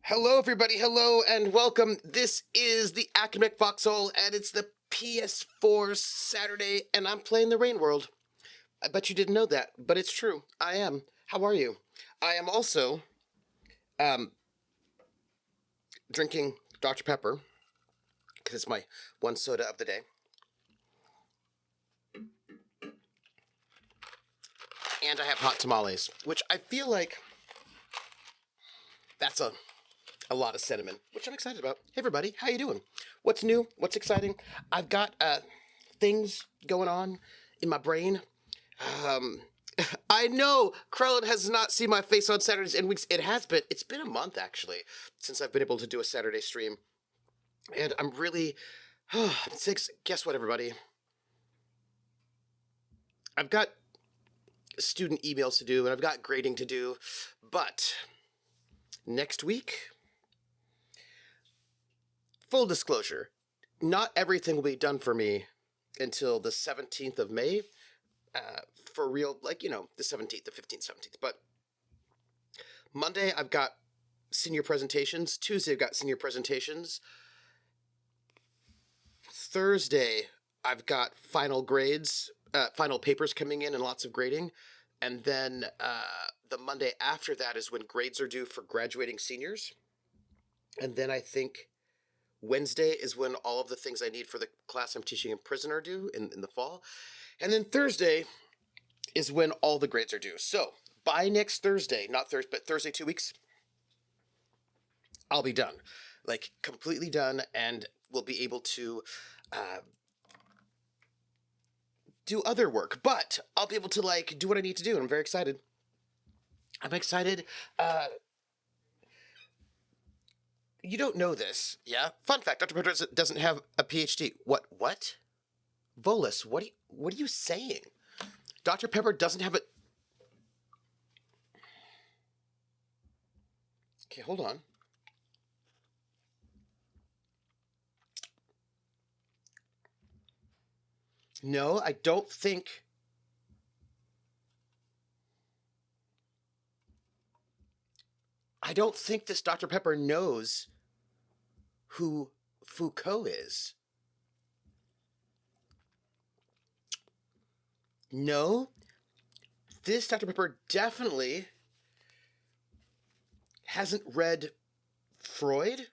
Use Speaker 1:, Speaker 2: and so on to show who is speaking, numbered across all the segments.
Speaker 1: Hello, everybody. Hello, and welcome. This is the Academic Foxhole, and it's the PS4 Saturday, and I'm playing the Rain World. I bet you didn't know that, but it's true. I am. How are you? I am also drinking Dr. Pepper, because it's my one soda of the day. And I have hot tamales, which I feel like that's a lot of cinnamon, which I'm excited about. Hey everybody, how you doing? What's new? What's exciting? I've got things going on in my brain. I know Krellin has not seen my face on Saturdays in weeks. It's been a month actually since I've been able to do a Saturday stream. And I'm really six. Guess what, everybody? I've got student emails to do and I've got grading to do, but next week, full disclosure, not everything will be done for me until the 17th of May. For real, like, the 17th, the 15th, 17th. But Monday, I've got senior presentations. Tuesday, I've got senior presentations. Thursday, I've got final grades, final papers coming in and lots of grading. And then the Monday after that is when grades are due for graduating seniors. And then I think Wednesday is when all of the things I need for the class I'm teaching in prison are due in the fall. And then Thursday is when all the grades are due. So by next Thursday, not Thursday, but Thursday 2 weeks, I'll be done. Like completely done, and we'll be able to do other work. But I'll be able to do what I need to do, and I'm very excited. I'm excited. You don't know this, yeah? Fun fact, Dr. Pepper doesn't have a PhD. What? Volus, what are you saying? Dr. Pepper doesn't have a... Okay, hold on. No, I don't think... this Dr. Pepper knows who Foucault is. No, this Dr. Pepper definitely hasn't read Freud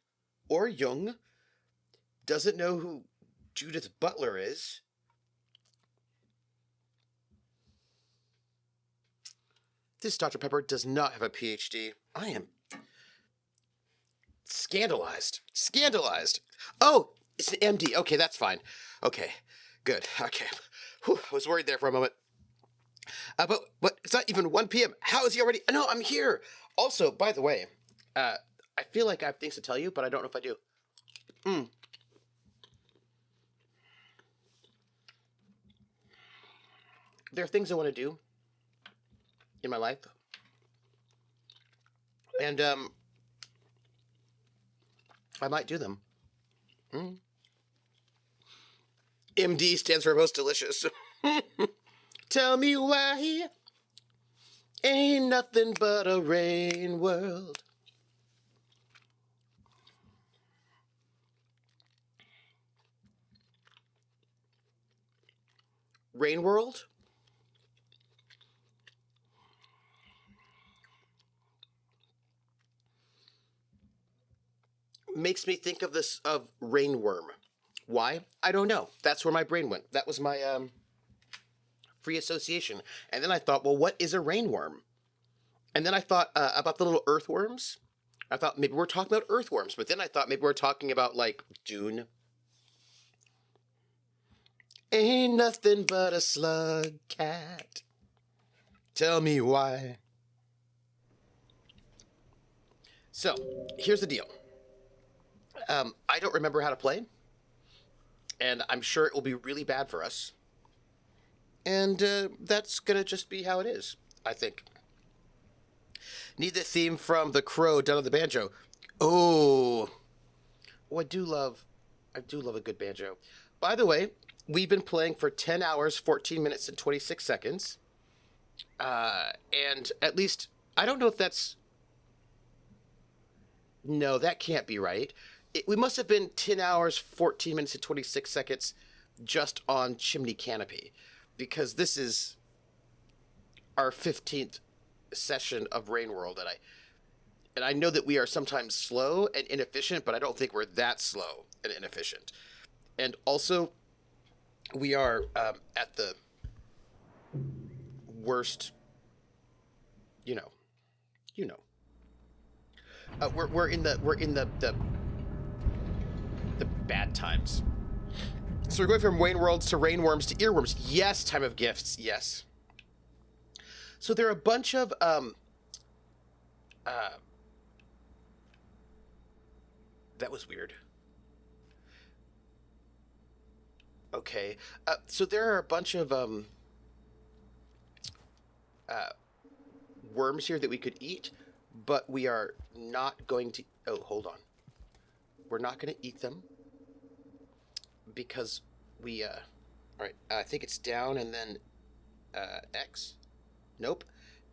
Speaker 1: or Jung, doesn't know who Judith Butler is. This Dr. Pepper does not have a PhD. I am scandalized. Oh, it's an MD. Okay, that's fine. Okay, good. Okay. Whew, I was worried there for a moment. But it's not even 1 p.m. How is he already? No, I'm here. Also, by the way, I feel like I have things to tell you, but I don't know if I do. There are things I want to do in my life. And I might do them. MD stands for most delicious. Tell me why ain't nothing but a rain world. Rain world? Makes me think of rainworm. Why? I don't know. That's where my brain went. That was my free association. And then I thought, well, what is a rainworm? And then I thought about the little earthworms. I thought maybe we're talking about earthworms, but then I thought maybe we're talking about like Dune. Ain't nothing but a slug cat. Tell me why. So, here's the deal. I don't remember how to play, and I'm sure it will be really bad for us. And that's gonna just be how it is, I think. Need the theme from The Crow done on the banjo. Oh, I do love a good banjo. By the way, we've been playing for 10 hours, 14 minutes, and 26 seconds. And at least, I don't know if that's... No, that can't be right. We must have been 10 hours, 14 minutes, and 26 seconds just on Chimney Canopy. Because this is our 15th session of Rain World, and I know that we are sometimes slow and inefficient, but I don't think we're that slow and inefficient. And also, we are at the worst, you know. We're in the bad times. So we're going from Wayne Worlds to Rainworms to Earworms. Yes, time of gifts. Yes. So there are a bunch of that was weird. Okay. So there are a bunch of worms here that we could eat, but we are not going to... Oh, hold on. We're not going to eat them because we... All right, I think it's down and then X. Nope.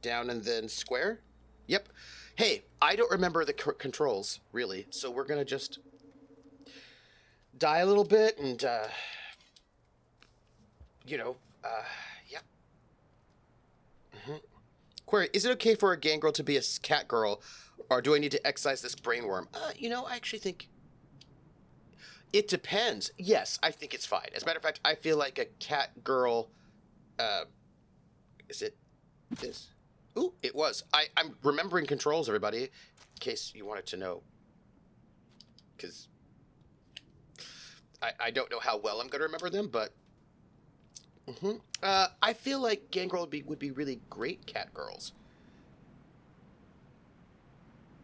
Speaker 1: Down and then square. Yep. Hey, I don't remember the controls, really, so we're going to just die a little bit and, yep. Mm-hmm. Query, is it okay for a gangrel to be a cat girl, or do I need to excise this brainworm? I actually think... It depends. Yes, I think it's fine. As a matter of fact, I feel like a cat girl... is it this? Ooh, it was. I'm remembering controls, everybody, in case you wanted to know. Because I don't know how well I'm going to remember them, but... Mm-hmm. I feel like gangrel would be really great cat girls.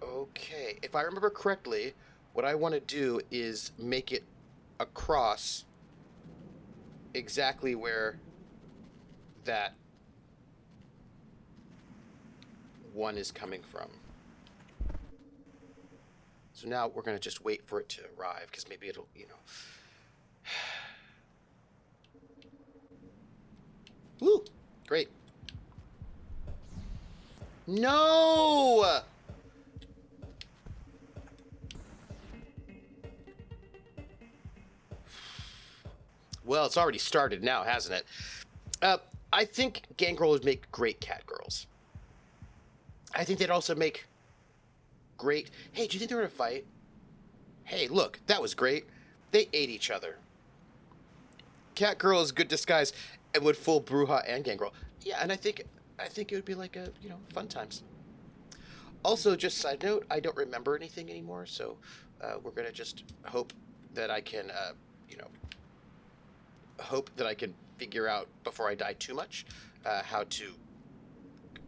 Speaker 1: Okay, if I remember correctly, what I want to do is make it across exactly where that one is coming from. So now we're going to just wait for it to arrive, because maybe it'll, Woo! Great. No! Well, it's already started now, hasn't it? I think gangrel would make great cat girls. I think they'd also make great... Hey, do you think they were in a fight? Hey, look, that was great. They ate each other. Cat girl is good disguise and would fool Bruja and gangrel. Yeah, and I think it would be like fun times. Also, just side note, I don't remember anything anymore, so we're gonna just hope that I can, figure out before I die too much how to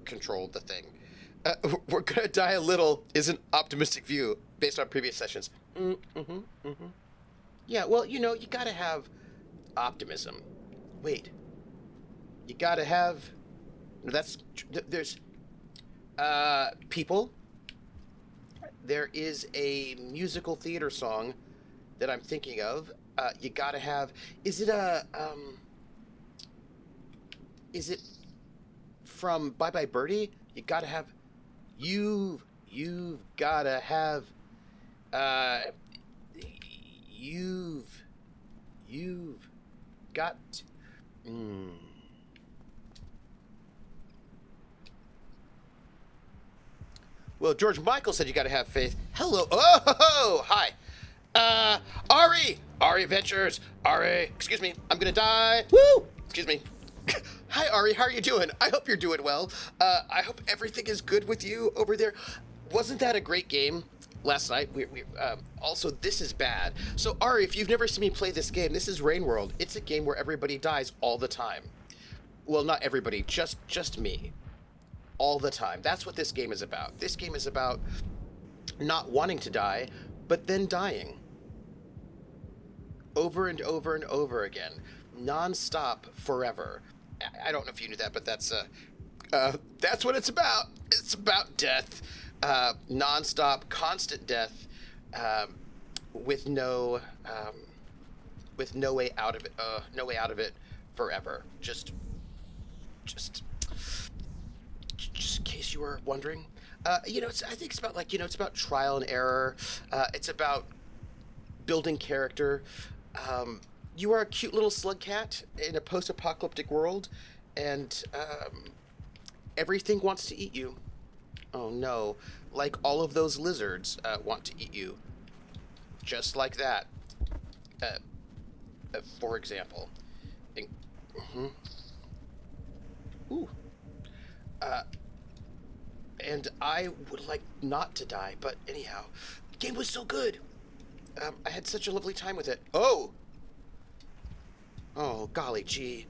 Speaker 1: control the thing. We're gonna die a little is an optimistic view based on previous sessions. Yeah, well, you gotta have optimism. Wait. You gotta have... There's... people. There is a musical theater song that I'm thinking of. You gotta have... Is it is it from Bye Bye Birdie? You gotta have... You've gotta have... You've got... Well, George Michael said you got to have faith. Hello. Oh, hi. Ari Ventures. Ari, excuse me. I'm going to die. Woo! Excuse me. Hi, Ari. How are you doing? I hope you're doing well. I hope everything is good with you over there. Wasn't that a great game last night? Also, this is bad. So, Ari, if you've never seen me play this game, this is Rain World. It's a game where everybody dies all the time. Well, not everybody, just me. All the time. That's what this game is about. This game is about not wanting to die, but then dying. Over and over and over again. Non-stop forever. I don't know if you knew that, but that's what it's about. It's about death. Non-stop, constant death, with no way out of it. No way out of it forever. Just in case you were wondering. I think it's about it's about trial and error. It's about building character. You are a cute little slug cat in a post-apocalyptic world, and everything wants to eat you. Oh no, like all of those lizards want to eat you. Just like that. For example. Mm-hmm. Ooh. And I would like not to die, but anyhow, the game was so good. I had such a lovely time with it. Oh! Oh, golly gee.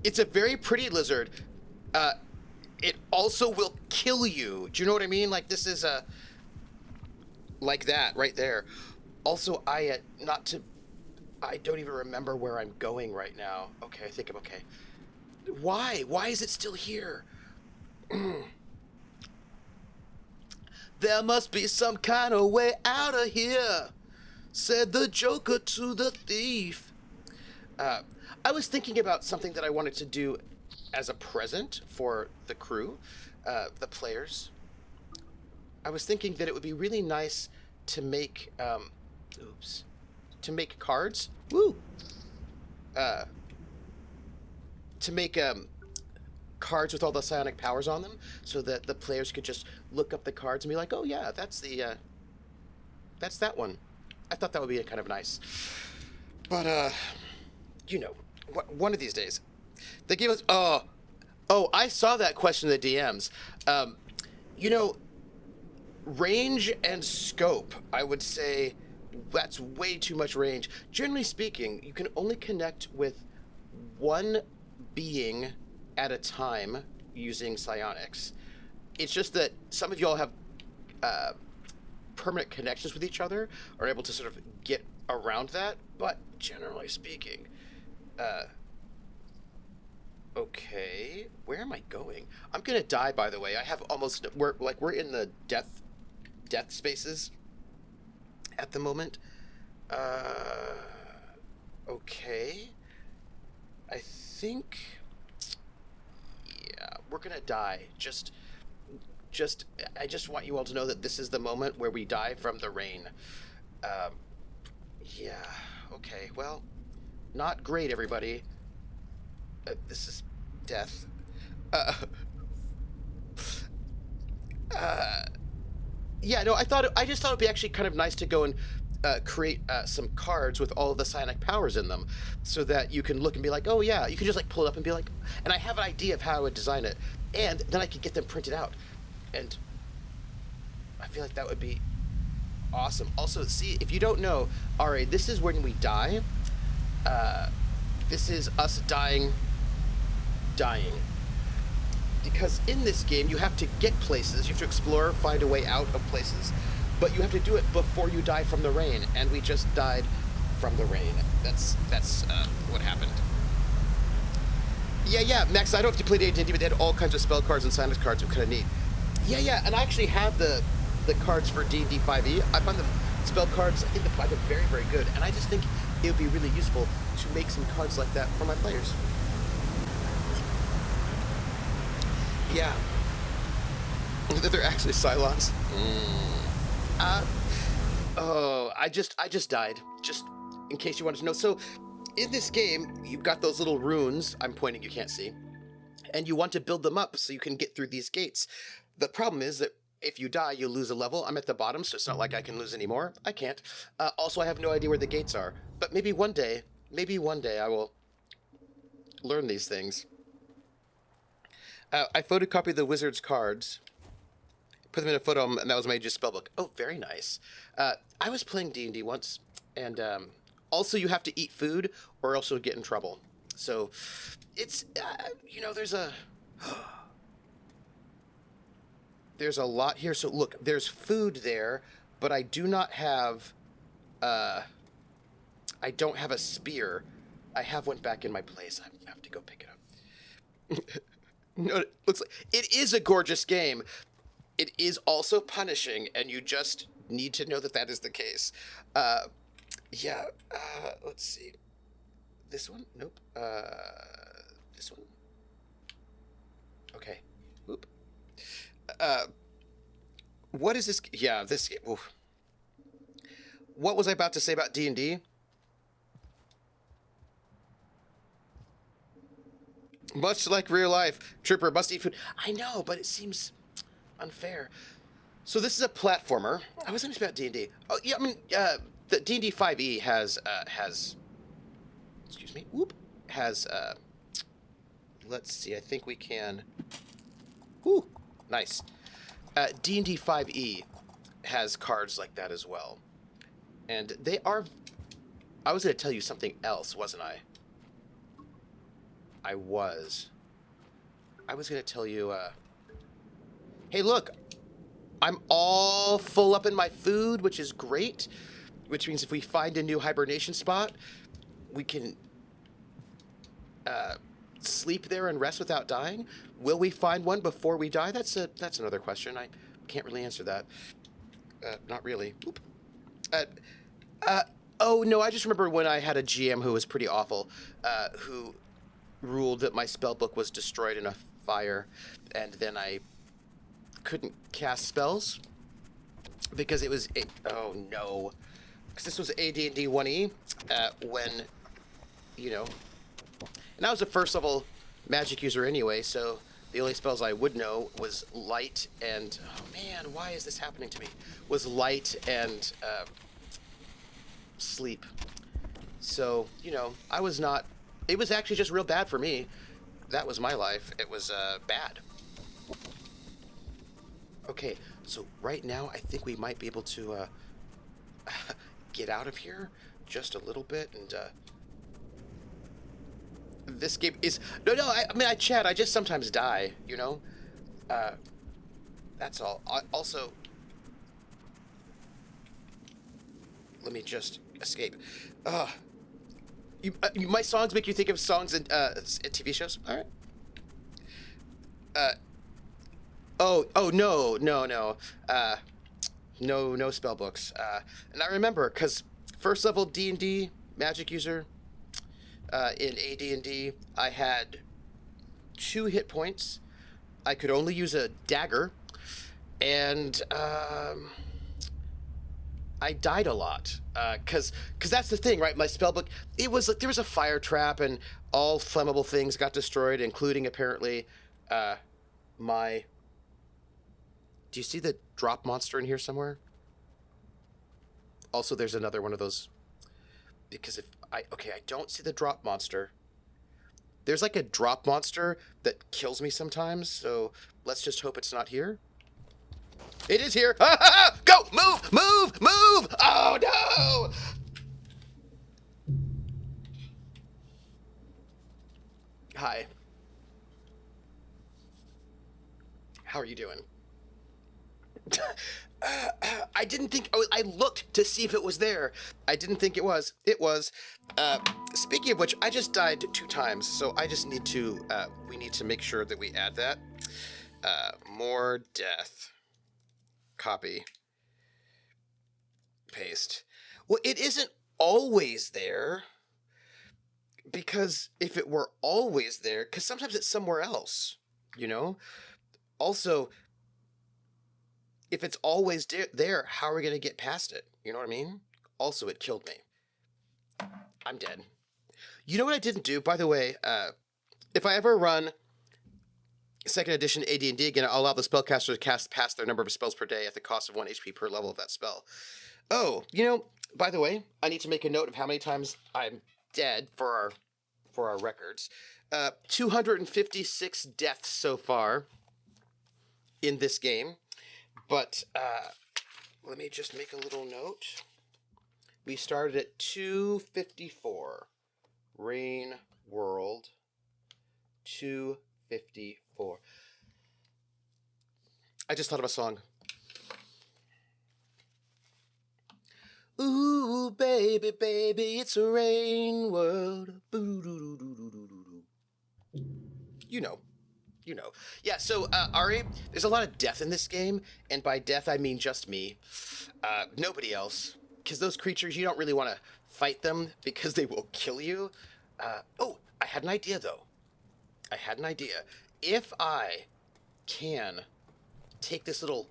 Speaker 1: It's a very pretty lizard. It also will kill you. Do you know what I mean? Like, this is like that, right there. Also, I don't even remember where I'm going right now. Okay, I think I'm okay. Why? Why is it still here? There must be some kind of way out of here, said the Joker to the thief. I was thinking about something that I wanted to do as a present for the crew, the players. I was thinking that it would be really nice to make, to make cards. Woo! To make cards with all the psionic powers on them, so that the players could just look up the cards and be like, "Oh yeah, that's that one." I thought that would be kind of nice, but one of these days, they gave us. Oh, I saw that question in the DMs. Range and scope. I would say that's way too much range. Generally speaking, you can only connect with one being at a time using psionics. It's just that some of y'all have permanent connections with each other, are able to sort of get around that, but generally speaking, okay, where am I going? I'm gonna die, by the way. I have almost we're in the death spaces at the moment. Okay, I think, yeah, we're gonna die. I just want you all to know that this is the moment where we die from the rain. Yeah, okay, well, not great, everybody. This is death. Yeah, no, I just thought it'd be actually kind of nice to go and create some cards with all of the psionic powers in them, so that you can look and be like, oh yeah, you can just like pull it up and be like, and I have an idea of how I would design it, and then I could get them printed out, and I feel like that would be awesome. Also, see, if you don't know, Ari, this is when we die. This is us dying. Because in this game, you have to get places, you have to explore, find a way out of places, but you have to do it before you die from the rain, and we just died from the rain. That's what happened. Yeah, Max, I don't have to play D&D, but they had all kinds of spell cards and sinus cards, which kind of neat. Yeah, and I actually have the cards for D&D 5e. I find the spell cards, I think they're very, very good, and I just think it would be really useful to make some cards like that for my players. Yeah. That they're actually Cylons. I just died. Just in case you wanted to know. So, in this game, you've got those little runes. I'm pointing, you can't see. And you want to build them up so you can get through these gates. The problem is that if you die, you lose a level. I'm at the bottom, so it's not like I can lose anymore. I can't. Also, I have no idea where the gates are. But maybe one day I will learn these things. I photocopied the wizard's cards, put them in a photo album, and that was my Aegis spellbook. Oh, very nice. I was playing D&D once, and also you have to eat food or else you'll get in trouble. So it's, there's a lot here. So look, there's food there, but I do not have, I don't have a spear. I have one back in my place. I have to go pick it up. No, it looks like it is a gorgeous game. It is also punishing, and you just need to know that that is the case. Yeah. Let's see. This one? Nope. This one. Okay. Oop. What is this? Yeah, this game. Oof. What was I about to say about D&D? Much like real life, Trooper must eat food. I know, but it seems unfair. So this is a platformer. I was thinking about D&D. Oh yeah, I mean, the D&D 5e has excuse me, whoop, has let's see. I think we can. Whoo, nice. D&D 5e has cards like that as well, and they are. I was going to tell you something else, wasn't I? I was going to tell you. Hey, look, I'm all full up in my food, which is great. Which means if we find a new hibernation spot, we can sleep there and rest without dying. Will we find one before we die? That's another question. I can't really answer that. Not really. Oop. Oh no, I just remember when I had a GM who was pretty awful, who ruled that my spellbook was destroyed in a fire, and then I couldn't cast spells because it was oh no, because this was AD&D 1E when, you know, and I was a first level magic user anyway, so the only spells I would know was light and oh man, why is this happening to me? Was light and sleep. So you know, I was not. It was actually just real bad for me. That was my life. It was bad. Okay, so right now I think we might be able to get out of here just a little bit, and this game is no. I mean, I chat. I just sometimes die. You know. That's all. Also, let me just escape. My songs make you think of songs in TV shows. All right. Oh no. No spell books. And I remember because first level D&D magic user in AD&D, I had 2 hit points. I could only use a dagger, and I died a lot because that's the thing, right? My spellbook, it was like there was a fire trap and all flammable things got destroyed, including apparently my. Do you see the drop monster in here somewhere? Also, there's another one of those because if I don't see the drop monster. There's like a drop monster that kills me sometimes, so let's just hope it's not here. It is here. Go! Move! Oh no! Hi. How are you doing? I didn't think. I looked to see if it was there. I didn't think it was. It was. Speaking of which, I just died 2 times, so I just need to. We need to make sure that we add that. More death. Copy. Paste. Well, it isn't always there. Because if it were always there, because sometimes it's somewhere else, you know? Also, if it's always there, how are we going to get past it? You know what I mean? Also, it killed me. I'm dead. You know what I didn't do, by the way? If I ever run 2nd edition AD&D again, I'll allow the spellcaster to cast past their number of spells per day at the cost of 1 HP per level of that spell. Oh, you know, by the way, I need to make a note of how many times I'm dead for for our records. 256 deaths so far in this game. But let me just make a little note. We started at 254. Rain World 254. I just thought of a song. Ooh, baby, baby, it's a rain world. You know. You know. Yeah, so, Ari, there's a lot of death in this game, and by death I mean just me. Nobody else. Because those creatures, you don't really want to fight them, because they will kill you. Oh, I had an idea, though. I had an idea. If I can take this little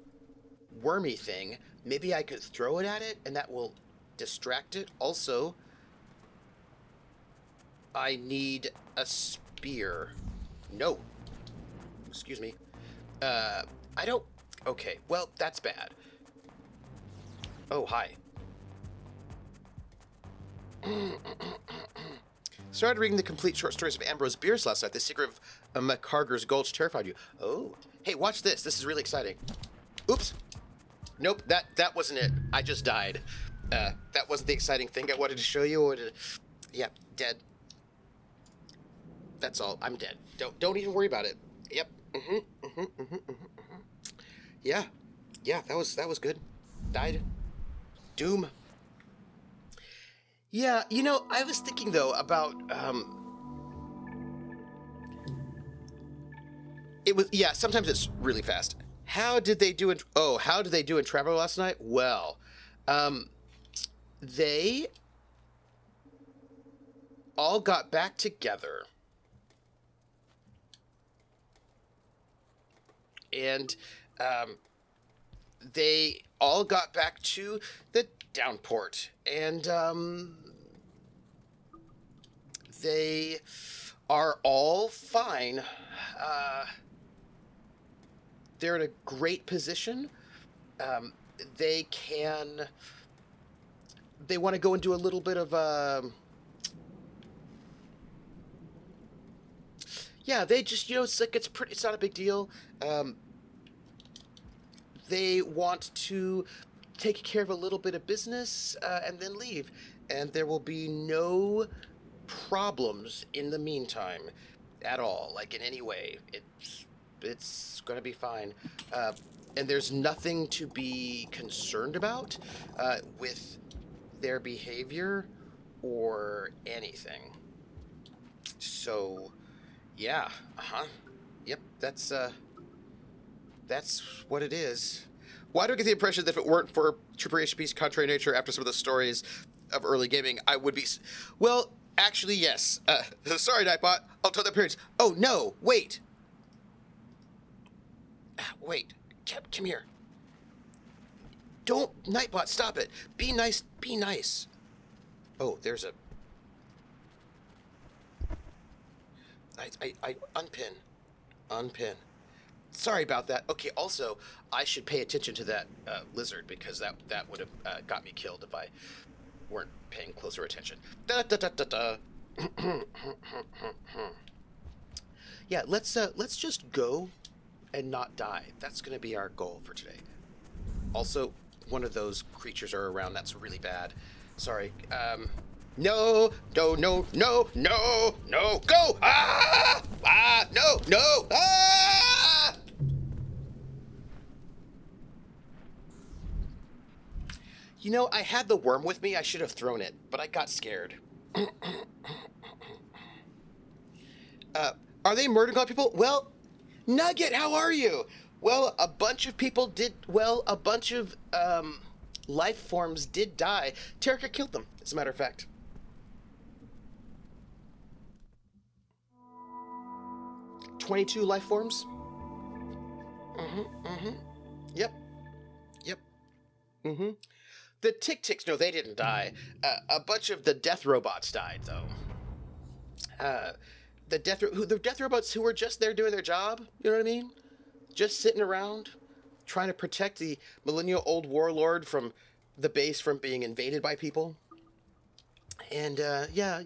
Speaker 1: wormy thing, maybe I could throw it at it, and that will distract it. Also, I need a spear. No. Excuse me. I don't... Okay, well, that's bad. Oh, hi. Started reading the complete short stories of Ambrose Bierce last night. The Secret of McCarger's Gulch terrified you. Oh. Hey, watch this. This is really exciting. Oops. Nope, that wasn't it. I just died. That wasn't the exciting thing I wanted to show you. Yeah, dead. That's all. I'm dead. Don't even worry about it. Yep. Yeah. Yeah, that was good. Died. Doom. Yeah, you know, I was thinking though about it was sometimes it's really fast. How did they do in Traveler last night? Well, they all got back together. And they all got back to the downport. And they are all fine. They're in a great position. They want to go and do a little bit of yeah, they just, it's like it's not a big deal. They want to take care of a little bit of business and then leave, and there will be no problems in the meantime at all, like in any way. It's going to be fine, and there's nothing to be concerned about with their behavior or anything. So, yeah, yep, that's what it is. Why do I get the impression that if it weren't for Trooper HP's contrary nature after some of the stories of early gaming, I would be... Well, actually, yes. Sorry, Nightbot. I'll tell the parents. Oh, no, wait. Wait. Come here. Don't... Nightbot, stop it. Be nice. Be nice. Oh, there's a... I unpin. Unpin. Sorry about that. Okay, also, I should pay attention to that lizard, because that would have got me killed if I weren't paying closer attention. Da da da da da. Yeah, let's just go and not die. That's going to be our goal for today. Also, one of those creatures are around. That's really bad. Sorry. No, no, no, no, no, no, go! Ah! Ah! No, no! Ah! You know, I had the worm with me. I should have thrown it, but I got scared. Are they murdering all people? Well, Nugget, how are you? Well, a bunch of people did... Well, a bunch of life forms did die. Terrica killed them, as a matter of fact. 22 life forms? Yep. Yep. The Tick-Ticks, no, they didn't die. A bunch of the death robots died, though. The death robots who were just there doing their job, you know what I mean? Just sitting around, trying to protect the millennial-old warlord from the base from being invaded by people. And, yeah,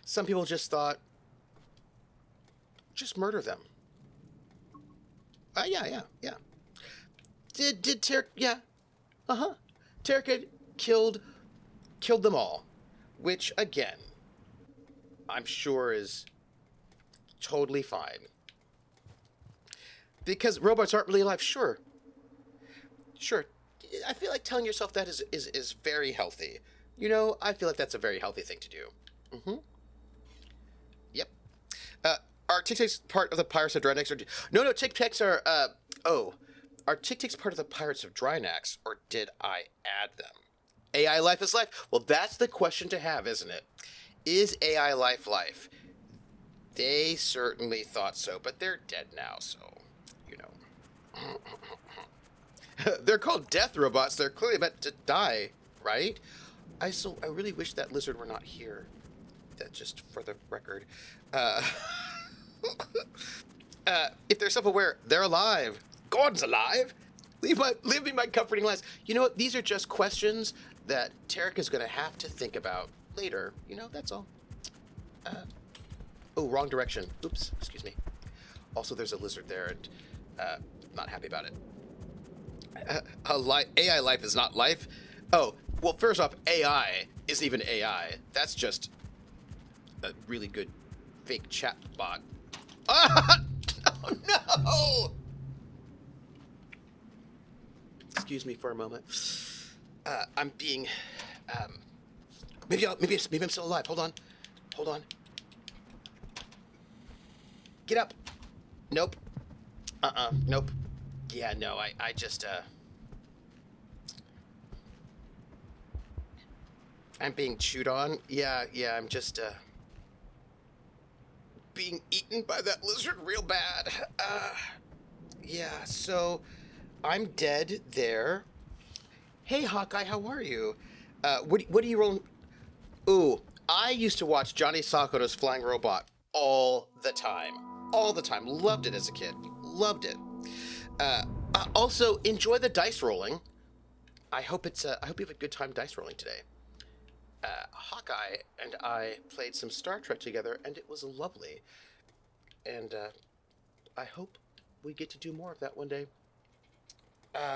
Speaker 1: Some people just thought, just murder them. Yeah. Did Tarek? Yeah. Tarek had killed them all, which again, I'm sure is totally fine because robots aren't really alive. Sure. I feel like telling yourself that is very healthy. I feel like that's a very healthy thing to do. Mm-hmm. Yep. Are Tic Tacs part of the Pirates of Drynax? Or no, Tic Tacs are. Are Tic Tacs part of the Pirates of Drynax, or did I add them? AI life is life. Well, that's the question to have, isn't it? Is AI life life? They certainly thought so, but they're dead now, so you know. They're called death robots. They're clearly meant to die, right? I really wish that lizard were not here. That just for the record. If they're self-aware, they're alive. Gordon's alive. Leave me my comforting lies. You know what? These are just questions that Tarek is going to have to think about later. That's all. Oh, wrong direction. Oops, excuse me. Also, there's a lizard there, and not happy about it. AI life is not life. Oh, well, first off, AI isn't even AI. That's just a really good fake chat bot. Ah! Oh, no! Excuse me for a moment. I'm being... Maybe I'm still alive. Hold on. Get up. Nope. Nope. Yeah, no, I just, I'm being chewed on. Yeah, I'm just, being eaten by that lizard real bad. Yeah, so I'm dead there. Hey, Hawkeye, how are you? What do you roll? Ooh, I used to watch Johnny Sakota's Flying Robot all the time. Loved it as a kid. Loved it. Also, enjoy the dice rolling. I hope you have a good time dice rolling today. Hawkeye and I played some Star Trek together, and it was lovely. And I hope we get to do more of that one day.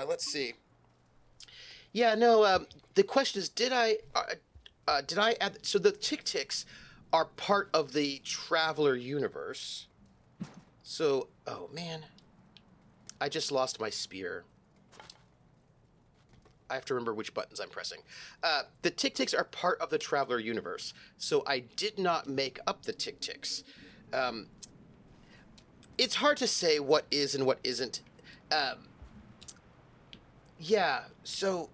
Speaker 1: Let's see. Yeah, no. The question is, did I add? So the Tic Tics are part of the Traveler universe. So, oh man, I just lost my spear. I have to remember which buttons I'm pressing. The Tic Tics are part of the Traveler universe, so I did not make up the Tic Tics. It's hard to say what is and what isn't. Yeah, so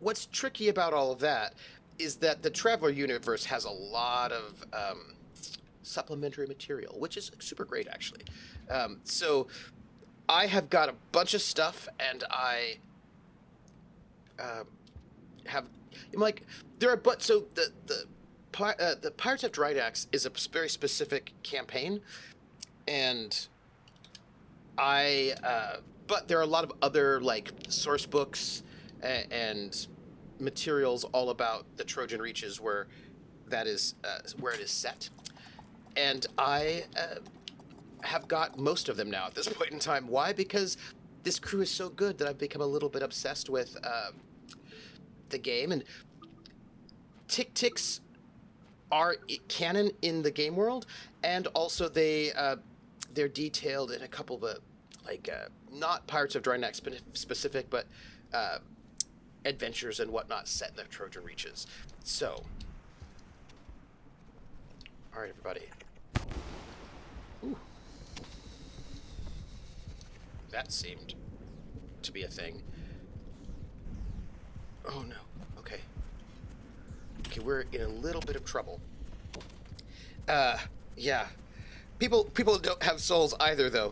Speaker 1: what's tricky about all of that is that the Traveler universe has a lot of supplementary material, which is super great, actually. So I have got a bunch of stuff, and I have... there are... But so the Pirates of Drydax is a very specific campaign, and but there are a lot of other, source books and materials all about the Trojan Reaches where it is set. And I have got most of them now at this point in time. Why? Because this crew is so good that I've become a little bit obsessed with the game. And Tic Tics are canon in the game world, and also they're detailed in a couple of not Pirates of Drynax specific, but adventures and whatnot set in the Trojan Reaches. So, all right, everybody. Ooh. That seemed to be a thing. Oh no. Okay, we're in a little bit of trouble. Yeah. People don't have souls either, though.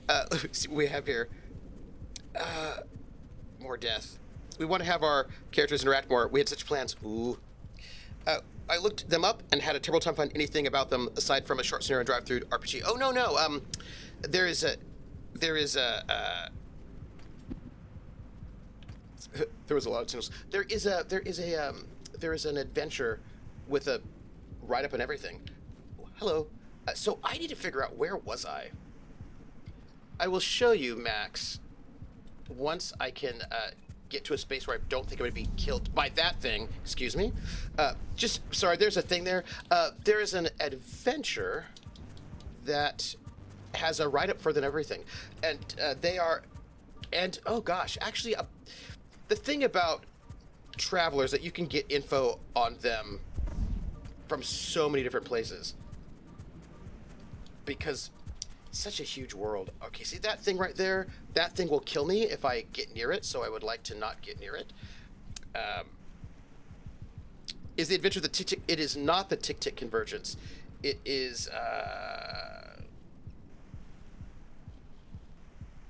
Speaker 1: Let me see what we have here. More death. We want to have our characters interact more. We had such plans. Ooh. I looked them up and had a terrible time finding anything about them aside from a short scenario drive-through RPG. Oh, no. There is there was a lot of signals. There is an adventure with a write up and everything. Hello. So I need to figure out, where was I? I will show you, Max, once I can get to a space where I don't think I'm going to be killed by that thing. Excuse me. Sorry, there's a thing there. There is an adventure that has a write-up for than everything. And oh gosh, actually, the thing about travelers that you can get info on them from so many different places. Because such a huge world. Okay, see that thing right there? That thing will kill me if I get near it, so I would like to not get near it. Is the adventure the Tick-Tick? It is not the Tick-Tick Convergence. It is,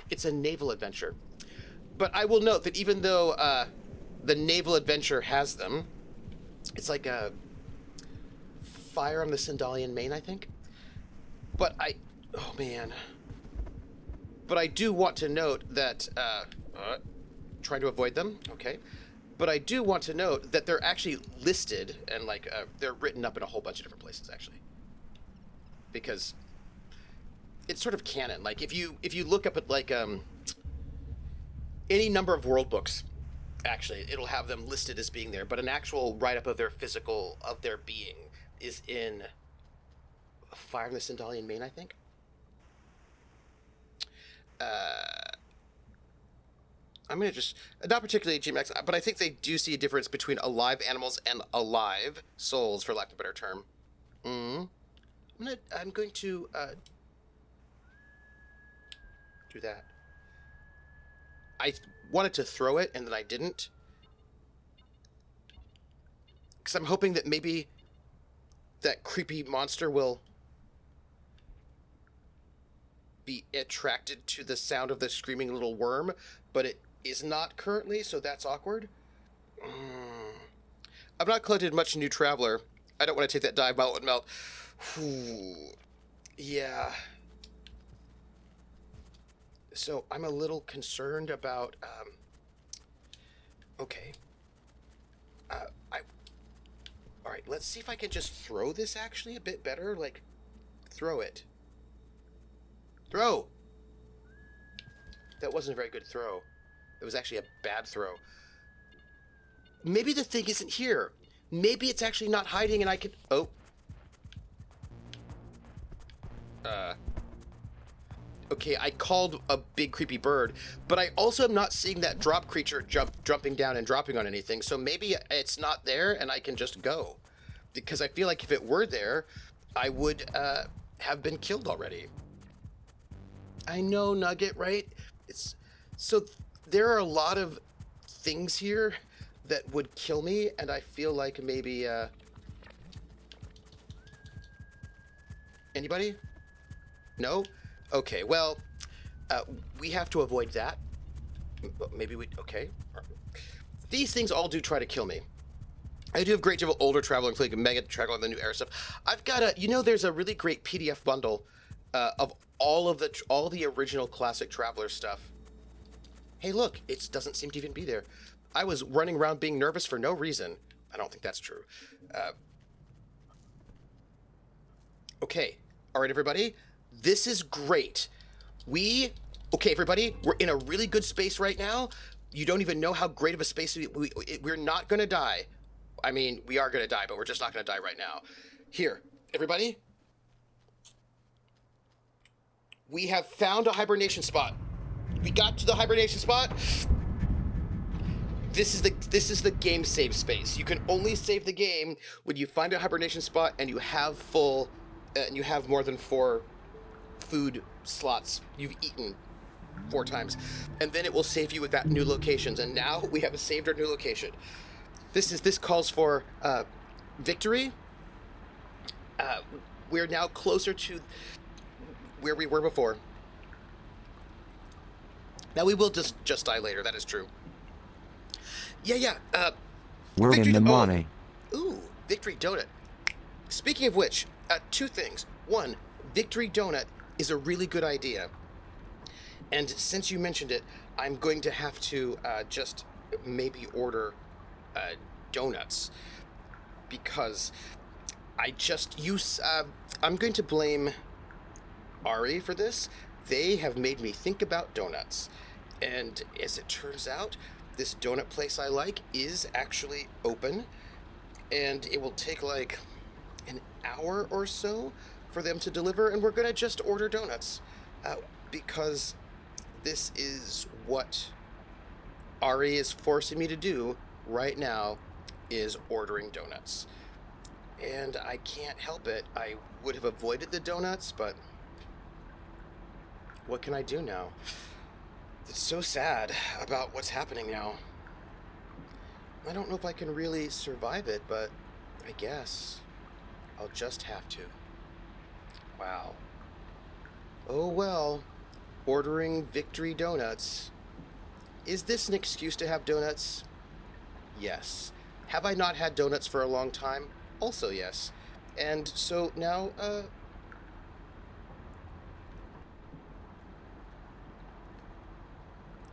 Speaker 1: it's a naval adventure. But I will note that even though the naval adventure has them, it's like a Fire on the Sindalian Main, I think. But oh man. But I do want to note that, trying to avoid them, okay. But I do want to note that they're actually listed and they're written up in a whole bunch of different places actually. Because it's sort of canon. Like if you look up at any number of world books, actually, it'll have them listed as being there, but an actual write-up of their being is in Fire in the Sindalian Main, I think. I'm going to just, not particularly GMX, but I think they do see a difference between alive animals and alive souls, for lack of a better term. I'm going to do that. I wanted to throw it, and then I didn't. Because I'm hoping that maybe that creepy monster will be attracted to the sound of the screaming little worm, but it is not currently, so that's awkward. I've not collected much New Traveler. I don't want to take that dive, melt and melt. Yeah. So I'm a little concerned about, okay. All right, let's see if I can just throw this actually a bit better. Like, throw it. Throw! That wasn't a very good throw. It was actually a bad throw. Maybe the thing isn't here. Maybe it's actually not hiding and I can... Oh. Okay, I called a big creepy bird, but I also am not seeing that drop creature jumping down and dropping on anything, so maybe it's not there and I can just go. Because I feel like if it were there, I would have been killed already. I know, Nugget, right? So there are a lot of things here that would kill me, and I feel like maybe... Anybody? No? Okay, well, we have to avoid that. Maybe okay. These things all do try to kill me. I do have great deal of older travel, including Mega Travel and the new era stuff. I've got there's a really great PDF bundle of all the original classic Traveler stuff. Hey, look, it doesn't seem to even be there. I was running around being nervous for no reason. I don't think that's true. Okay, all right, everybody. This is great. Okay, everybody, we're in a really good space right now. You don't even know how great of a space we're not going to die. I mean, we are going to die, but we're just not going to die right now. Here, everybody. We have found a hibernation spot. We got to the hibernation spot. This is the game save space. You can only save the game when you find a hibernation spot and you have more than 4 food slots you've eaten 4 times, and then it will save you with that new locations. And now we have saved our new location. This calls for victory. We're now closer to where we were before. Now we will just die later. That is true. Yeah.
Speaker 2: We're in the money.
Speaker 1: Ooh, Victory Donut. Speaking of which, 2 things. 1, Victory Donut is a really good idea. And since you mentioned it, I'm going to have to just maybe order donuts, because I just use. I'm going to blame Ari for this. They have made me think about donuts. And as it turns out, this donut place I like is actually open. And it will take like an hour or so for them to deliver. And we're going to just order donuts. Because this is what Ari is forcing me to do right now, is ordering donuts. And I can't help it. I would have avoided the donuts, but what can I do now? It's so sad about what's happening now. I don't know if I can really survive it, but I guess I'll just have to. Wow. Oh well. Ordering victory donuts. Is this an excuse to have donuts? Yes. Have I not had donuts for a long time? Also yes. And so now,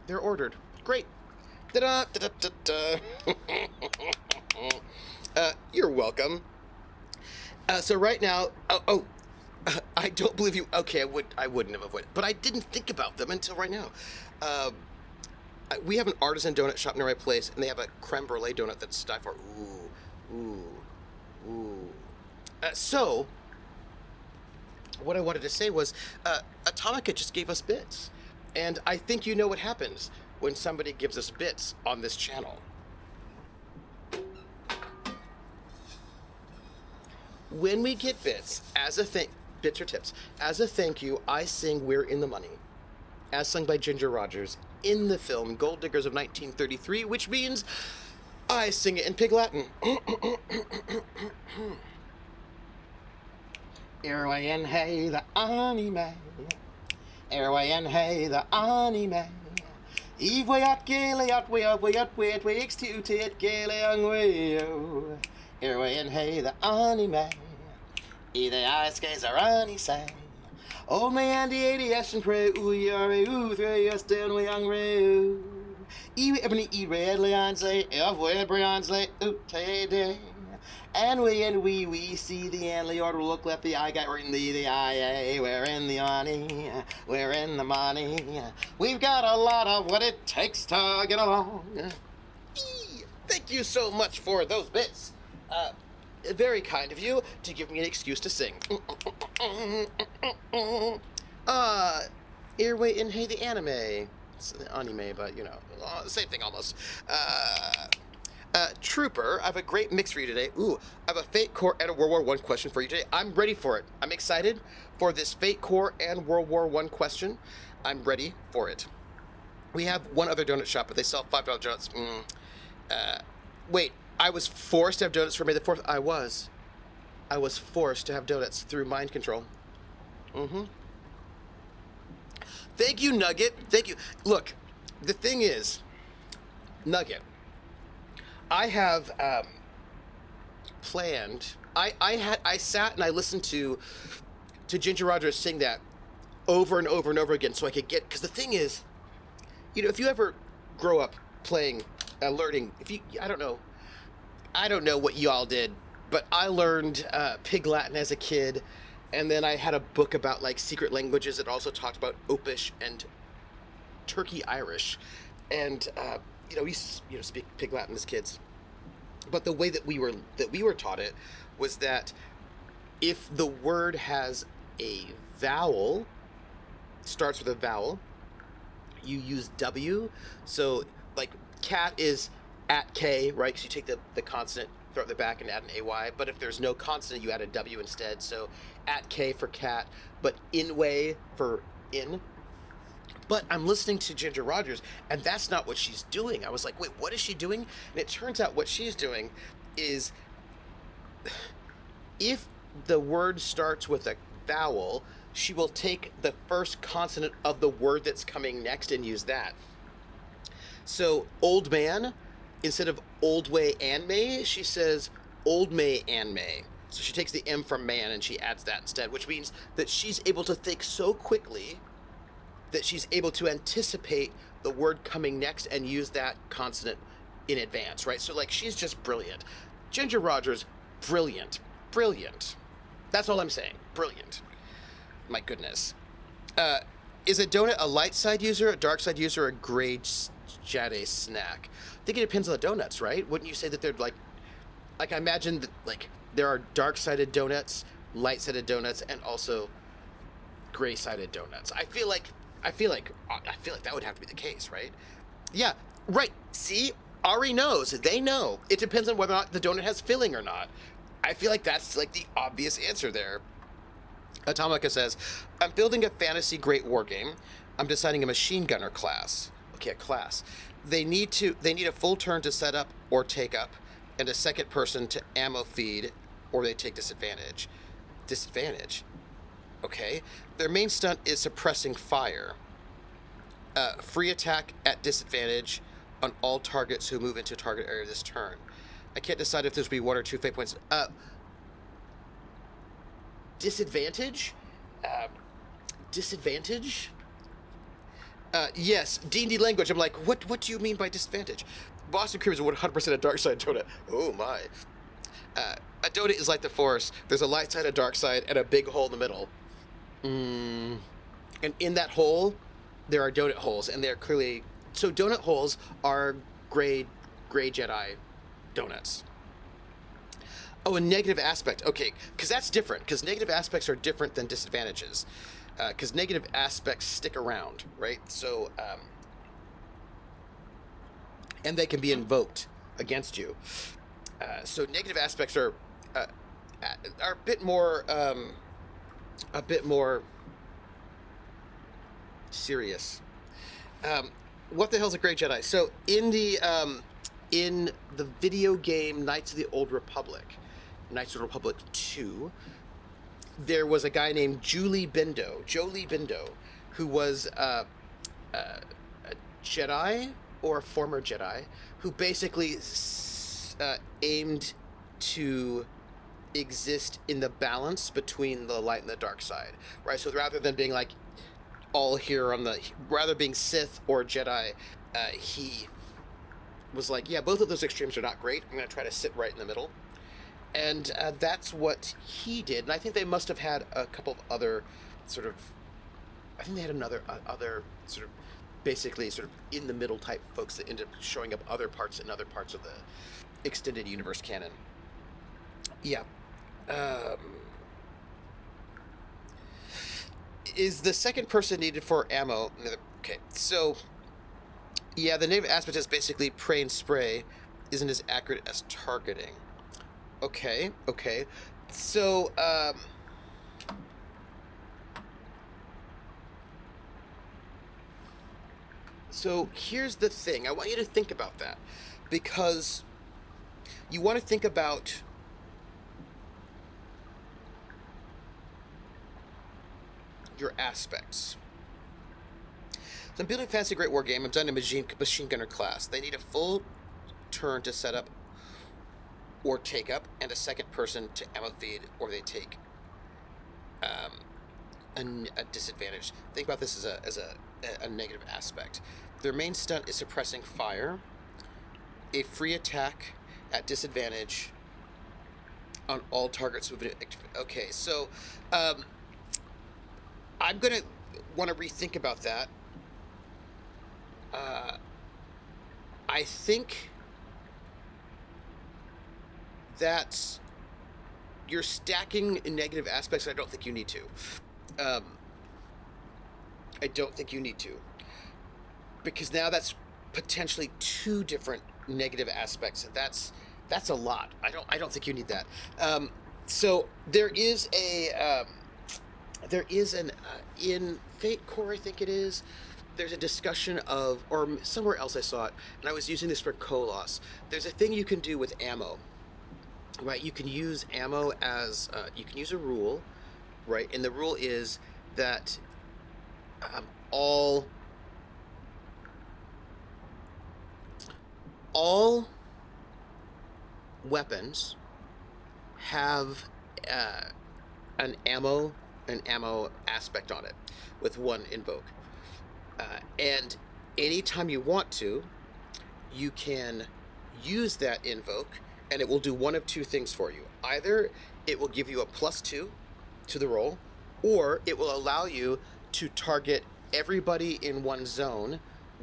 Speaker 1: they're ordered. Great. Da-da, da-da, da-da. You're welcome. So right now, I don't believe you. Okay, I wouldn't have avoided, but I didn't think about them until right now. We have an artisan donut shop near my place, and they have a creme brulee donut that's to die for. Ooh. So, what I wanted to say was, Atomica just gave us bits, and I think you know what happens when somebody gives us bits on this channel. When we get bits, bits or tips, as a thank you, I sing "We're in the Money," as sung by Ginger Rogers in the film Gold Diggers of 1933, which means I sing it in Pig Latin. Airway and hey the anime, airway and hey the anime. Eve way at gale at way up way at way at way x2 to it gale young way yo. Airway and hey the anime. Either ice skates or runny sang. Old man the 80s and pray ooh yare ooh 3 us down we young ray. Ewe ebony e red leon say of way brian say ooh tay day. And we see the Anley order look left the eye guy, we're in the eye, we're in the money, we're in the money. We've got a lot of what it takes to get along. Thank you so much for those bits. Very kind of you to give me an excuse to sing. Earway in Hey the Anime. It's the anime, but you know, same thing almost. Trooper, I have a great mix for you today. Ooh, I have a Fate Core and a World War I question for you today. I'm ready for it. I'm excited for this Fate Core and World War I question. I'm ready for it. We have one other donut shop, but they sell $5 donuts. Wait, I was forced to have donuts for May the 4th? I was forced to have donuts through mind control. Thank you, Nugget. Thank you. Look, the thing is, Nugget, I have planned. I sat and I listened to Ginger Rogers sing that over and over and over again, so I could get. Because the thing is, you know, if you ever grow up playing, learning, I don't know what y'all did, but I learned Pig Latin as a kid, and then I had a book about like secret languages that also talked about Opish and Turkey Irish, and we speak Pig Latin as kids, but the way that we were taught it was that if the word has a vowel, starts with a vowel, you use W. So like cat is at K, right? Because you take the consonant, throw it in the back and add an AY. But if there's no consonant, you add a W instead. So at K for cat, but in way for in. But I'm listening to Ginger Rogers, and that's not what she's doing. I was like, wait, what is she doing? And it turns out what she's doing is, if the word starts with a vowel, she will take the first consonant of the word that's coming next and use that. So old man, instead of old way and may, she says old may and may. So she takes the M from man and she adds that instead, which means that she's able to think so quickly that she's able to anticipate the word coming next and use that consonant in advance, right? So like she's just brilliant. Ginger Rogers, brilliant. brilliant. That's all I'm saying. Brilliant. My goodness. Is a donut a light side user, a dark side user, or a gray Jade snack? I think it depends on the donuts, right? Wouldn't you say that they're like I imagine that like there are dark-sided donuts, light-sided donuts, and also gray-sided donuts. I feel like that would have to be the case, right? Yeah, right. See, Ari knows. They know. It depends on whether or not the donut has filling or not. I feel like that's like the obvious answer there. Atomica says, I'm building a fantasy great war game. I'm deciding a machine gunner class. Okay, a class. They need a full turn to set up or take up, and a second person to ammo feed, or they take disadvantage. Disadvantage. Okay. Their main stunt is suppressing fire. Free attack at disadvantage on all targets who move into target area this turn. I can't decide if this will be 1 or 2 fate points. Disadvantage? Disadvantage? Yes, D&D language. I'm like, what do you mean by disadvantage? Boston Cream is 100% a dark side donut. Oh my. A donut is like the Force. There's a light side, a dark side, and a big hole in the middle. And in that hole, there are donut holes, and they're clearly... So donut holes are gray Jedi donuts. Oh, a negative aspect. Okay, because that's different. Because negative aspects are different than disadvantages. Because negative aspects stick around, right? So, and they can be invoked against you. So negative aspects are a bit more serious. What the hell's a Grey Jedi? So in the video game Knights of the Old Republic, Knights of the Republic 2, there was a guy named Jolie Bindo, who was a Jedi or a former Jedi who basically aimed to exist in the balance between the light and the dark side, right? So rather than being like all here on the, rather being Sith or Jedi, he was like, yeah, both of those extremes are not great. I'm going to try to sit right in the middle. And that's what he did. And I think they must have had a couple of other sort of, I think they had other sort of basically sort of in the middle type folks that ended up showing up in other parts of the extended universe canon. Yeah. Is the second person needed for ammo? Okay, so yeah, the negative aspect is basically pray and spray isn't as accurate as targeting. Okay. So, so here's the thing. I want you to think about that, because you want to think about your aspects. So I'm building a fantasy great war game. I'm done a machine gunner class. They need a full turn to set up or take up, and a second person to ammo feed, or they take a disadvantage. Think about this as a negative aspect. Their main stunt is suppressing fire, a free attack at disadvantage on all targets. Okay, so I'm gonna want to rethink about that. I think that you're stacking negative aspects, and I don't think you need to. I don't think you need to, because now that's potentially two different negative aspects, and that's a lot. I don't think you need that. So there is an in Fate Core, I think it is. There's a discussion of, or somewhere else I saw it, and I was using this for Kolos. There's a thing you can do with ammo. Right, you can use ammo as, you can use a rule, right, and the rule is that all weapons have an ammo aspect on it with one invoke, and anytime you want to, you can use that invoke, and it will do one of two things for you. Either it will give you a +2 to the roll, or it will allow you to target everybody in one zone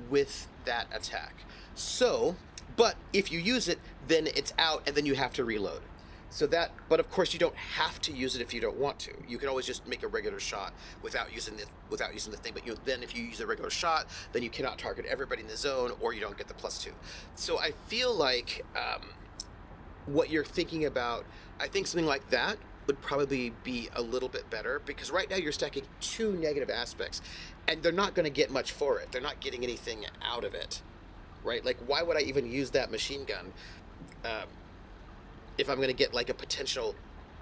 Speaker 1: with that attack. So, but if you use it, then it's out and then you have to reload. So that, but of course you don't have to use it if you don't want to. You can always just make a regular shot without using the thing. But then if you use a regular shot, then you cannot target everybody in the zone, or you don't get the +2. So I feel like what you're thinking about, I think something like that would probably be a little bit better, because right now you're stacking 2 negative aspects, and they're not going to get much for it. They're not getting anything out of it, right? Like, why would I even use that machine gun? If I'm going to get like a potential,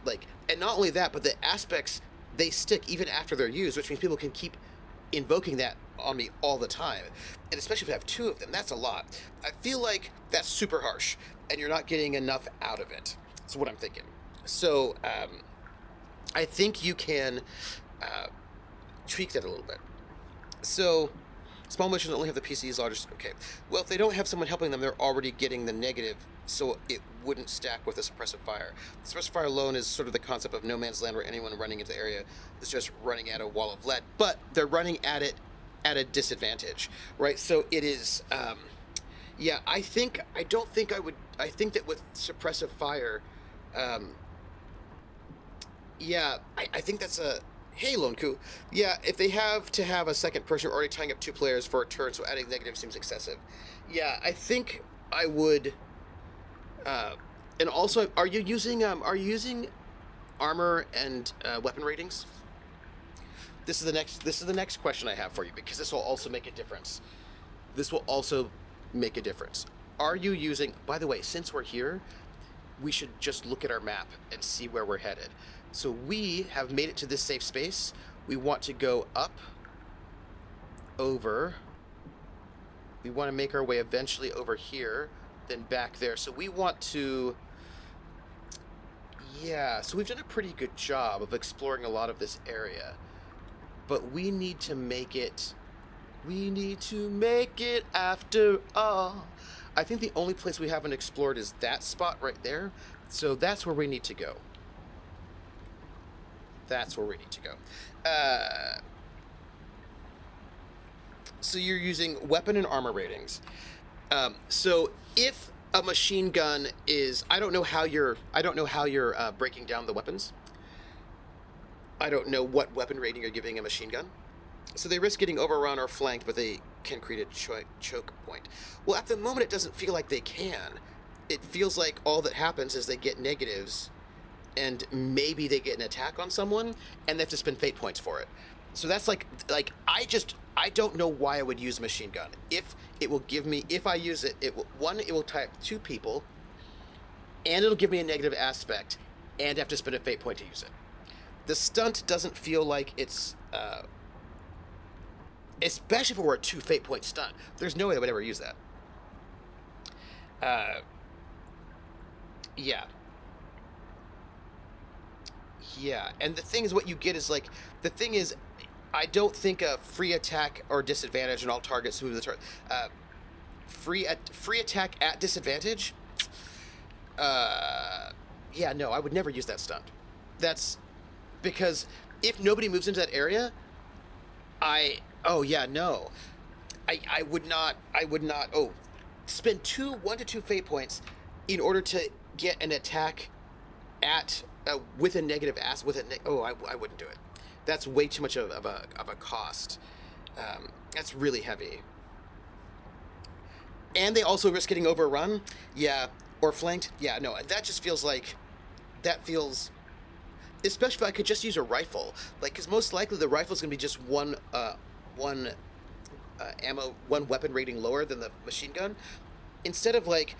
Speaker 1: like, and not only that, but the aspects, they stick even after they're used, which means people can keep invoking that on me all the time. And especially if I have 2 of them, that's a lot. I feel like that's super harsh, and you're not getting enough out of it. That's what I'm thinking. So I think you can tweak that a little bit. So small missions only have the PCs, largest. Okay. Well, if they don't have someone helping them, they're already getting the negative, so it wouldn't stack with the suppressive fire. The suppressive fire alone is sort of the concept of no man's land, where anyone running into the area is just running at a wall of lead, but they're running at it at a disadvantage, right? So it is, yeah, I think that with suppressive fire, yeah, I think that's a, hey, Lone Coup. Yeah, if they have to have a second person, already tying up 2 players for a turn, so adding negative seems excessive. Yeah, I think I would. And also, are you using armor and weapon ratings? This is the next question I have for you, because this will also make a difference. This will also make a difference. Are you using? By the way, since we're here, we should just look at our map and see where we're headed. So we have made it to this safe space. We want to go up, over. We want to make our way eventually over here, then back there. So we want to, yeah, so we've done a pretty good job of exploring a lot of this area. But we need to make it after all. I think the only place we haven't explored is that spot right there. So that's where we need to go. That's where we need to go. So you're using weapon and armor ratings. So if a machine gun is, I don't know how you're breaking down the weapons. I don't know what weapon rating you're giving a machine gun. So they risk getting overrun or flanked, but they can create a choke point. Well, at the moment, it doesn't feel like they can. It feels like all that happens is they get negatives, and maybe they get an attack on someone, and they have to spend fate points for it. So that's like I don't know why I would use a machine gun. If it will give me, if I use it, it will type 2 people, and it'll give me a negative aspect, and I have to spend a fate point to use it. The stunt doesn't feel like it's, especially if it were a 2 fate point stunt. There's no way I would ever use that. Yeah. Yeah, and the thing is, what you get is like, the thing is, I don't think a free attack or disadvantage on all targets who the target. Free attack at disadvantage. Yeah, no, I would never use that stunt. That's because if nobody moves into that area, I would not. Spend 1 to 2 fate points in order to get an attack at with a negative ass with a I wouldn't do it. That's way too much of a cost. That's really heavy. And they also risk getting overrun, yeah, or flanked. Yeah, no, that just feels like, that feels, especially if I could just use a rifle, like, because most likely the rifle is going to be just one weapon rating lower than the machine gun. Instead of like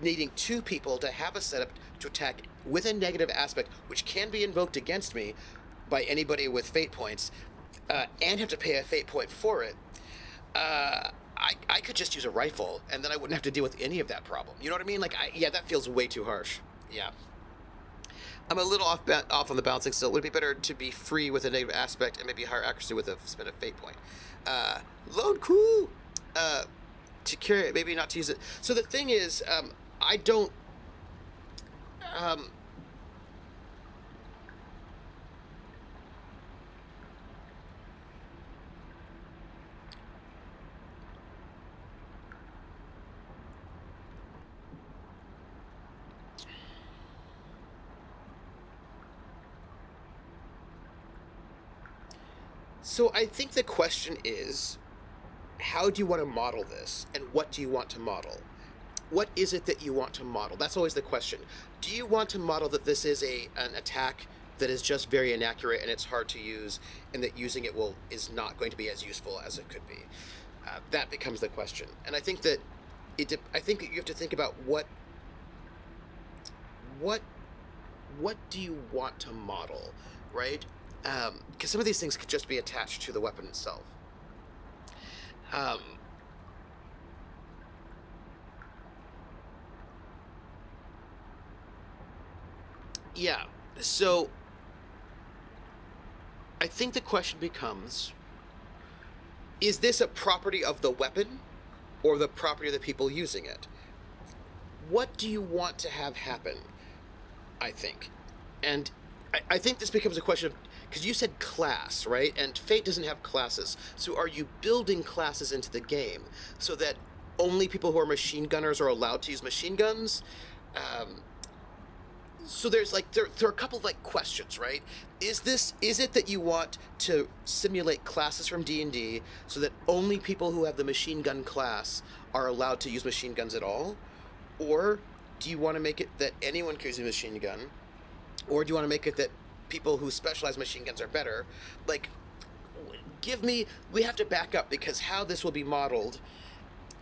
Speaker 1: needing 2 people to have a setup to attack with a negative aspect, which can be invoked against me by anybody with fate points, and have to pay a fate point for it, I could just use a rifle, and then I wouldn't have to deal with any of that problem. You know what I mean? Like, yeah, that feels way too harsh. Yeah. I'm a little off on the balancing still. Would it be better to be free with a negative aspect and maybe higher accuracy with a spend a fate point? Lone Coup! To carry it, maybe not to use it. So the thing is, I don't... So I think the question is, how do you want to model this, and what do you want to model? What is it that you want to model? That's always the question. Do you want to model that this is an attack that is just very inaccurate and it's hard to use, and that using it is not going to be as useful as it could be? That becomes the question. And I think that I think that you have to think about what do you want to model, right? Because some of these things could just be attached to the weapon itself. Yeah, so I think the question becomes, is this a property of the weapon or the property of the people using it? What do you want to have happen, I think? And I think this becomes a question of, because you said class, right? And Fate doesn't have classes. So are you building classes into the game so that only people who are machine gunners are allowed to use machine guns? So there's there are a couple of questions, right? Is it that you want to simulate classes from D&D so that only people who have the machine gun class are allowed to use machine guns at all? Or do you want to make it that anyone can use a machine gun? Or do you want to make it that people who specialize in machine guns are better? We have to back up, because how this will be modeled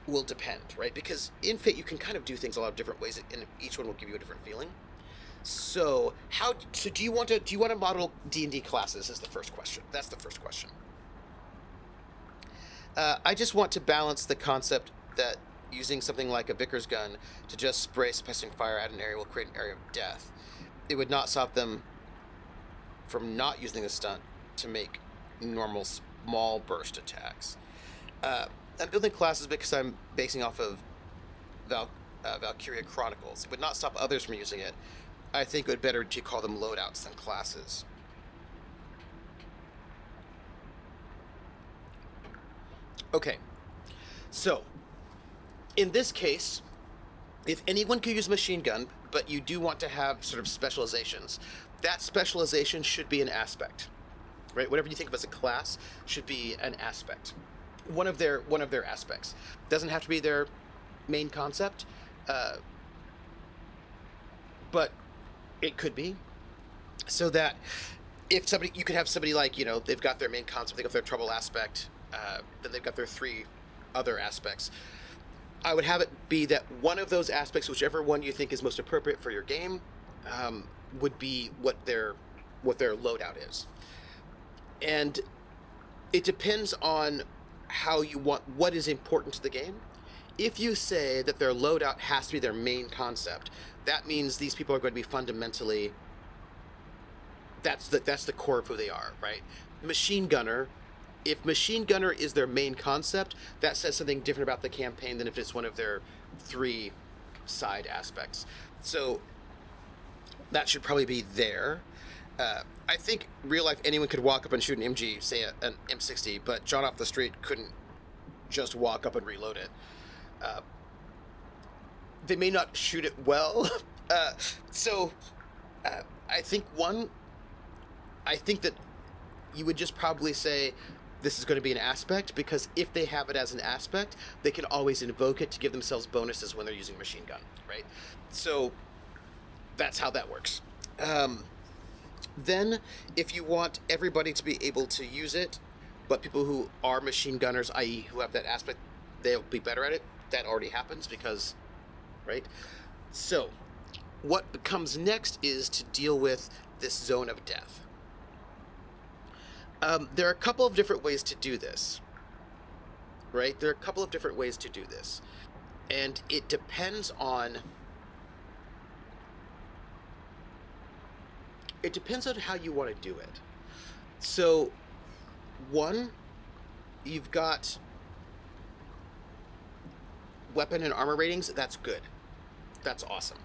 Speaker 1: will depend, right? Because in Fate you can kind of do things a lot of different ways, and each one will give you a different feeling. So do you want to model D&D classes is the first question. That's the first question. I just want to balance the concept that using something like a Vickers gun to just spray suppressing fire at an area will create an area of death. It would not stop them from not using the stunt to make normal small burst attacks. I'm building classes because I'm basing off of Valkyria Chronicles. It would not stop others from using it. I think it would be better to call them loadouts than classes. Okay, so in this case, if anyone could use a machine gun, but you do want to have sort of specializations, that specialization should be an aspect, right? Whatever you think of as a class should be an aspect, one of their aspects. Doesn't have to be their main concept, but it could be. So that if you could have somebody they've got their main concept, they've got their trouble aspect, then they've got their three other aspects. I would have it be that one of those aspects, whichever one you think is most appropriate for your game, would be what their loadout is. And it depends on how you want, what is important to the game. If you say that their loadout has to be their main concept, that means these people are going to be fundamentally, that's the core of who they are, right? Machine gunner. If machine gunner is their main concept, that says something different about the campaign than if it's one of their three side aspects. So that should probably be there. I think real life anyone could walk up and shoot an MG, say an M60, but John off the street couldn't just walk up and reload it. They may not shoot it well. I think that you would just probably say this is going to be an aspect, because if they have it as an aspect, they can always invoke it to give themselves bonuses when they're using machine gun, right? So that's how that works. Then if you want everybody to be able to use it, but people who are machine gunners, i.e. who have that aspect, they'll be better at it. That already happens because, right? So what comes next is to deal with this zone of death. There are a couple of different ways to do this, right? There are a couple of different ways to do this. And it depends on how you want to do it. So, one, you've got weapon and armor ratings. That's good. That's awesome.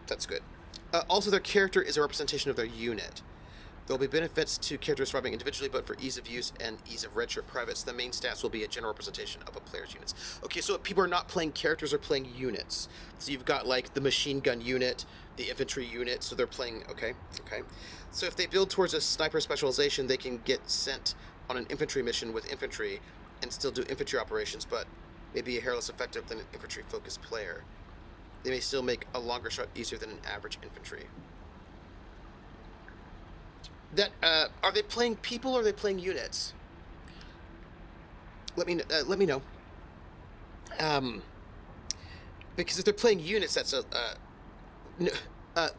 Speaker 1: That's good. Also, their character is a representation of their unit. There will be benefits to characters surviving individually, but for ease of use and ease of redshirt privates, the main stats will be a general representation of a player's units. Okay, so people are not playing characters, are playing units. So you've got like the machine gun unit, the infantry unit, so they're playing, okay. So if they build towards a sniper specialization, they can get sent on an infantry mission with infantry and still do infantry operations, but maybe a hair less effective than an infantry-focused player. They may still make a longer shot easier than an average infantry. That are they playing people or are they playing units? Let me know. Because if they're playing units, that's a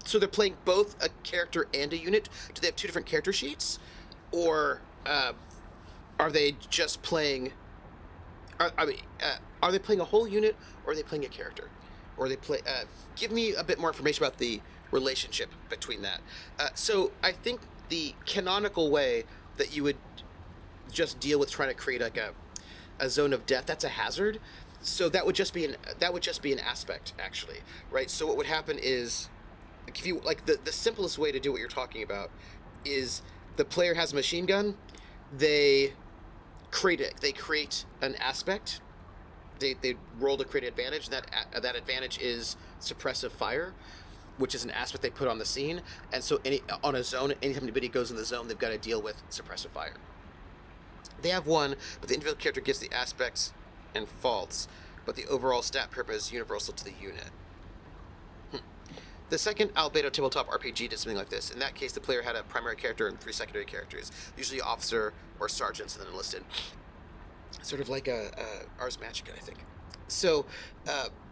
Speaker 1: so they're playing both a character and a unit. Do they have two different character sheets, or are they just playing? Are they playing a whole unit, or are they playing a character, or they play? Give me a bit more information about the relationship between that. So I think the canonical way that you would just deal with trying to create like a zone of death, that's a hazard. So that would just be an aspect, actually, right? So what would happen is, if you like the simplest way to do what you're talking about is the player has a machine gun, they create an aspect, they roll to create an advantage. That advantage is suppressive fire, which is an aspect they put on the scene. And so on a zone, anytime anybody goes in the zone, they've got to deal with suppressive fire. They have one, but the individual character gets the aspects and faults, but the overall stat purpose is universal to the unit. The second Albedo tabletop RPG did something like this. In that case, the player had a primary character and 3 secondary characters, usually officer or sergeants and then enlisted. Sort of like Ars Magica, I think. So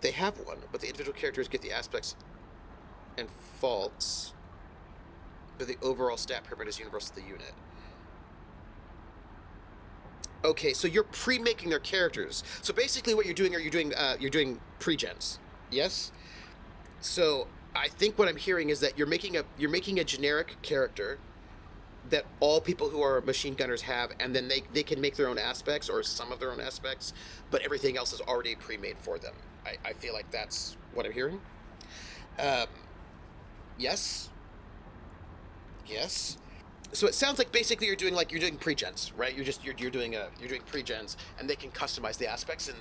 Speaker 1: they have one, but the individual characters get the aspects and faults, but the overall stat pyramid is universal to the unit. Okay, so you're pre-making their characters. So basically, what you're doing you're doing pre-gens. Yes. So I think what I'm hearing is that you're making a generic character that all people who are machine gunners have, and then they can make their own aspects or some of their own aspects, but everything else is already pre-made for them. I feel like that's what I'm hearing. Yes. So it sounds like basically you're doing pre-gens, right? You're doing pre-gens, and they can customize the aspects, and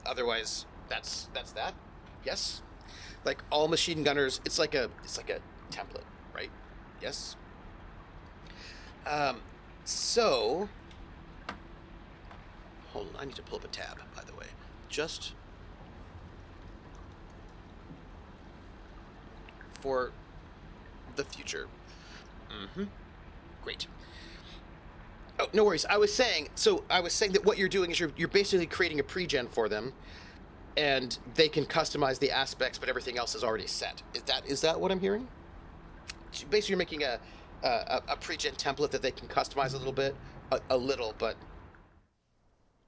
Speaker 1: otherwise that's that. Yes. Like all machine gunners, it's like a template, right? Yes. So hold on, I need to pull up a tab, by the way, just for the future. Great. Oh, no worries. I was saying that what you're doing is you're basically creating a pre-gen for them, and they can customize the aspects, but everything else is already set. Is that what I'm hearing? Basically, you're making a pre-gen template that they can customize a little bit, but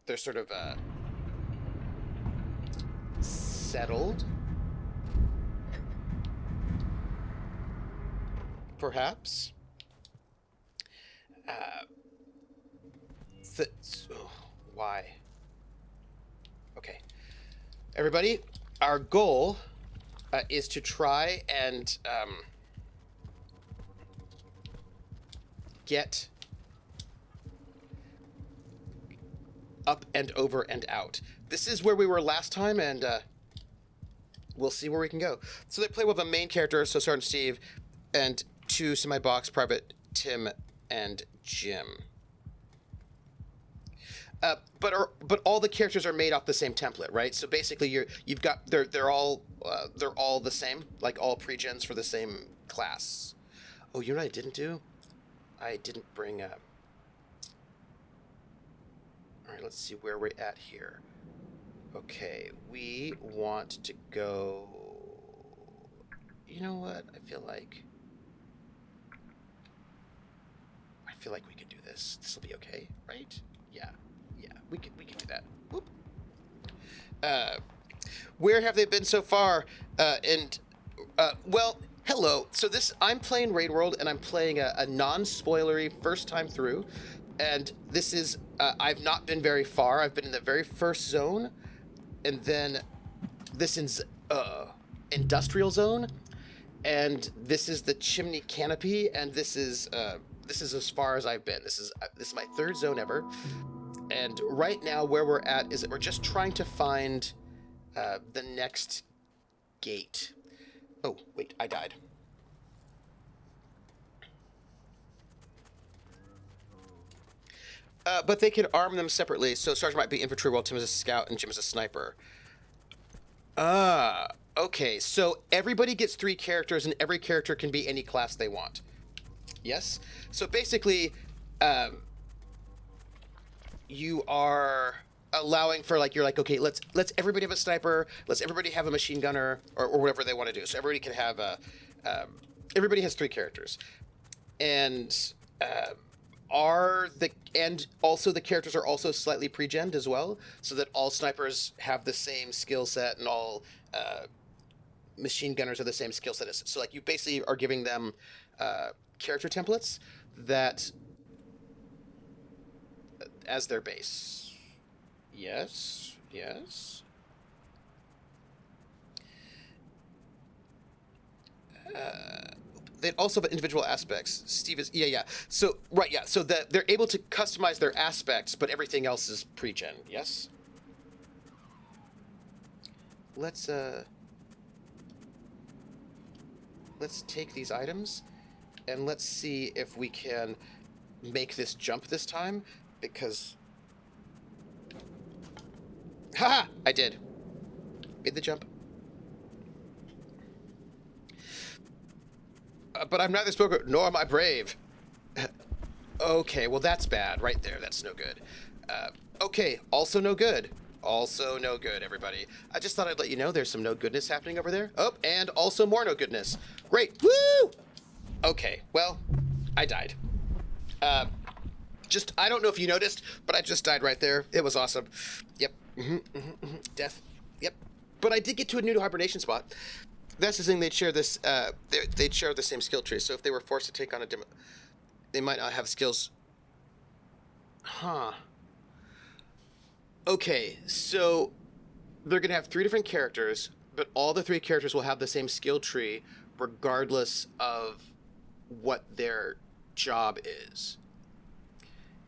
Speaker 1: they're sort of settled, perhaps. Why? Okay, everybody, our goal is to try and get up and over and out. This is where we were last time, and we'll see where we can go. So they play with a main character, so Sergeant Steve, and 2 semi-box, Private Tim and Jim. But all the characters are made off the same template, right? So basically, you've got they're all the same, like all pre-gens for the same class. Oh, you know what I didn't do? I didn't bring up. All right, let's see where we're at here. Okay, we want to go. You know what? I feel like we can do this. This will be okay, right? Yeah, we can do that. Whoop. Where have they been so far? Well, hello. So I'm playing Raid World, and I'm playing a non-spoilery first time through, and this is I've not been very far. I've been in the very first zone, and then this is industrial zone, and this is the chimney canopy, and this is this is as far as I've been. This is my third zone ever, and right now where we're at is that we're just trying to find the next gate. Oh wait, I died. But they can arm them separately. So Sergeant might be infantry while Tim is a scout and Jim is a sniper. Okay. So everybody gets 3 characters, and every character can be any class they want. Yes. So basically, you are allowing for like, you're like, okay, let's everybody have a sniper, let's everybody have a machine gunner, or whatever they want to do. So everybody can have a. Everybody has 3 characters, and and also the characters are also slightly pre-genned as well, so that all snipers have the same skill set and all machine gunners are the same skill set. So like you basically are giving them character templates that as their base. Yes. They also have individual aspects. Steve is yeah. So right, yeah. So that they're able to customize their aspects, but everything else is pre-gen. Yes. Let's take these items, and let's see if we can make this jump this time, because haha, I did. Made the jump. But I'm neither spoken nor am I brave. Okay, well that's bad right there. That's no good. Okay, also no good. Also no good, everybody. I just thought I'd let you know there's some no goodness happening over there. Oh, and also more no goodness. Great. Woo! Okay, well, I died. I don't know if you noticed, but I just died right there. It was awesome. Yep. Death. Yep. But I did get to a new hibernation spot. That's the thing. They'd share this. They'd share the same skill tree. So if they were forced to take on they might not have skills. Huh. Okay, so they're gonna have 3 different characters, but all the 3 characters will have the same skill tree, regardless of what their job is.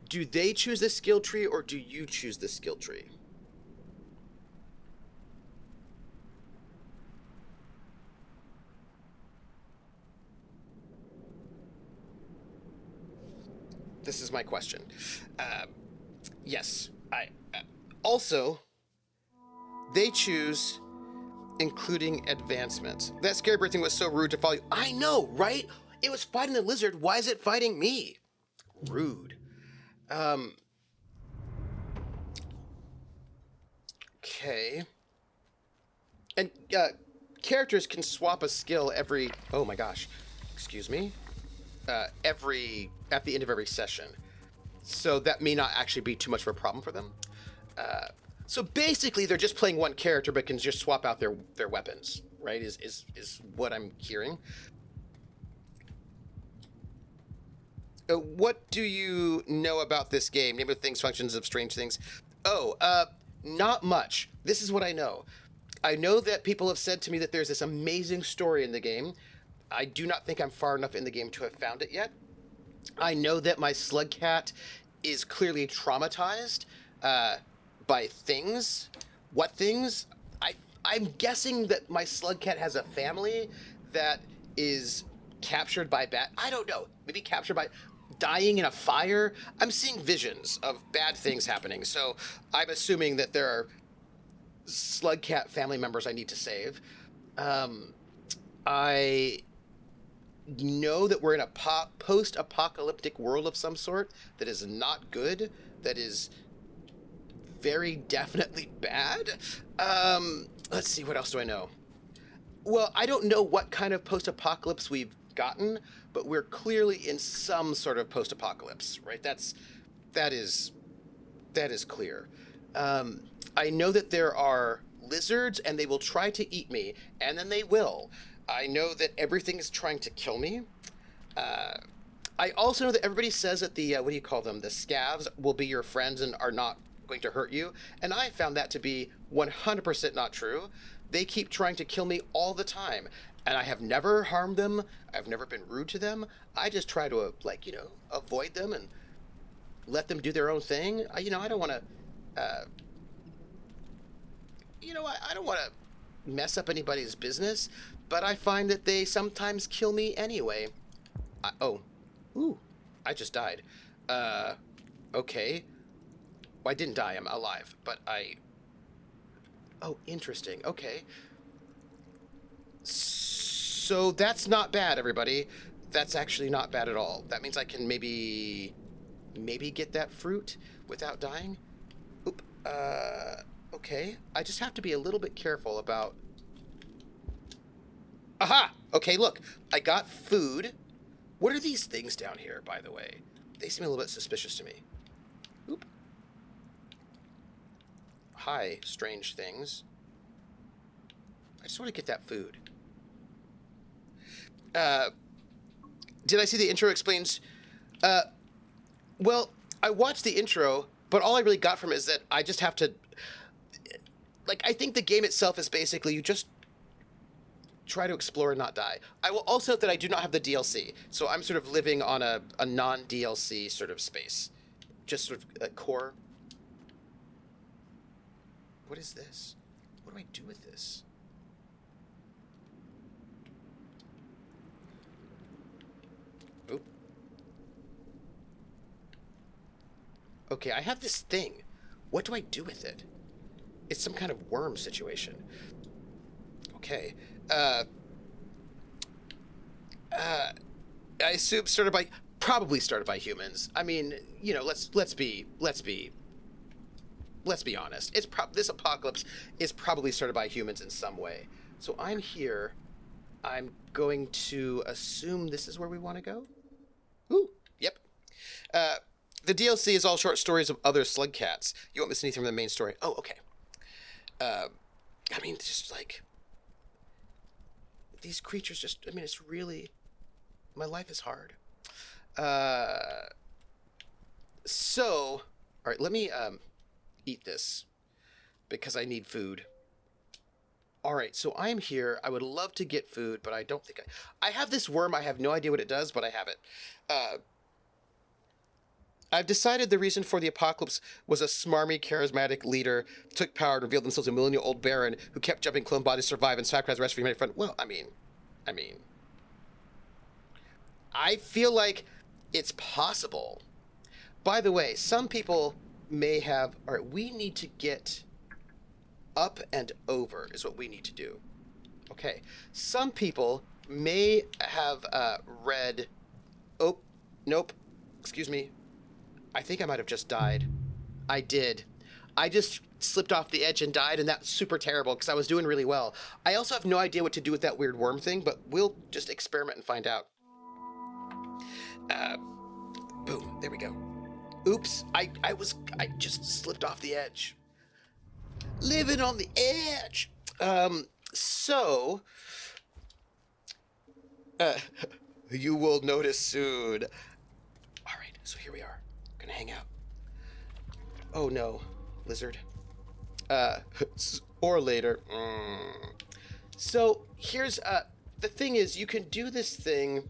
Speaker 1: Do they choose the skill tree, or do you choose the skill tree? This is my question. Yes, also, they choose including advancement. That scary bird thing was so rude to follow you. I know, right? It was fighting the lizard. Why is it fighting me? Rude. Okay. And characters can swap a skill every. Oh my gosh. Excuse me. At the end of every session. So that may not actually be too much of a problem for them. So basically, they're just playing one character, but can just swap out their weapons, right? Is what I'm hearing. What do you know about this game? Name of things, functions of strange things. Oh, not much. This is what I know. I know that people have said to me that there's this amazing story in the game. I do not think I'm far enough in the game to have found it yet. I know that my slug cat is clearly traumatized by things. What things? I'm guessing that my slug cat has a family that is captured by I don't know. Maybe captured by dying in a fire. I'm seeing visions of bad things happening. So I'm assuming that there are slug cat family members I need to save. I know that we're in a post-apocalyptic world of some sort that is not good, that is very definitely bad. Let's see, what else do I know? Well, I don't know what kind of post-apocalypse we've gotten, but we're clearly in some sort of post-apocalypse, right? That is clear. I know that there are lizards, and they will try to eat me, and then they will. I know that everything is trying to kill me. I also know that everybody says that the, what do you call them? The scavs will be your friends and are not going to hurt you. And I found that to be 100% not true. They keep trying to kill me all the time. And I have never harmed them. I've never been rude to them. I just try to avoid them and let them do their own thing. I don't want to, uh, I don't want to mess up anybody's business, but I find that they sometimes kill me anyway. Oh, ooh, I just died. Okay. Well, I didn't die. I'm alive, but Oh, interesting. Okay. So that's not bad, everybody. That's actually not bad at all. That means I can maybe get that fruit without dying. Oop. Okay. I just have to be a little bit careful about... Aha! Okay, look. I got food. What are these things down here, by the way? They seem a little bit suspicious to me. Oop. Hi, strange things. I just want to get that food. Did I see the intro explains? Well, I watched the intro, but all I really got from it is that I just have to... I think the game itself is basically you just try to explore and not die. I will also note that I do not have the DLC, so I'm sort of living on a non-DLC sort of space. Just sort of a core. What is this? What do I do with this? Oop. Okay, I have this thing. What do I do with it? It's some kind of worm situation. Okay. I assume probably started by humans. I mean, let's be honest. This apocalypse is probably started by humans in some way. So I'm here. I'm going to assume this is where we want to go. Ooh, yep. The DLC is all short stories of other slug cats. You won't miss anything from the main story. Oh, okay. I mean, just these creatures just, I mean, it's really, my life is hard. So, all right, let me eat this because I need food. All right, so I'm here. I would love to get food, but I don't think I have this worm. I have no idea what it does, but I have it. I've decided the reason for the apocalypse was a smarmy, charismatic leader took power and revealed themselves a millennial-old baron who kept jumping clone bodies to survive and sacrificed the rest of humanity. Friend. Well, I mean, I feel like it's possible. By the way, some people may have... All right, we need to get up and over is what we need to do. Okay. Some people may have read... Oh, nope. Excuse me. I think I might have just died. I did. I just slipped off the edge and died, and that's super terrible because I was doing really well. I also have no idea what to do with that weird worm thing, but we'll just experiment and find out. Boom. There we go. Oops. I just slipped off the edge. Living on the edge. So... you will notice soon. All right, so here we are. Gonna hang out. Oh no, lizard. Or later. So here's the thing is you can do this thing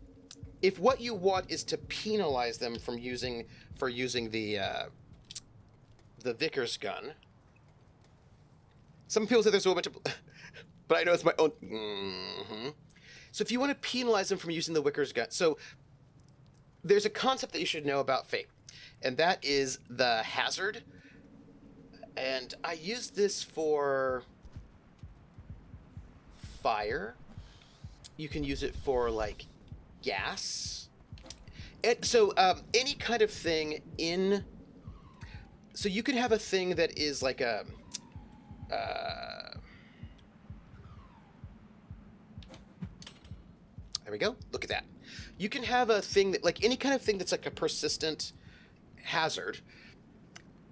Speaker 1: if what you want is to penalize them from using the Vickers gun. Some people say there's a little bit of, but I know it's my own. So if you want to penalize them from using the Vickers gun, so there's a concept that you should know about Fate. And that is the hazard. And I use this for fire. You can use it for, gas. And so any kind of thing in... So you can have a thing that is like a... there we go. Look at that. You can have a thing that, any kind of thing that's like a persistent... hazard,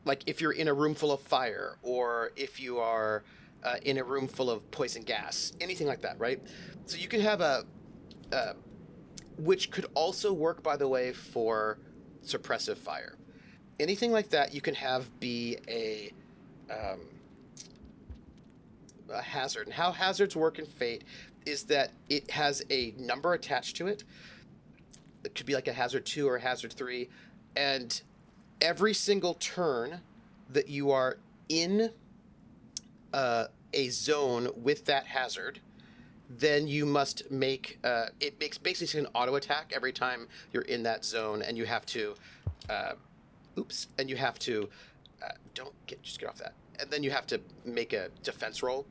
Speaker 1: like if you're in a room full of fire or if you are in a room full of poison gas, anything like that, right? So you can have a which could also work, by the way, for suppressive fire. Anything like that you can have be a a hazard. And how hazards work in Fate is that it has a number attached to it. It could be like a hazard 2 or a hazard 3. And every single turn that you are in a zone with that hazard, then you must make it makes basically an auto attack every time you're in that zone, and you have to and you have to just get off that, and then you have to make a defense roll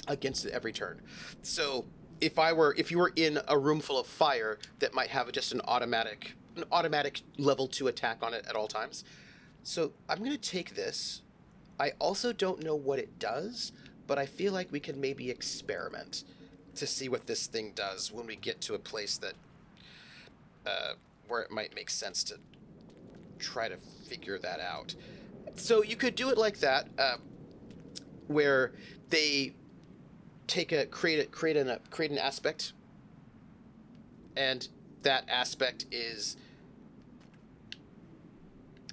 Speaker 1: against it every turn. So if you were in a room full of fire that might have just an automatic level 2 attack on it at all times. So I'm going to take this. I also don't know what it does, but I feel like we can maybe experiment to see what this thing does when we get to a place that where it might make sense to try to figure that out. So you could do it like that, where they create an aspect, and that aspect is,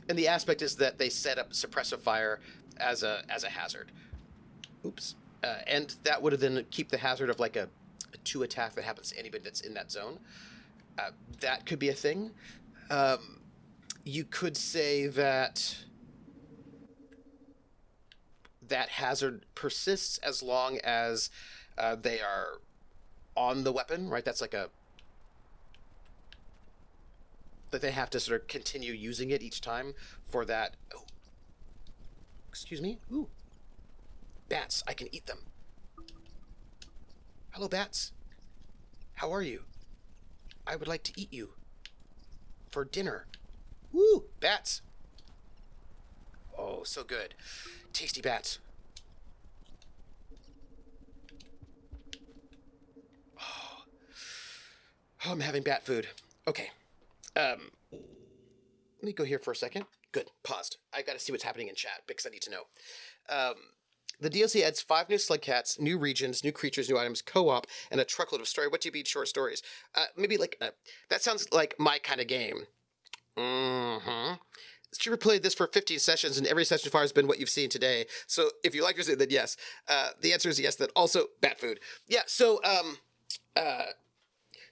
Speaker 1: and the aspect is that they set up suppressive fire as a hazard. Oops. And that would then keep the hazard of like a 2 attack that happens to anybody that's in that zone. That could be a thing. You could say that that hazard persists as long as they are on the weapon, right? That's like that they have to sort of continue using it each time for that. Oh, excuse me. Ooh, bats! I can eat them. Hello, bats. How are you? I would like to eat you for dinner. Woo, bats! Oh, so good. Tasty bats. Oh, I'm having bat food. Okay. Let me go here for a second. Good. Paused. I got to see what's happening in chat because I need to know. The DLC adds 5 new slug cats, new regions, new creatures, new items, co-op, and a truckload of story. What do you mean short stories? Maybe like that sounds like my kind of game. Mm-hmm. Trooper played this for 15 sessions, and every session so far has been what you've seen today. So if you like this, then yes. The answer is yes. Then also bat food. Yeah. So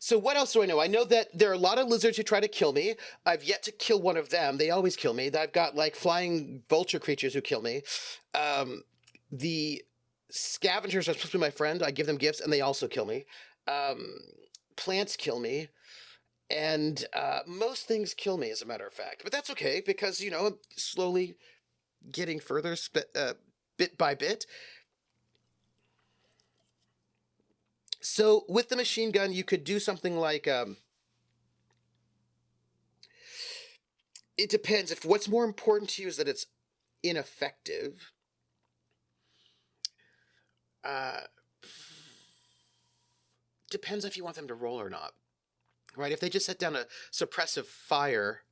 Speaker 1: so what else do I know? I know that there are a lot of lizards who try to kill me. I've yet to kill one of them. They always kill me. I've got like flying vulture creatures who kill me. The scavengers are supposed to be my friend. I give them gifts, and they also kill me. Plants kill me. And most things kill me, as a matter of fact. But that's okay, because, I'm slowly getting further bit by bit. So with the machine gun, you could do something like... it depends. If what's more important to you is that it's ineffective... depends if you want them to roll or not. Right, if they just set down a suppressive fire,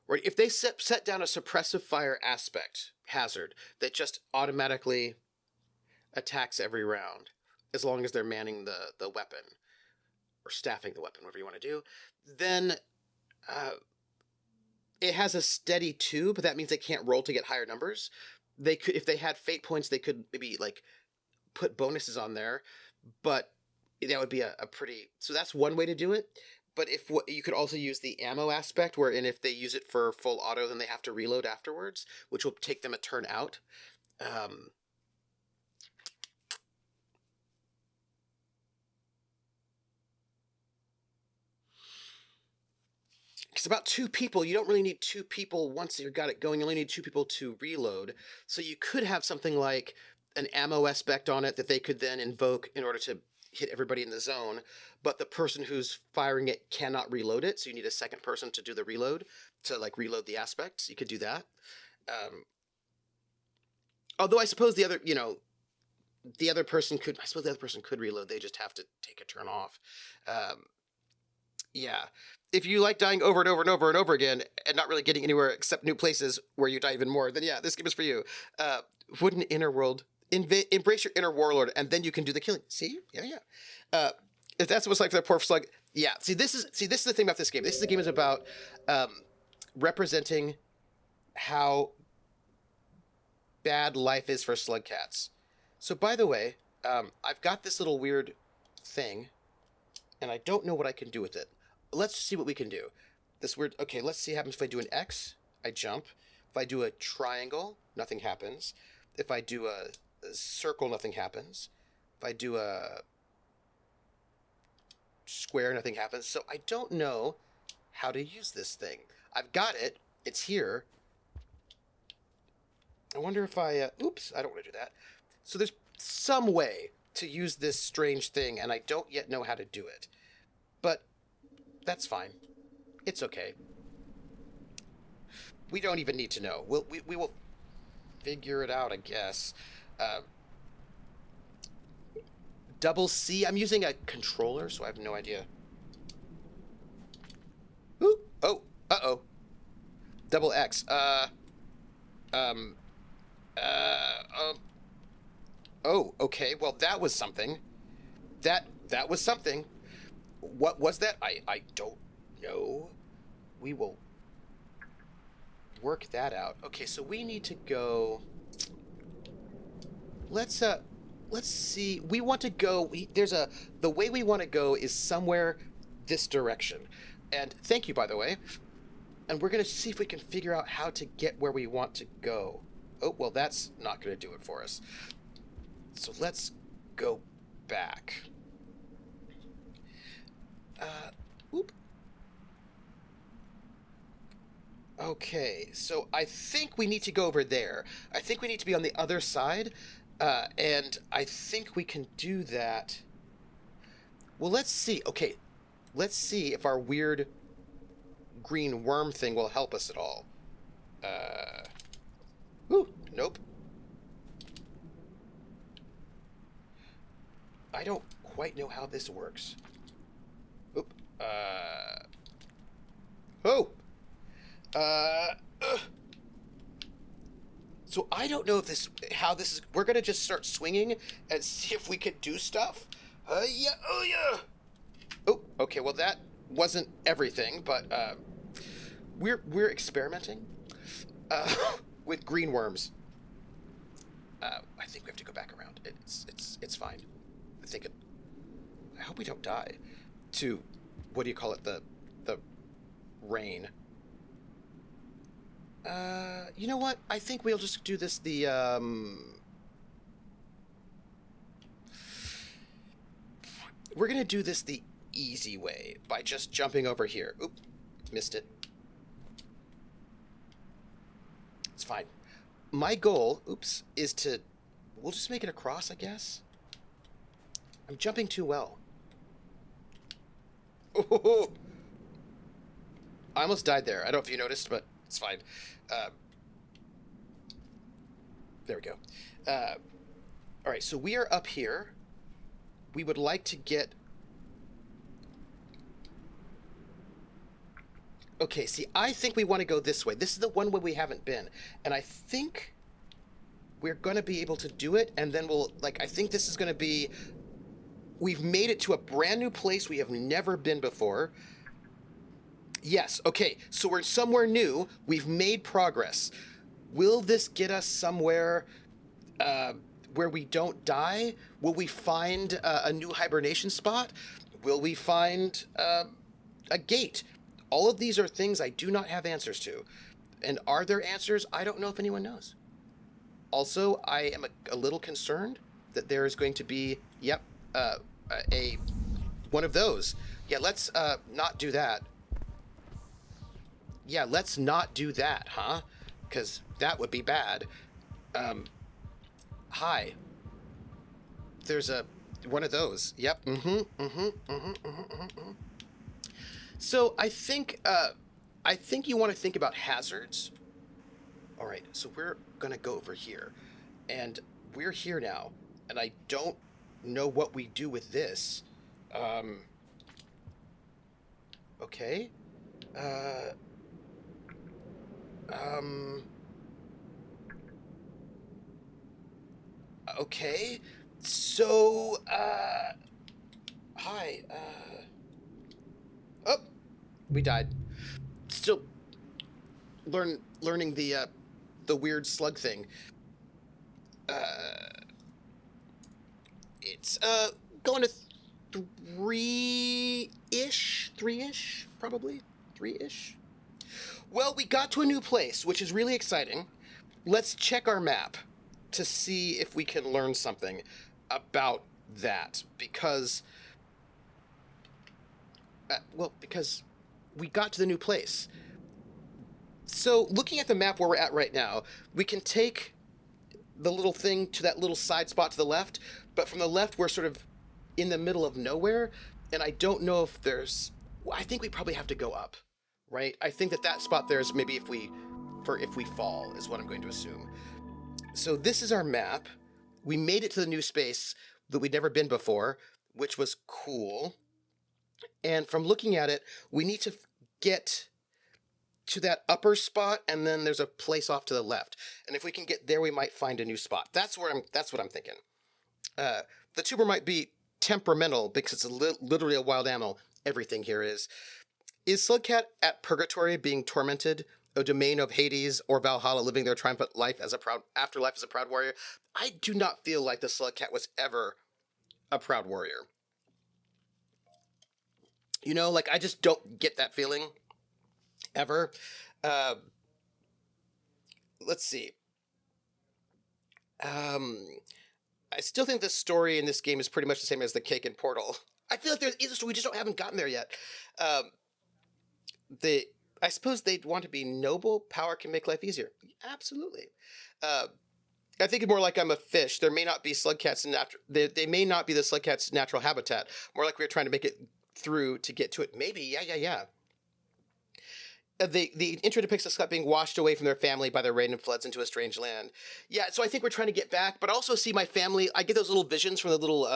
Speaker 1: or if they set down a suppressive fire aspect hazard that just automatically attacks every round, as long as they're manning the weapon, or staffing the weapon, whatever you want to do, then it has a steady 2, but that means they can't roll to get higher numbers. They could, if they had fate points, they could maybe like put bonuses on there, but that would be a pretty... So that's one way to do it. But you could also use the ammo aspect, wherein if they use it for full auto, then they have to reload afterwards, which will take them a turn out. Because about 2 people, you don't really need 2 people once you've got it going. You only need 2 people to reload. So you could have something like an ammo aspect on it that they could then invoke in order to hit everybody in the zone, but the person who's firing it cannot reload it, so you need a second person to do the reload, to like reload the aspects. You could do that. Although I suppose the other person could reload. They just have to take a turn off. Yeah. If you like dying over and over and over and over again and not really getting anywhere except new places where you die even more, then yeah, this game is for you. Wouldn't inner world... embrace your inner warlord, and then you can do the killing. See? Yeah. If that's what's like for the poor slug, yeah. See, this is the thing about this game. This game is about representing how bad life is for slug cats. So by the way, I've got this little weird thing, and I don't know what I can do with it. Let's see what we can do. This weird... Okay, let's see what happens if I do an X. I jump. If I do a triangle, nothing happens. If I do a circle, nothing happens. If I do a square, nothing happens. So I don't know how to use this thing. I've got it. It's here. I wonder if I... oops, I don't want to do that. So there's some way to use this strange thing, and I don't yet know how to do it. But that's fine. It's okay. We don't even need to know. We will figure it out, I guess. Double C. I'm using a controller, so I have no idea. Ooh. Oh. Uh-oh. Double X. Oh, okay. Well, that was something. That was something. What was that? I don't know. We will work that out. Okay, so we need to go... Let's see. We want to go... The way we want to go is somewhere this direction. And thank you, by the way. And we're going to see if we can figure out how to get where we want to go. Oh, well, that's not going to do it for us. So let's go back. Oop. Okay, so I think we need to go over there. I think we need to be on the other side, and I think we can do that. Well, let's see. Okay, let's see if our weird green worm thing will help us at all. Ooh, nope. I don't quite know how this works. Oop. Oh! So I don't know if how this is... We're gonna just start swinging and see if we can do stuff. Yeah, oh yeah! Oh, okay, well that wasn't everything, but, we're experimenting, with green worms. I think we have to go back around. It's fine. I hope we don't die to, what do you call it, the rain. You know what? I think we'll just do this we're gonna do this the easy way by just jumping over here. Oop, missed it. It's fine. My goal, oops, is to, we'll just make it across, I guess. I'm jumping too well. Oh, I almost died there. I don't know if you noticed, but it's fine. There we go. All right, so we are up here. We would like to get... Okay, see, I think we want to go this way. This is the one way we haven't been. And I think we're going to be able to do it, and then we'll... Like, I think this is going to be... We've made it to a brand new place we have never been before. Yes, okay, so we're somewhere new. We've made progress. Will this get us somewhere where we don't die? Will we find a new hibernation spot? Will we find a gate? All of these are things I do not have answers to. And are there answers? I don't know if anyone knows. Also, I am a little concerned that there is going to be, yep, one of those. Yeah, let's not do that. Yeah, let's not do that, huh? Because that would be bad. Hi. There's one of those. Yep. So I think you want to think about hazards. All right, so we're gonna go over here, and we're here now, and I don't know what we do with this. Okay. Okay. So, hi, oh, we died. Still learning the weird slug thing. It's going to three-ish, probably three-ish. Well, we got to a new place, which is really exciting. Let's check our map to see if we can learn something about that, because because we got to the new place. So looking at the map where we're at right now, we can take the little thing to that little side spot to the left, but from the left we're sort of in the middle of nowhere, and I don't know if there's... I think we probably have to go up, right? I think that spot there is maybe if we fall, is what I'm going to assume. So this is our map. We made it to the new space that we'd never been before, which was cool. And from looking at it, we need to get to that upper spot, and then there's a place off to the left. And if we can get there, we might find a new spot. That's what I'm thinking. The tuber might be temperamental because it's literally a wild animal. Everything here is. Is Slugcat at purgatory, being tormented, a domain of Hades or Valhalla, living their triumphant life as a afterlife as a proud warrior? I do not feel like the Slugcat was ever a proud warrior. You know, like, I just don't get that feeling ever. Let's see. I still think the story in this game is pretty much the same as the Cake and Portal. I feel like there is a story, we just haven't gotten there yet. I suppose they'd want to be noble. Power can make life easier. Absolutely. I think it's more like I'm a fish. There may not be slugcats they may not be the slugcat's natural habitat. More like we're trying to make it through to get to it. Maybe. Yeah. The intro depicts a slug being washed away from their family by the rain and floods into a strange land. Yeah, so I think we're trying to get back, but also see my family. I get those little visions from the little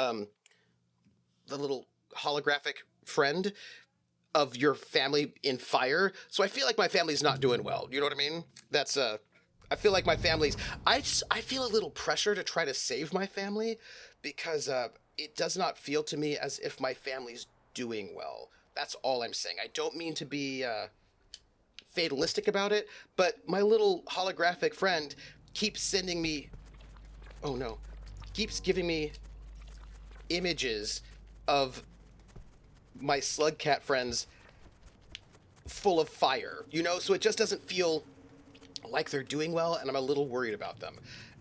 Speaker 1: holographic friend of your family in fire. So I feel like my family's not doing well. You know what I mean? I feel like my family's... I feel a little pressure to try to save my family because it does not feel to me as if my family's doing well. That's all I'm saying. I don't mean to be fatalistic about it, but my little holographic friend keeps sending me... Oh no. Keeps giving me images of my slugcat friends full of fire, you know? So it just doesn't feel like they're doing well, and I'm a little worried about them.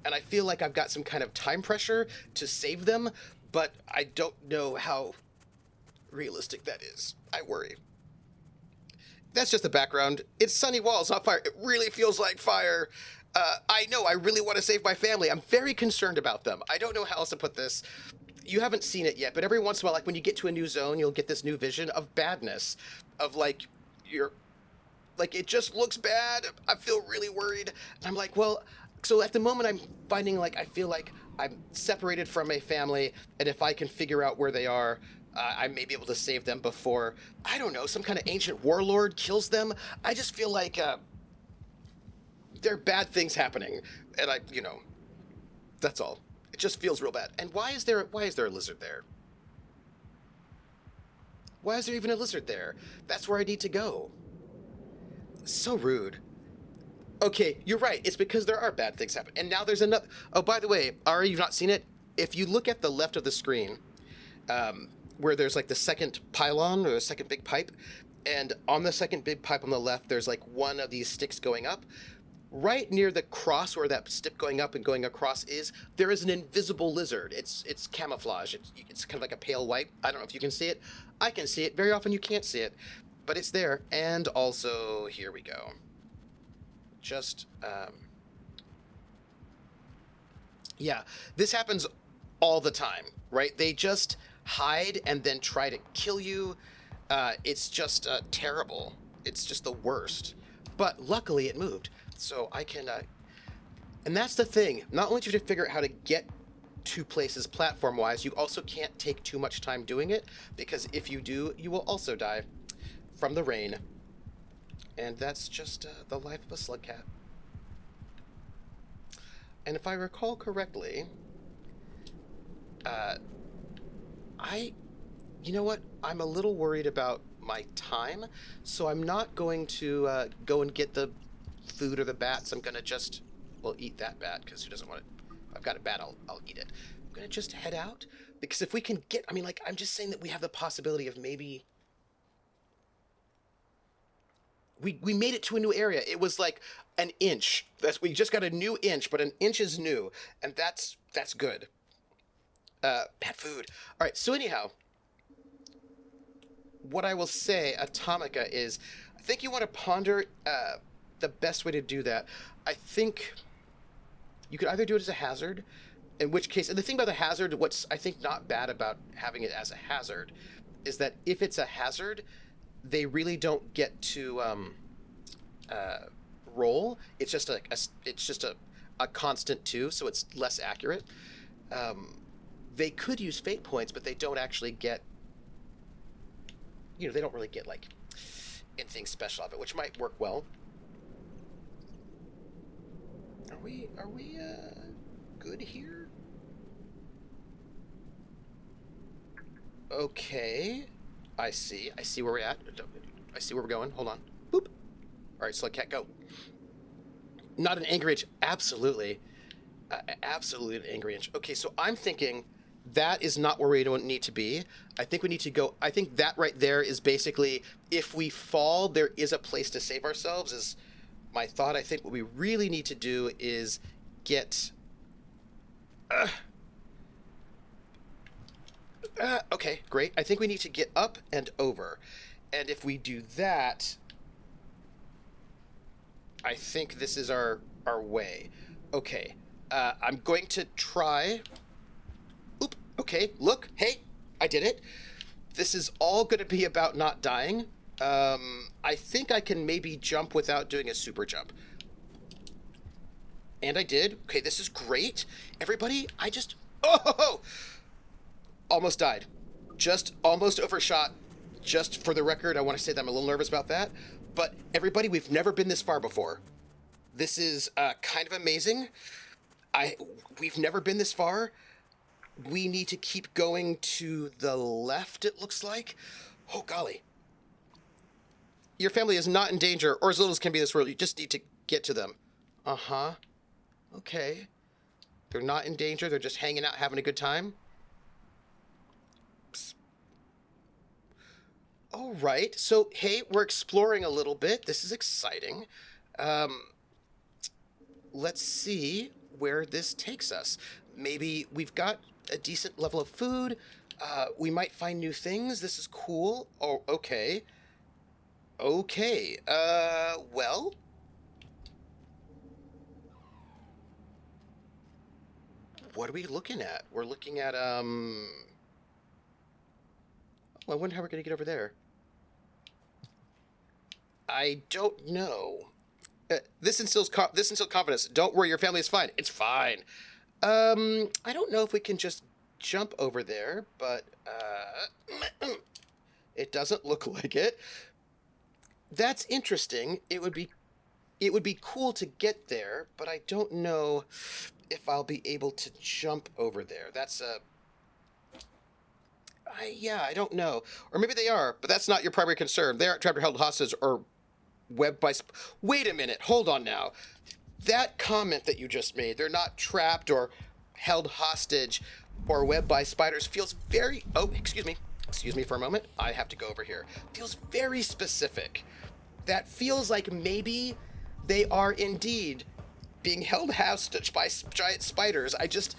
Speaker 1: And I feel like I've got some kind of time pressure to save them, but I don't know how realistic that is. I worry. That's just the background. It's sunny walls, not fire. It really feels like fire. I know, I really want to save my family. I'm very concerned about them. I don't know how else to put this. You haven't seen it yet, but every once in a while, like when you get to a new zone, you'll get this new vision of badness, of like, it just looks bad. I feel really worried. And I'm like, well, so at the moment I'm finding like, I feel like I'm separated from a family, and if I can figure out where they are, I may be able to save them before, I don't know, some kind of ancient warlord kills them. I just feel like there are bad things happening, and that's all. It just feels real bad. And why is there a lizard there? Why is there even a lizard there? That's where I need to go. So rude. Okay, you're right. It's because there are bad things happening. And now there's another... Oh, by the way, Ari, you've not seen it? If you look at the left of the screen, where there's like the second pylon or the second big pipe, and on the second big pipe on the left, there's like one of these sticks going up. Right near the cross where that stick going up and going across is, there is an invisible lizard. It's camouflage. It's kind of like a pale white. I don't know if you can see it. I can see it. Very often you can't see it, but it's there. And also, here we go. Just, yeah, this happens all the time, right? They just hide and then try to kill you. It's just terrible. It's just the worst. But luckily it moved. So I can, and that's the thing. Not only do you have to figure out how to get to places platform-wise, you also can't take too much time doing it, because if you do, you will also die from the rain. And that's just the life of a slugcat. And if I recall correctly, you know what? I'm a little worried about my time, so I'm not going to go and get the food or the bats. I'm gonna just, well, eat that bat, because who doesn't want it? I've got it bad, I'll eat it. I'm gonna just head out because if we can get, I mean, like, I'm just saying that we have the possibility of maybe we made it to a new area. It was like an inch. We just got a new inch, but an inch is new, and that's good. Bad food. All right. So anyhow, what I will say, Atomica, is I think you want to ponder the best way to do that. I think you could either do it as a hazard, in which case, and the thing about the hazard, what's I think not bad about having it as a hazard, is that if it's a hazard, they really don't get to roll. It's just a constant too, so it's less accurate. They could use fate points, but they don't actually get. They don't really get like anything special of it, which might work well. Are we good here? Okay. I see where we're at. I see where we're going. Hold on. Boop. All right, Slug Cat, go. Not an angry inch. Absolutely. Absolutely an angry inch. Okay, so I'm thinking that is not where we don't need to be. I think we need to go. I think that right there is basically if we fall, there is a place to save ourselves, is my thought. I think what we really need to do is get. Okay, great. I think we need to get up and over. And if we do that, I think this is our way. Okay. I'm going to try. Oop. Okay, look. Hey, I did it. This is all going to be about not dying. I think I can maybe jump without doing a super jump. And I did. Okay, this is great. Everybody, Oh! Almost died. Just almost overshot. Just for the record, I want to say that I'm a little nervous about that. But everybody, we've never been this far before. This is kind of amazing. We've never been this far. We need to keep going to the left, it looks like. Oh, golly. Your family is not in danger, or as little as can be in this world. You just need to get to them. Uh-huh. Okay. They're not in danger. They're just hanging out, having a good time. All right. So, hey, we're exploring a little bit. This is exciting. Let's see where this takes us. Maybe we've got a decent level of food. We might find new things. This is cool. Oh, okay. Okay. Well. What are we looking at? We're looking at, oh, I wonder how we're going to get over there. I don't know. This instills confidence. Don't worry, your family is fine. It's fine. I don't know if we can just jump over there, but it doesn't look like it. That's interesting. It would be cool to get there, but I don't know if I'll be able to jump over there. That's I don't know. Or maybe they are, but that's not your primary concern. They aren't trapped or held hostage or webbed by... Wait a minute. Hold on now. That comment that you just made, they're not trapped or held hostage or webbed by spiders, feels very... Oh, excuse me. Excuse me for a moment. I have to go over here. Feels very specific. That feels like maybe they are indeed being held hostage by giant spiders. I just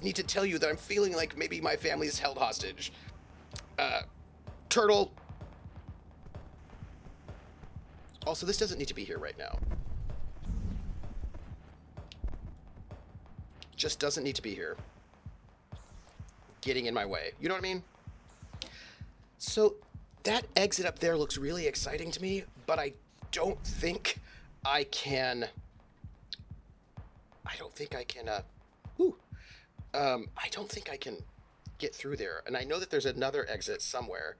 Speaker 1: need to tell you that I'm feeling like maybe my family is held hostage. Turtle. Also, this doesn't need to be here right now. Just doesn't need to be here. Getting in my way. You know what I mean? So, that exit up there looks really exciting to me, but I don't think I can... I don't think I can get through there. And I know that there's another exit somewhere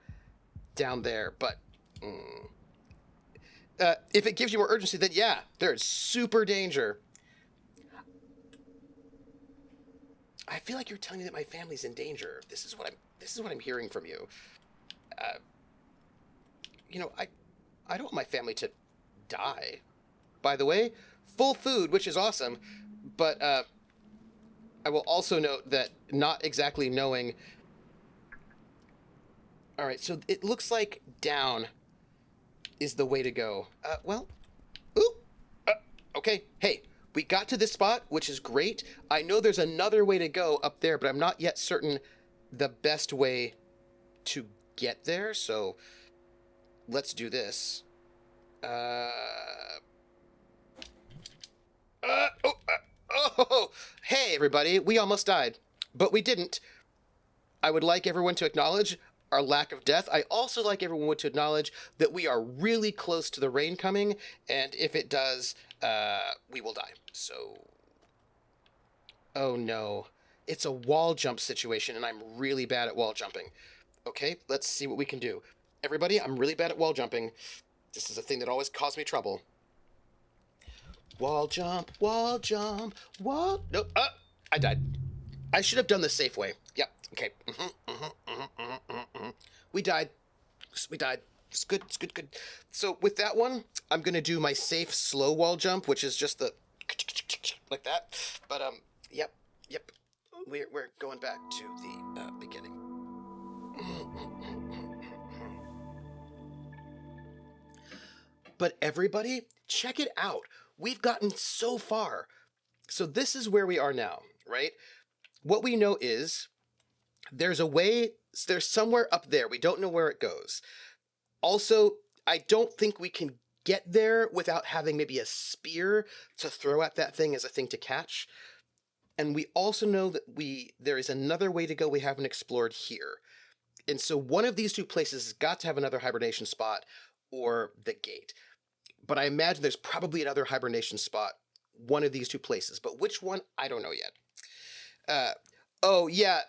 Speaker 1: down there, but if it gives you more urgency, then yeah, there's super danger. I feel like you're telling me that my family's in danger. This is what I'm hearing from you. I don't want my family to die. By the way, full food, which is awesome, but I will also note that not exactly knowing. All right, so it looks like down is the way to go. Well, ooh, uh, okay. Hey, we got to this spot, which is great. I know there's another way to go up there, but I'm not yet certain the best way to get there. So let's do this. Oh, hey, everybody. We almost died, but we didn't. I would like everyone to acknowledge our lack of death. I also like everyone to acknowledge that we are really close to the rain coming, and if it does, we will die. So, oh no. It's a wall jump situation, and I'm really bad at wall jumping. Okay, let's see what we can do. Everybody, I'm really bad at wall jumping. This is a thing that always caused me trouble. Wall jump, wall jump, wall... Nope, I died. I should have done the safe way. Yep, okay. We died. We died. It's good, it's good, good. So with that one, I'm going to do my safe slow wall jump, which is just the... like that. But, yep, yep. We're going back to the beginning. But everybody, check it out. We've gotten so far. So this is where we are now, right? What we know is there's a way, there's somewhere up there. We don't know where it goes. Also, I don't think we can get there without having maybe a spear to throw at that thing as a thing to catch. And we also know that there is another way to go we haven't explored here. And so one of these two places has got to have another hibernation spot or the gate. But I imagine there's probably another hibernation spot, one of these two places. But which one, I don't know yet. Oh, yeah,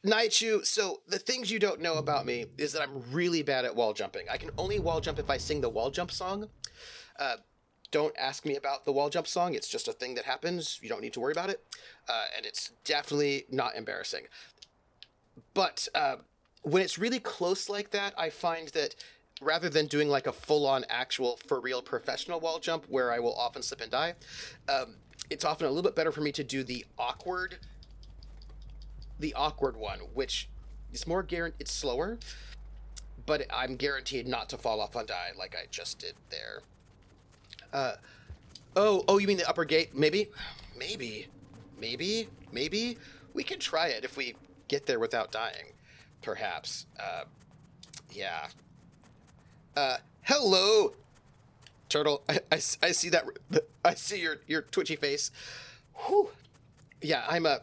Speaker 1: Naichu, so the things you don't know about me is that I'm really bad at wall jumping. I can only wall jump if I sing the wall jump song. Don't ask me about the wall jump song. It's just a thing that happens. You don't need to worry about it. And it's definitely not embarrassing. But when it's really close like that, I find that rather than doing like a full-on actual for real professional wall jump where I will often slip and die, it's often a little bit better for me to do the awkward one, which is more it's slower, but I'm guaranteed not to fall off and die like I just did there. Oh, you mean the upper gate? Maybe we can try it if we get there without dying, perhaps. Yeah. Hello, Turtle. I see that. I see your twitchy face. Whew. Yeah,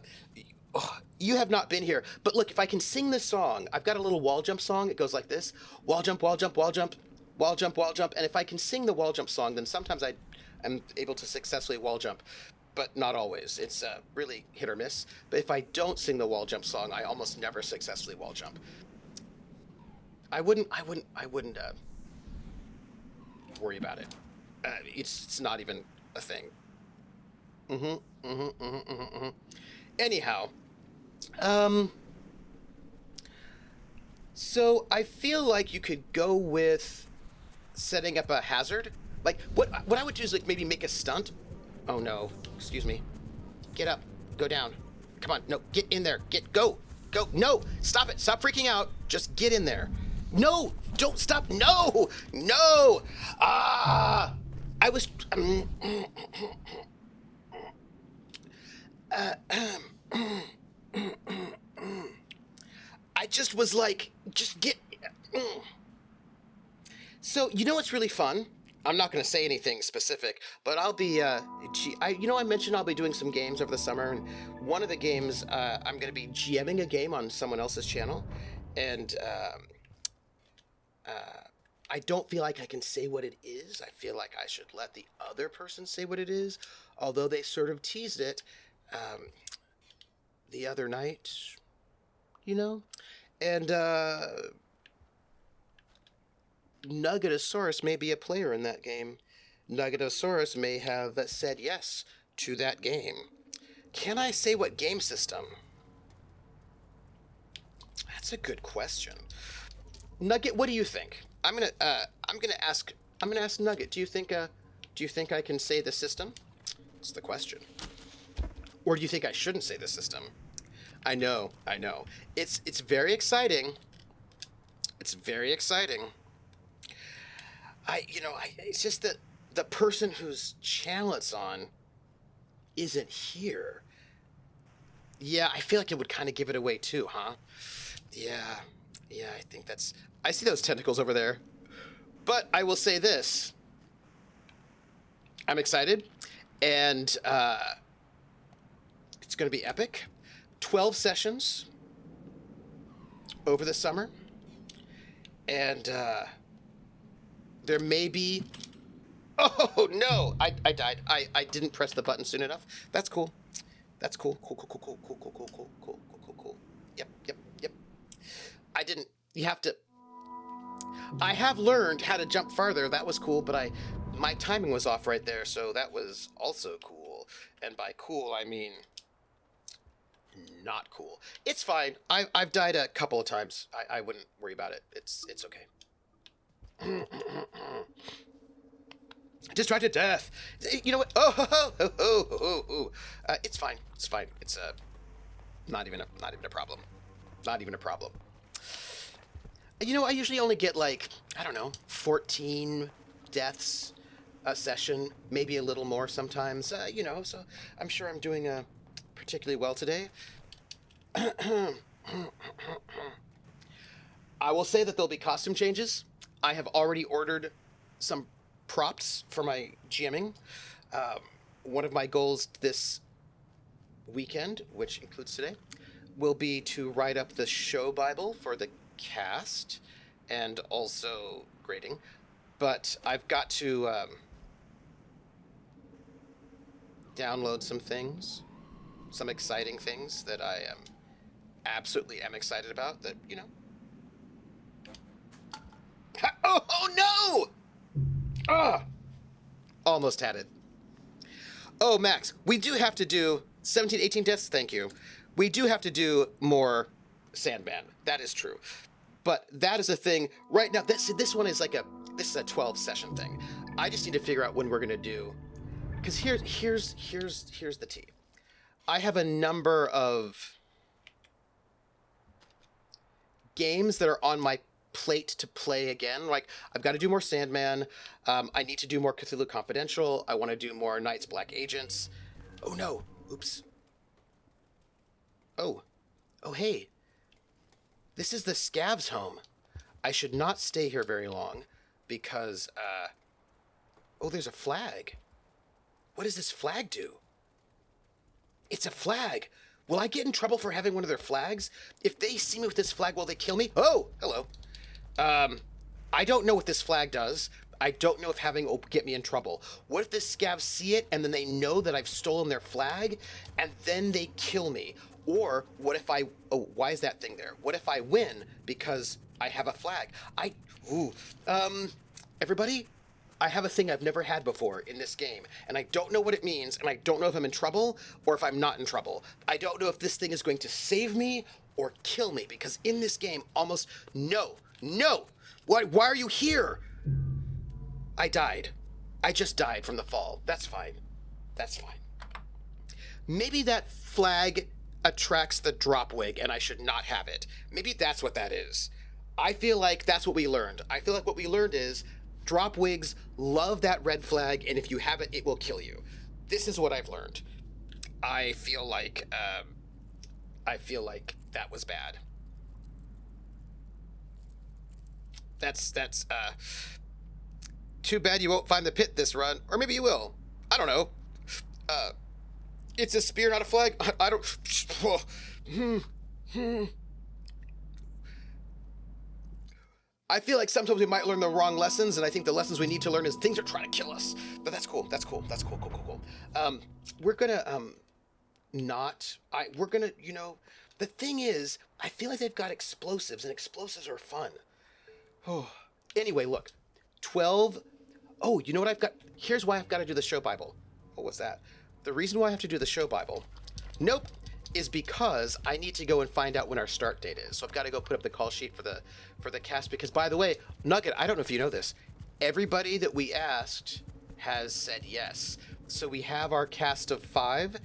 Speaker 1: you have not been here. But look, if I can sing this song, I've got a little wall jump song. It goes like this: wall jump, wall jump, wall jump, wall jump, wall jump. And if I can sing the wall jump song, then sometimes I'm able to successfully wall jump, but not always. It's really hit or miss. But if I don't sing the wall jump song, I almost never successfully wall jump. I wouldn't worry about it. It's not even a thing. Anyhow, so I feel like you could go with setting up a hazard. Like what I would do is like maybe make a stunt. Oh no, excuse me. Get up, go down. Come on, no, get in there. Go. No, stop it. Stop freaking out. Just get in there. No, don't stop. No. I was. I just was like, just get. So you know what's really fun? I'm not going to say anything specific, but I'll be. I mentioned I'll be doing some games over the summer, and one of the games I'm going to be GMing a game on someone else's channel, and I don't feel like I can say what it is. I feel like I should let the other person say what it is, although they sort of teased it the other night, and Nuggetosaurus may be a player in that game. Nuggetosaurus may have said yes to that game. Can I say what game system? That's a good question. Nugget, what do you think? I'm gonna ask Nugget. Do you think I can say the system? That's the question. Or do you think I shouldn't say the system? I know. It's very exciting. It's very exciting. It's just that the person whose channel it's on isn't here. Yeah, I feel like it would kind of give it away too, huh? Yeah, I think that's... I see those tentacles over there. But I will say this. I'm excited, and it's going to be epic. 12 sessions over the summer, and there may be... Oh, no! I died. I didn't press the button soon enough. That's cool. That's cool. Cool. Yep. I didn't... You have to... I have learned how to jump farther. That was cool, but my timing was off right there, so that was also cool. And by cool, I mean not cool. It's fine. I've died a couple of times. I wouldn't worry about it. It's okay. Distracted death. You know what? It's fine. It's not even a problem. Not even a problem. I usually only get 14 deaths a session, maybe a little more sometimes, so I'm sure I'm doing particularly well today. I will say that there'll be costume changes. I have already ordered some props for my GMing. One of my goals this weekend, which includes today, will be to write up the show Bible for the cast and also grading, but I've got to download some things, some exciting things that I absolutely am excited about that, Oh no! Almost had it. Oh, Max, we do have to do 17, 18 deaths, thank you. We do have to do more Sandman. That is true. But that is a thing right now. This one is this is a 12 session thing. I just need to figure out when we're gonna do, because here's the tea. I have a number of games that are on my plate to play again. I've got to do more Sandman. I need to do more Cthulhu Confidential. I want to do more Night's Black Agents. Oh no! Oops. Oh, hey. This is the Scav's home. I should not stay here very long because, oh, there's a flag. What does this flag do? It's a flag. Will I get in trouble for having one of their flags? If they see me with this flag, will they kill me? Oh, hello. I don't know what this flag does. I don't know if having it will get me in trouble. What if the Scavs see it and then they know that I've stolen their flag and then they kill me? Or what if why is that thing there? What if I win because I have a flag? Everybody, I have a thing I've never had before in this game, and I don't know what it means, and I don't know if I'm in trouble or if I'm not in trouble. I don't know if this thing is going to save me or kill me, because in this game, no! Why are you here? I died. I just died from the fall. That's fine. Maybe that flag attracts the drop wig and I should not have it. Maybe that's what that is. I feel like that's what we learned. I feel like what we learned is drop wigs love that red flag, and if you have it, it will kill you. This is what I've learned. I feel like that was bad. That's too bad you won't find the pit this run, or maybe you will. I don't know. It's a spear, not a flag. I don't... I feel like sometimes we might learn the wrong lessons, and I think the lessons we need to learn is things are trying to kill us. But that's cool. Cool. We're gonna, the thing is, I feel like they've got explosives, and explosives are fun. Oh. Anyway, look. 12... Oh, you know what I've got? Here's why I've got to do the show Bible. What was that? The reason why I have to do the show Bible, is because I need to go and find out when our start date is. So I've got to go put up the call sheet for the cast, because, by the way, Nugget, I don't know if you know this, everybody that we asked has said yes. So we have our cast of 5,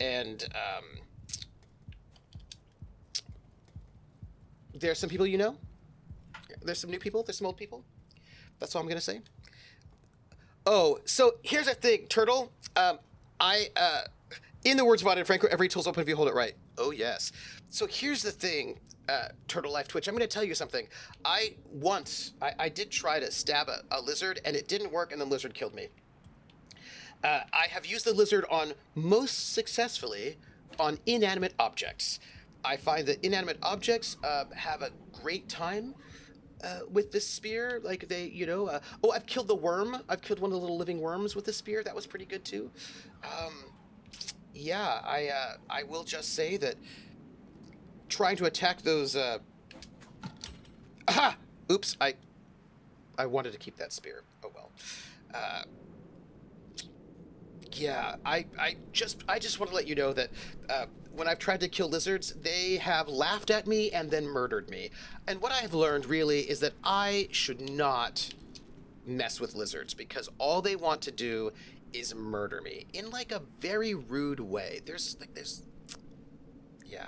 Speaker 1: And there's some people you know. There's some new people. There's some old people. That's all I'm gonna say. Oh, so here's the thing, Turtle. In the words of Auden Franco, every tool's open if you hold it right. Oh yes. So here's the thing, Turtle Life Twitch. I'm gonna tell you something. I did try to stab a lizard, and it didn't work, and the lizard killed me. I have used the lizard on most successfully on inanimate objects. I find that inanimate objects have a great time with this spear. Like they, oh, I've killed the worm. I've killed one of the little living worms with the spear. That was pretty good too. Yeah, I will just say that trying to attack those. Aha! Oops, I wanted to keep that spear. Oh well. Yeah, I just want to let you know that when I've tried to kill lizards, they have laughed at me and then murdered me. And what I have learned really is that I should not mess with lizards because all they want to do is murder me in like a very rude way. There's yeah.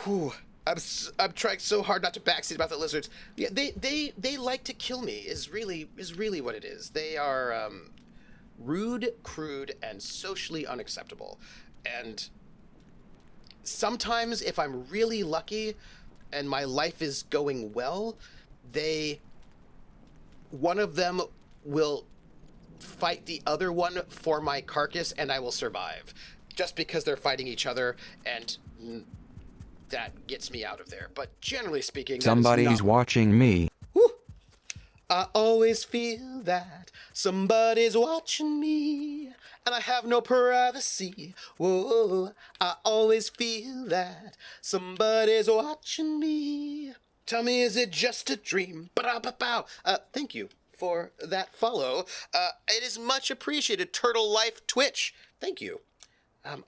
Speaker 1: Whew. I'm trying so hard not to backseat about the lizards. Yeah, they like to kill me. Is really what it is. They are rude, crude, and socially unacceptable. And sometimes, if I'm really lucky and my life is going well, one of them will fight the other one for my carcass, and I will survive. Just because they're fighting each other, and that gets me out of there. But generally speaking,
Speaker 2: Somebody's watching me.
Speaker 1: Whew. I always feel that somebody's watching me, and I have no privacy. Whoa, I always feel that somebody's watching me. Tell me, is it just a dream? Ba-da-ba-bow. Thank you for that follow. It is much appreciated, Turtle Life Twitch. Thank you.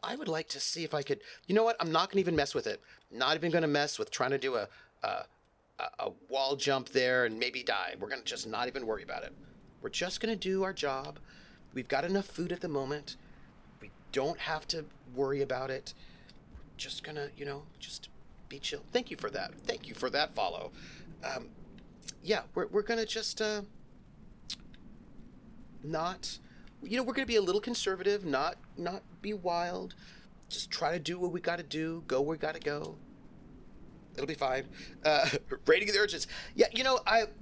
Speaker 1: I would like to see if I could. You know what? I'm not going to even mess with it. Not even going to mess with trying to do a wall jump there and maybe die. We're going to just not even worry about it. We're just going to do our job. We've got enough food at the moment. We don't have to worry about it. We're just going to, just be chill. Thank you for that. Thank you for that follow. Yeah, we're going to just not, we're going to be a little conservative, not be wild. Just try to do what we got to do, go where we got to go. It'll be fine. Rating of the urges. Yeah,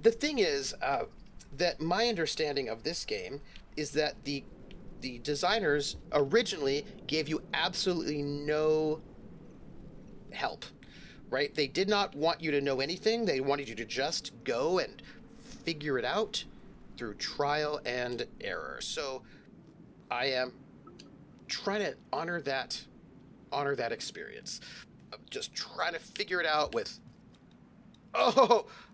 Speaker 1: the thing is that my understanding of this game is that the designers originally gave you absolutely no help, right? They did not want you to know anything. They wanted you to just go and figure it out through trial and error. So I am trying to honor that experience. Just trying to figure it out with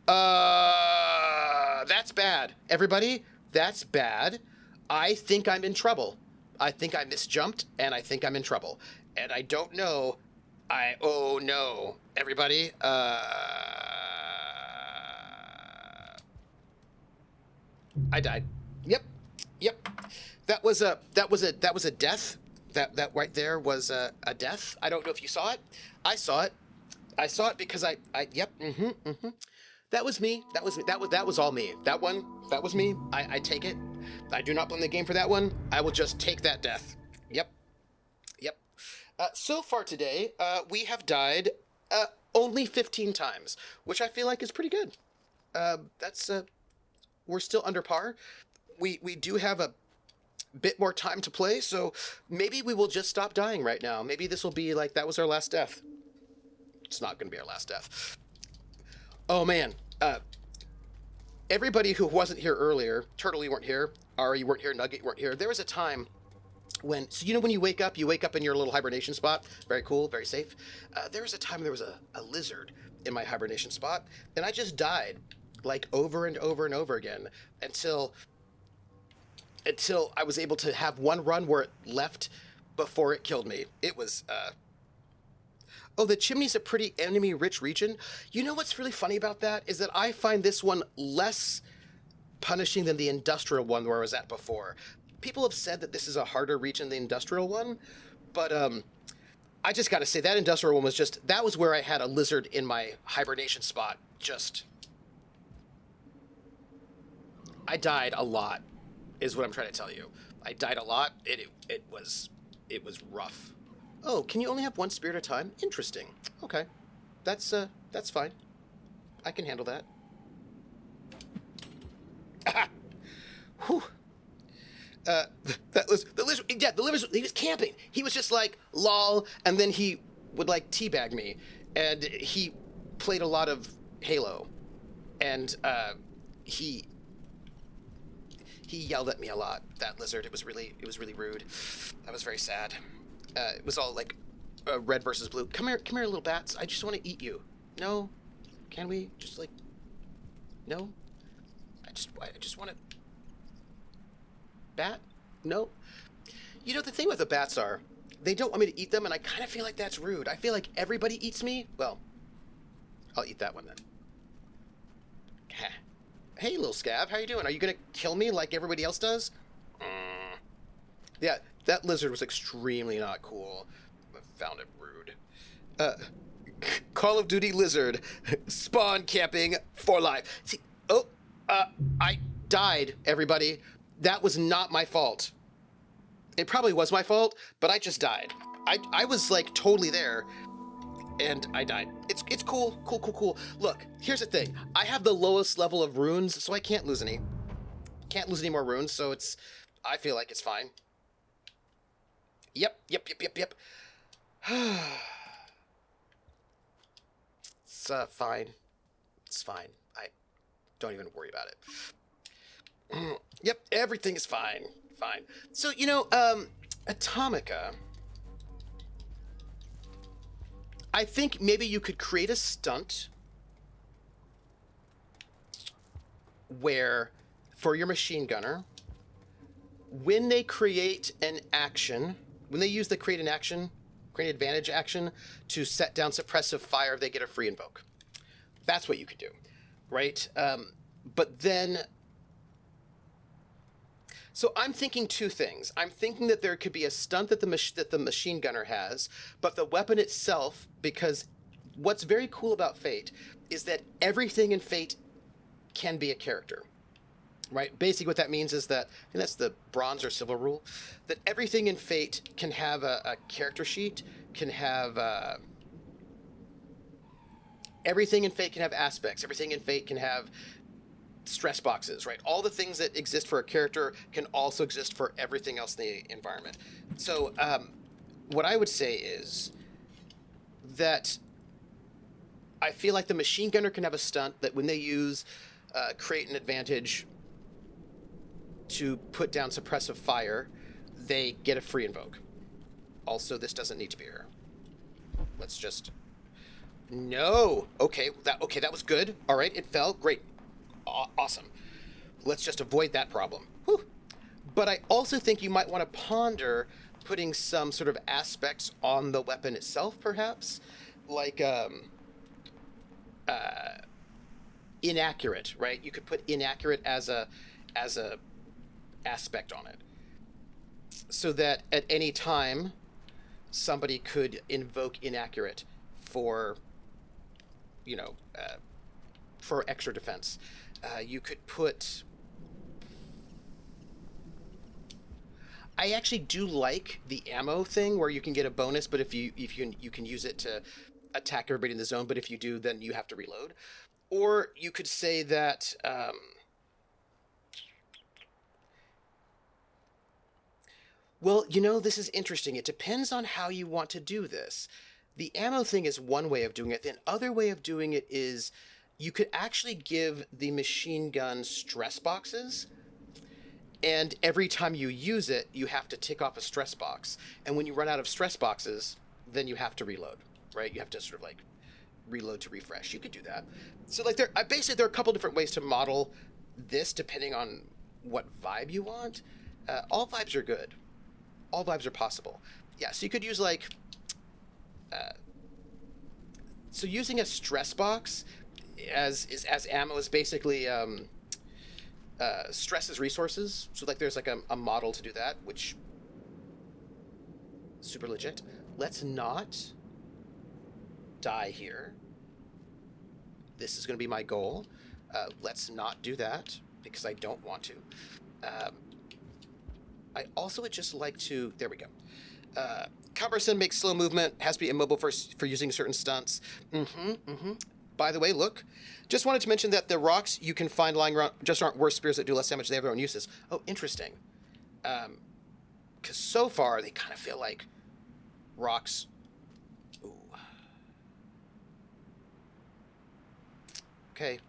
Speaker 1: that's bad, everybody. That's bad. I think I'm in trouble. I think I misjumped, and I think I'm in trouble, and I don't know. Oh no, everybody. I died. Yep. That was a death. That right there was a death. I don't know if you saw it. I saw it because yep. That was me. That was all me. That was me. I take it. I do not blame the game for that one. I will just take that death. Yep. So far today, we have died only 15 times, which I feel like is pretty good. We're still under par. We do have a bit more time to play, so maybe we will just stop dying right now. Maybe this will be like that was our last death. It's not going to be our last death. Oh man, everybody who wasn't here earlier, Turtle, you weren't here, Ari, you weren't here, Nugget, you weren't here. There was a time when when you wake up in your little hibernation spot. Very cool, very safe. There was a time there was a lizard in my hibernation spot, and I just died like over and over and over again until I was able to have one run where it left before it killed me. It was oh, the chimney's a pretty enemy-rich region. You know what's really funny about that is that I find this one less punishing than the industrial one where I was at before. People have said that this is a harder region than the industrial one, But I just got to say that industrial one was just, that was where I had a lizard in my hibernation spot. Just, I died a lot, is what I'm trying to tell you. I died a lot. It was rough. Oh, can you only have one spear at a time? Interesting. Okay, that's fine. I can handle that. Whew. That was the lizard. Yeah, the lizard. He was camping. He was just like lol, and then he would like teabag me, and he played a lot of Halo, and he yelled at me a lot. That lizard. It was really rude. I was very sad. It was all like red versus blue. Come here, little bats. I just want to eat you. No, can we just like? No, I just want to. Bat? No. You know, the thing with the bats are, they don't want me to eat them, and I kind of feel like that's rude. I feel like everybody eats me. Well, I'll eat that one then. Hey, little scab, how you doing? Are you gonna kill me like everybody else does? Yeah, that lizard was extremely not cool. I found it rude. Call of Duty lizard. Spawn camping for life. See, I died, everybody. That was not my fault. It probably was my fault, but I just died. I was like totally there, and I died. It's cool. Look, here's the thing. I have the lowest level of runes, so I can't lose any. Can't lose any more runes, so I feel like it's fine. Yep. It's fine. It's fine. I don't even worry about it. Yep, everything is fine. So, Atomica. I think maybe you could create a stunt where, for your machine gunner, when they create an action, when they use the create advantage action to set down suppressive fire, they get a free invoke. That's what you could do, right? But then... So I'm thinking two things. I'm thinking that there could be a stunt that the machine gunner has, but the weapon itself, because what's very cool about Fate is that everything in Fate can be a character, right? Basically what that means is that, and that's the bronze or silver rule, that everything in Fate can have a character sheet, can have... everything in Fate can have aspects. Everything in Fate can have... stress boxes, right? All the things that exist for a character can also exist for everything else in the environment. So what I would say is that I feel like the machine gunner can have a stunt that when they use create an advantage to put down suppressive fire, they get a free invoke. Also, this doesn't need to be her. Let's just... No! Okay, that was good. All right, it fell. Great. Awesome. Let's just avoid that problem. Whew. But I also think you might want to ponder putting some sort of aspects on the weapon itself, perhaps, like inaccurate, right? You could put inaccurate as a aspect on it, so that at any time somebody could invoke inaccurate for, for extra defense. You could put... I actually do like the ammo thing where you can get a bonus, but if you can use it to attack everybody in the zone, but if you do, then you have to reload. Or you could say that... well, this is interesting. It depends on how you want to do this. The ammo thing is one way of doing it. The other way of doing it is you could actually give the machine gun stress boxes, and every time you use it, you have to tick off a stress box. And when you run out of stress boxes, then you have to reload, right? You have to sort of like reload to refresh. You could do that. So like there are a couple different ways to model this depending on what vibe you want. All vibes are good. All vibes are possible. Yeah, so you could use like... so using a stress box as ammo is basically stress as resources. So like there's like a model to do that, which super legit. Let's not die here. This is going to be my goal. Let's not do that because I don't want to. I also would just like to... There we go. Cumbersome makes slow movement, has to be immobile for using certain stunts. By the way, look. Just wanted to mention that the rocks you can find lying around just aren't worse spears that do less damage. They have their own uses. Oh, interesting. Because so far, they kind of feel like rocks... Ooh. Okay.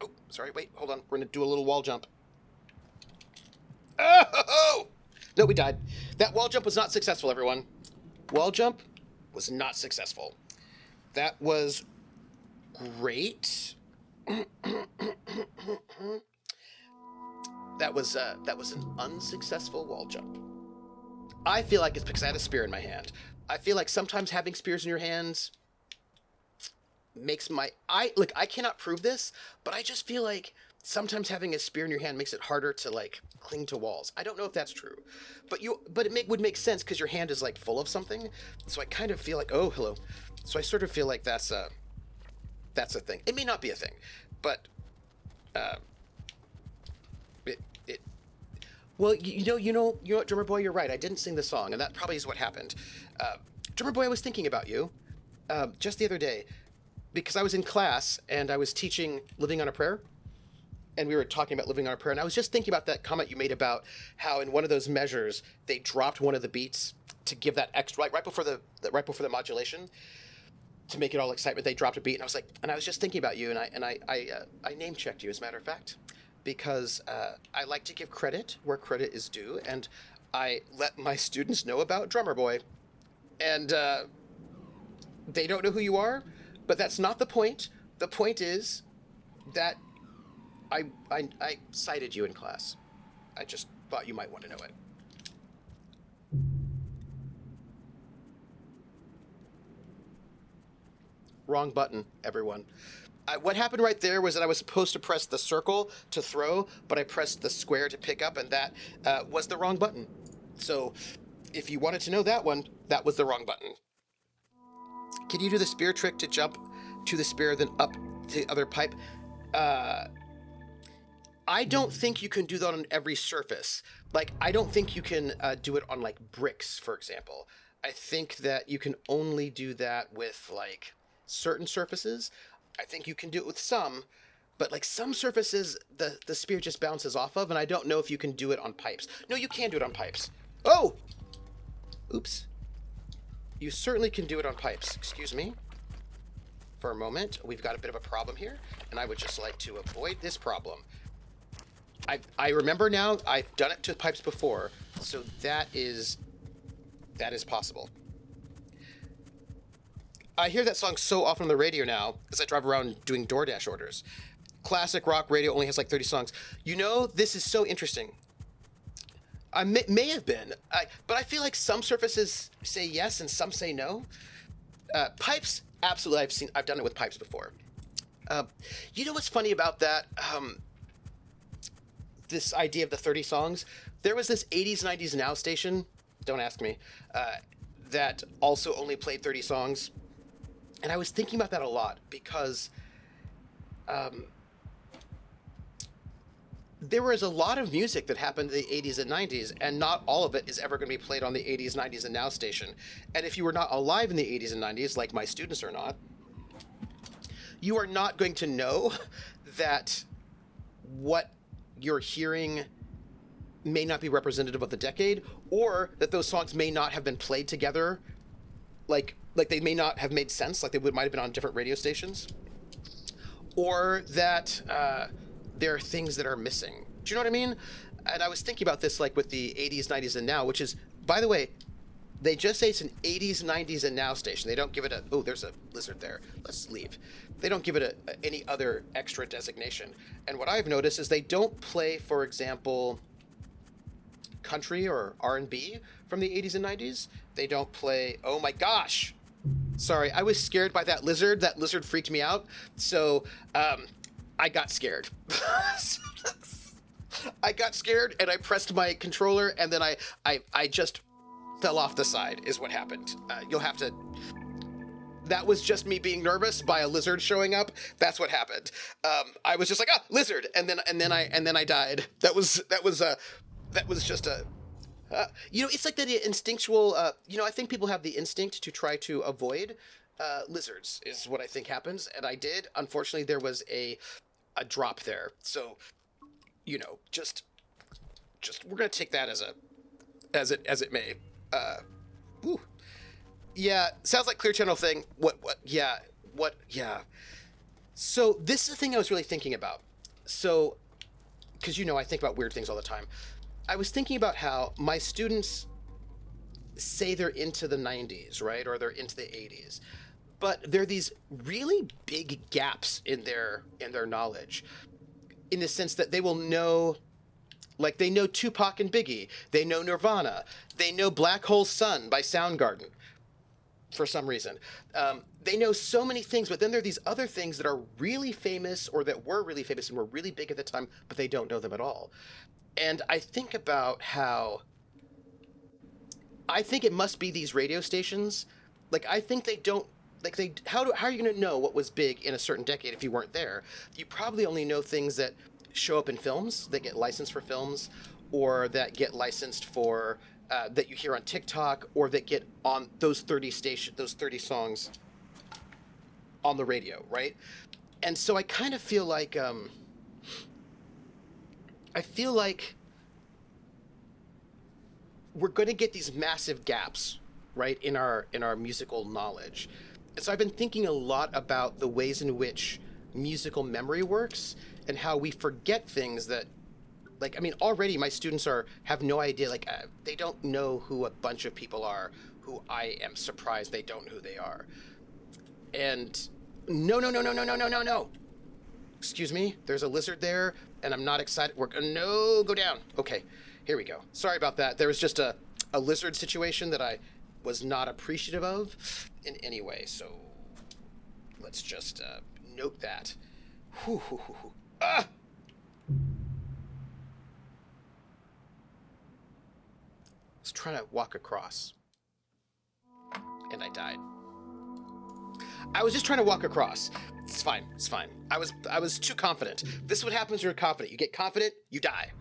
Speaker 1: Oh, sorry, wait, hold on. We're going to do a little wall jump. Oh! No, we died. That wall jump was not successful, everyone. Wall jump was not successful. That was great. That was an unsuccessful wall jump. I feel like it's because I had a spear in my hand. I feel like sometimes having spears in your hands makes my... Look, I cannot prove this, but I just feel like sometimes having a spear in your hand makes it harder to, like, cling to walls. I don't know if that's true, but it would make sense because your hand is, like, full of something. So I kind of feel like, oh, hello. So I sort of feel like that's a thing. It may not be a thing, but well, you know what, Drummer Boy, you're right. I didn't sing the song, and that probably is what happened. Drummer Boy, I was thinking about you just the other day because I was in class and I was teaching Living on a Prayer. And we were talking about Living on a Prayer, and I was just thinking about that comment you made about how in one of those measures they dropped one of the beats to give that extra right before the modulation to make it all excitement. They dropped a beat, and I was just thinking about you, and I name checked you as a matter of fact, because I like to give credit where credit is due, and I let my students know about Drummer Boy, and they don't know who you are, but that's not the point. The point is that I cited you in class. I just thought you might want to know it. Wrong button, everyone. What happened right there was that I was supposed to press the circle to throw, but I pressed the square to pick up, and that was the wrong button. So if you wanted to know that one, that was the wrong button. Can you do the spear trick to jump to the spear, then up to the other pipe? I don't think you can do that on every surface. Like, I don't think you can do it on, like, bricks, for example. I think that you can only do that with, like, certain surfaces. I think you can do it with some, but, like, some surfaces the spear just bounces off of, and I don't know if you can do it on pipes. No, you can do it on pipes. Oh! Oops. You certainly can do it on pipes. Excuse me. For a moment, we've got a bit of a problem here, and I would just like to avoid this problem. I remember now, I've done it to pipes before, so that is possible. I hear that song so often on the radio now as I drive around doing DoorDash orders. Classic rock radio only has like 30 songs. You know, this is so interesting. I may have been, but I feel like some surfaces say yes and some say no. Pipes, absolutely, I've done it with pipes before. You know what's funny about that? This idea of the 30 songs, there was this 80s, 90s Now station, don't ask me, that also only played 30 songs. And I was thinking about that a lot because there was a lot of music that happened in the 80s and 90s, and not all of it is ever going to be played on the 80s, 90s, and Now station. And if you were not alive in the 80s and 90s, like my students are not, you are not going to know that what you're hearing may not be representative of the decade, or that those songs may not have been played together, like they may not have made sense, like they might have been on different radio stations, or that there are things that are missing. Do you know what I mean? And I was thinking about this, like with the 80s, 90s, and Now, which is, by the way, they just say it's an 80s, 90s, and Now station. They don't give it a, oh, there's a lizard there. Let's leave. They don't give it any other extra designation. And what I've noticed is they don't play, for example, country or R&B from the 80s and 90s. They don't play, oh my gosh. Sorry, I was scared by that lizard. That lizard freaked me out. So I got scared. I got scared and I pressed my controller, and then I just fell off the side is what happened. You'll have to. That was just me being nervous by a lizard showing up. That's what happened. I was just like, lizard, and then I died. That was just a. It's like that instinctual. I think people have the instinct to try to avoid lizards. Is what I think happens, and I did. Unfortunately, there was a drop there. So, just we're gonna take that as it may. Whew. Yeah, sounds like Clear Channel thing. What? Yeah. So this is the thing I was really thinking about. So, because I think about weird things all the time. I was thinking about how my students say they're into the 90s, right? Or they're into the 80s. But there are these really big gaps in their knowledge, in the sense that they will know, like they know Tupac and Biggie, they know Nirvana, they know Black Hole Sun by Soundgarden, for some reason. They know so many things, but then there are these other things that are really famous or that were really famous and were really big at the time, but they don't know them at all. And I think about how I think it must be these radio stations. Like, I think they don't, how are you going to know what was big in a certain decade if you weren't there? You probably only know things that show up in films, that get licensed for films, or that get licensed for, that you hear on TikTok, or that get on those 30 songs on the radio, right? And so I kind of feel like, we're going to get these massive gaps, right, in our musical knowledge. And so I've been thinking a lot about the ways in which musical memory works and how we forget things that, already my students have no idea, they don't know who a bunch of people are who I am surprised they don't know who they are. And no. Excuse me, there's a lizard there, and I'm not excited. No, go down. Okay, here we go. Sorry about that. There was just a lizard situation that I was not appreciative of in any way, so let's just note that. Whew. Ah! I was trying to walk across, and I died. I was just trying to walk across. It's fine. I was too confident. This is what happens when you're confident. You get confident, you die.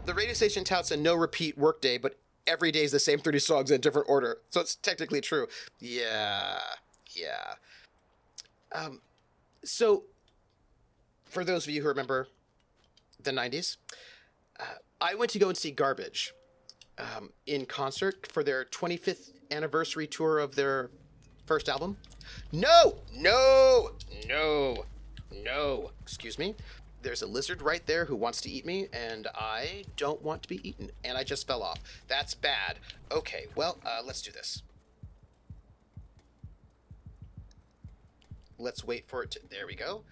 Speaker 1: The radio station touts a no repeat workday, but every day is the same 30 songs in a different order. So it's technically true. Yeah. So for those of you who remember the 90s, I went to go and see Garbage in concert for their 25th anniversary tour of their first album. No. Excuse me. There's a lizard right there who wants to eat me, and I don't want to be eaten. And I just fell off. That's bad. Okay, well, let's do this. Let's wait for it to... There we go.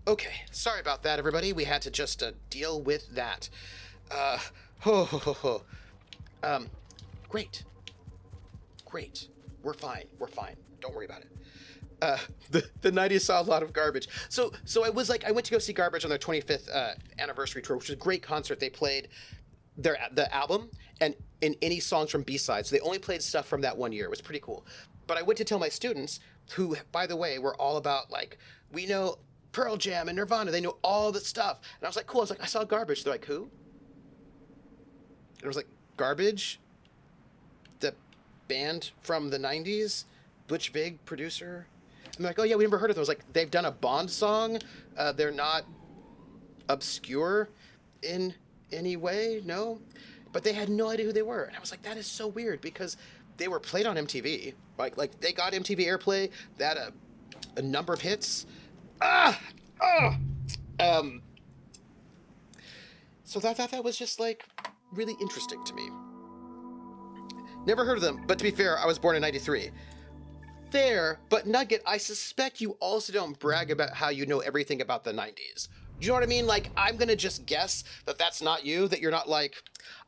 Speaker 1: Okay, sorry about that, everybody. We had to just deal with that. Great. We're fine. Don't worry about it. The 90s saw a lot of Garbage. So I went to go see Garbage on their 25th anniversary tour, which was a great concert. They played the album and in any songs from B-sides. So they only played stuff from that one year. It was pretty cool. But I went to tell my students, who, by the way, were all about, we know Pearl Jam and Nirvana. They know all the stuff. And I was like, cool. I was like, I saw Garbage. They're like, who? And I was like, Garbage? The band from the 90s? Butch Vig, producer? I'm like, oh yeah, we never heard of them. I was like, they've done a Bond song. They're not obscure in any way, no? But they had no idea who they were. And I was like, that is so weird, because they were played on MTV. Like they got MTV airplay. They had a number of hits. So that was just really interesting to me. Never heard of them, but to be fair, I was born in 93. Fair, but Nugget, I suspect you also don't brag about how you know everything about the 90s. Do you know what I mean? I'm gonna just guess that that's not you, that you're not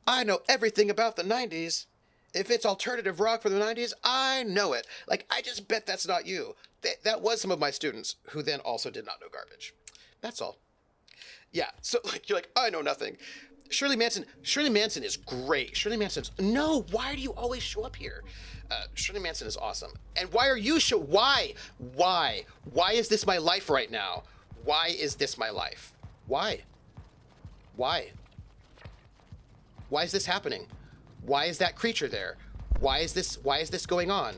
Speaker 1: I know everything about the 90s. If it's alternative rock for the 90s, I know it. I just bet that's not you. That was some of my students who then also did not know Garbage. That's all. Yeah, so you're I know nothing. Shirley Manson is great. Shirley Manson's no. Why do you always show up here? Shirley Manson is awesome. And why are you Why? Why is this my life right now? Why is this my life? Why? Why? Why is this happening? Why is that creature there? Why is this going on?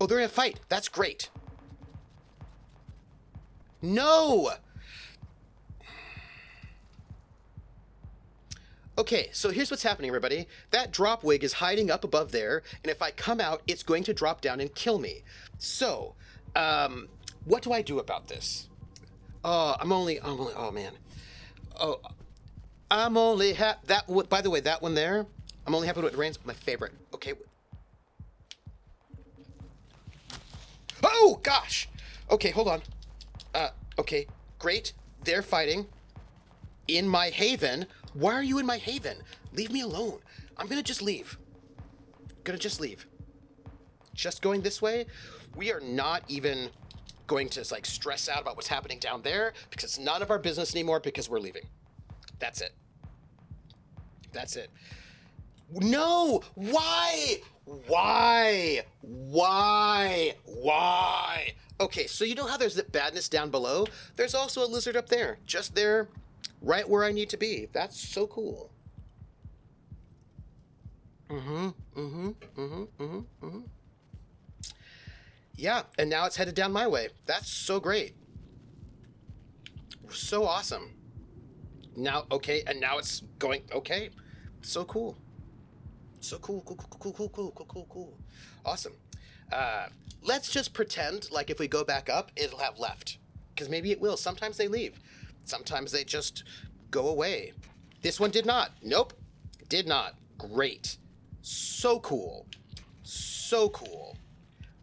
Speaker 1: Oh, they're in a fight. That's great. No! Okay, so here's what's happening, everybody. That drop wig is hiding up above there, and if I come out, it's going to drop down and kill me. So, what do I do about this? Oh, oh man. Oh, I'm only by the way, that one there, I'm only happy when it rains, my favorite. Okay. Oh, gosh! Okay, hold on. Okay, great. They're fighting in my haven. Why are you in my haven? Leave me alone. I'm gonna just leave. Just going this way. We are not even going to like stress out about what's happening down there because it's none of our business anymore because we're leaving. That's it. No! Why? Okay, so you know how there's the badness down below? There's also a lizard up there. Just there, right where I need to be. That's so cool. Yeah, and now it's headed down my way. That's so great. So awesome. Now, okay, and now it's going, okay. So cool. So cool. Awesome. Let's just pretend like if we go back up, it'll have left. Because maybe it will. Sometimes they leave. Sometimes they just go away. This one did not. Nope. Did not. Great. So cool.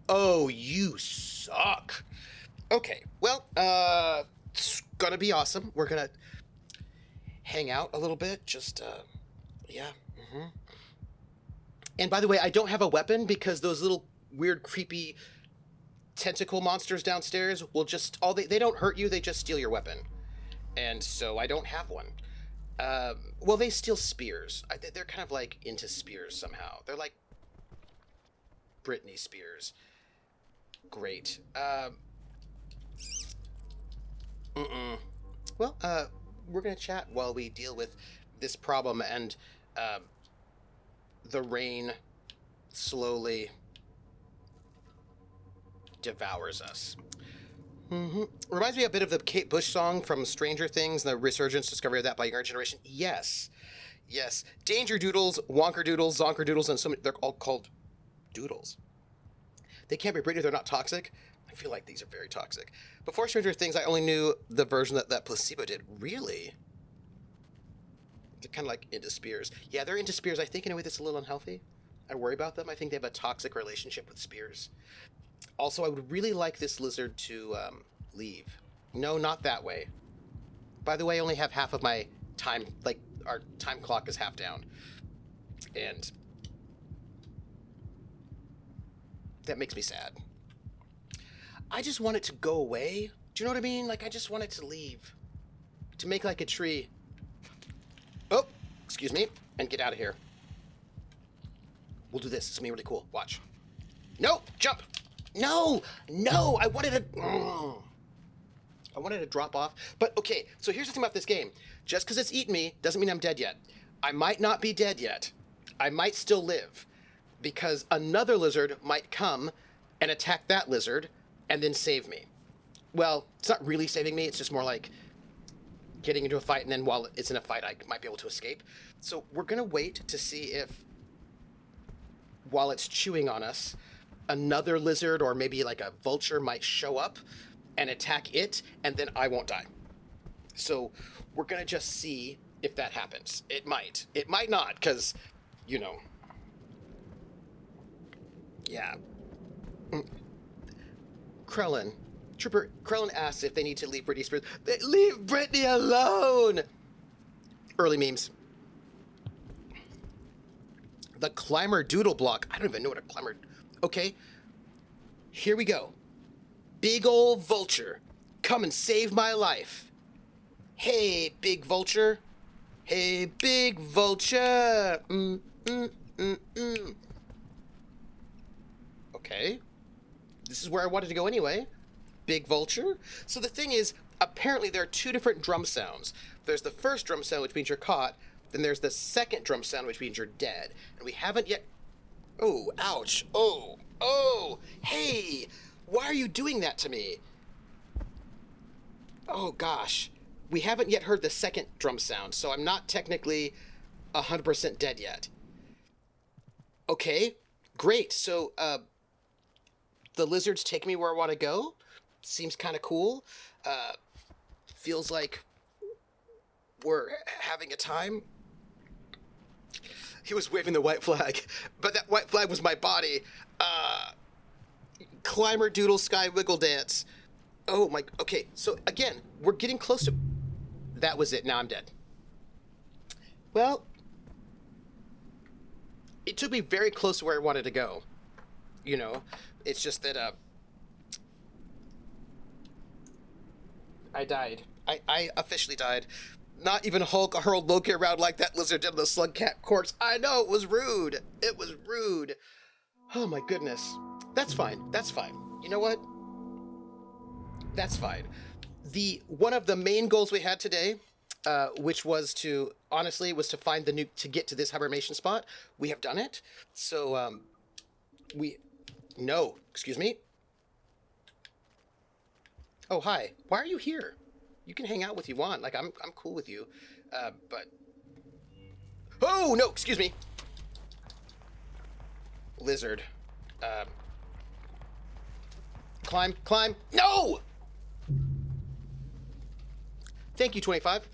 Speaker 1: Oh, you suck. Okay. Well, it's gonna be awesome. We're gonna hang out a little bit. Just, yeah. And by the way, I don't have a weapon because those little weird, creepy tentacle monsters downstairs will just they don't hurt you, they just steal your weapon. And so I don't have one. Well, they steal spears. They're kind of like into spears somehow. They're like Britney Spears. Great. Well, we're gonna chat while we deal with this problem and the rain slowly devours us. Reminds me a bit of the Kate Bush song from Stranger Things, the resurgence discovery of that by younger generation. Yes. Danger Doodles, Wonker Doodles, Zonker Doodles, and so many, they're all called doodles. They can't be Britney, they're not toxic. I feel like these are very toxic. Before Stranger Things, I only knew the version that Placebo did. Really? They're kind of like into spears. Yeah, they're into spears. I think in a way that's a little unhealthy. I worry about them. I think they have a toxic relationship with spears. Also, I would really like this lizard to leave. No, not that way. By the way, I only have half of my time, like our time clock is half down. And that makes me sad. I just want it to go away. Do you know what I mean? Like, I just want it to leave. To make like a tree. Oh, excuse me. And get out of here. We'll do this. It's going to be really cool. Watch. No, jump. No. I wanted to drop off. But okay, so here's the thing about this game. Just because it's eaten me doesn't mean I'm dead yet. I might not be dead yet. I might still live. Because another lizard might come and attack that lizard and then save me. Well, it's not really saving me. It's just more like getting into a fight, and then while it's in a fight, I might be able to escape. So we're going to wait to see if, while it's chewing on us, another lizard or maybe like a vulture might show up and attack it, and then I won't die. So we're going to just see if that happens. It might. It might not, because, you know. Yeah. Trooper Krellin asks if they need to leave Britney Spears. Leave Britney alone! Early memes. The climber doodle block. I don't even know what a climber... Okay. Here we go. Big old vulture. Come and save my life. Hey, big vulture. Hey, big vulture. Okay. This is where I wanted to go anyway. Big vulture. So the thing is, apparently there are two different drum sounds. There's the first drum sound, which means you're caught. Then there's the second drum sound, which means you're dead. And we haven't yet... Oh, ouch. Oh, hey, why are you doing that to me? Oh, gosh. We haven't yet heard the second drum sound, so I'm not technically 100% dead yet. Okay, great. So, the lizards take me where I want to go. Seems kind of cool. Feels like we're having a time. He was waving the white flag, but that white flag was my body. Climber doodle sky wiggle dance. Oh my, okay, so again, we're getting close to... That was it, now I'm dead. Well, it took me very close to where I wanted to go. You know, it's just that, I died. I officially died. Not even Hulk hurled Loki around like that lizard did on the slug cat corpse. I know, it was rude. It was rude. Oh my goodness. That's fine. That's fine. You know what? That's fine. One of the main goals we had today, which was to, honestly, was to find the nuke to get to this hibernation spot. We have done it. So, no, excuse me. Oh, hi. Why are you here? You can hang out with you want. Like, I'm cool with you. But... Oh, no, excuse me. Lizard. Climb. No! Thank you, 25.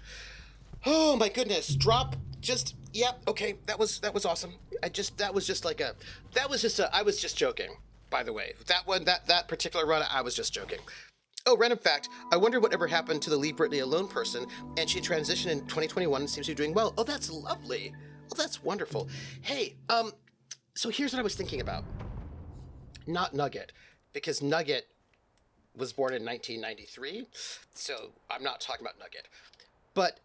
Speaker 1: Oh, my goodness. Drop. Just, yep, okay. That was awesome. I was just joking, by the way. That particular run, I was just joking. Oh, random fact, I wonder whatever happened to the Leave Britney Alone person, and she transitioned in 2021 and seems to be doing well. Oh, that's lovely. Oh, that's wonderful. Hey, so here's what I was thinking about. Not Nugget, because Nugget was born in 1993, so I'm not talking about Nugget. But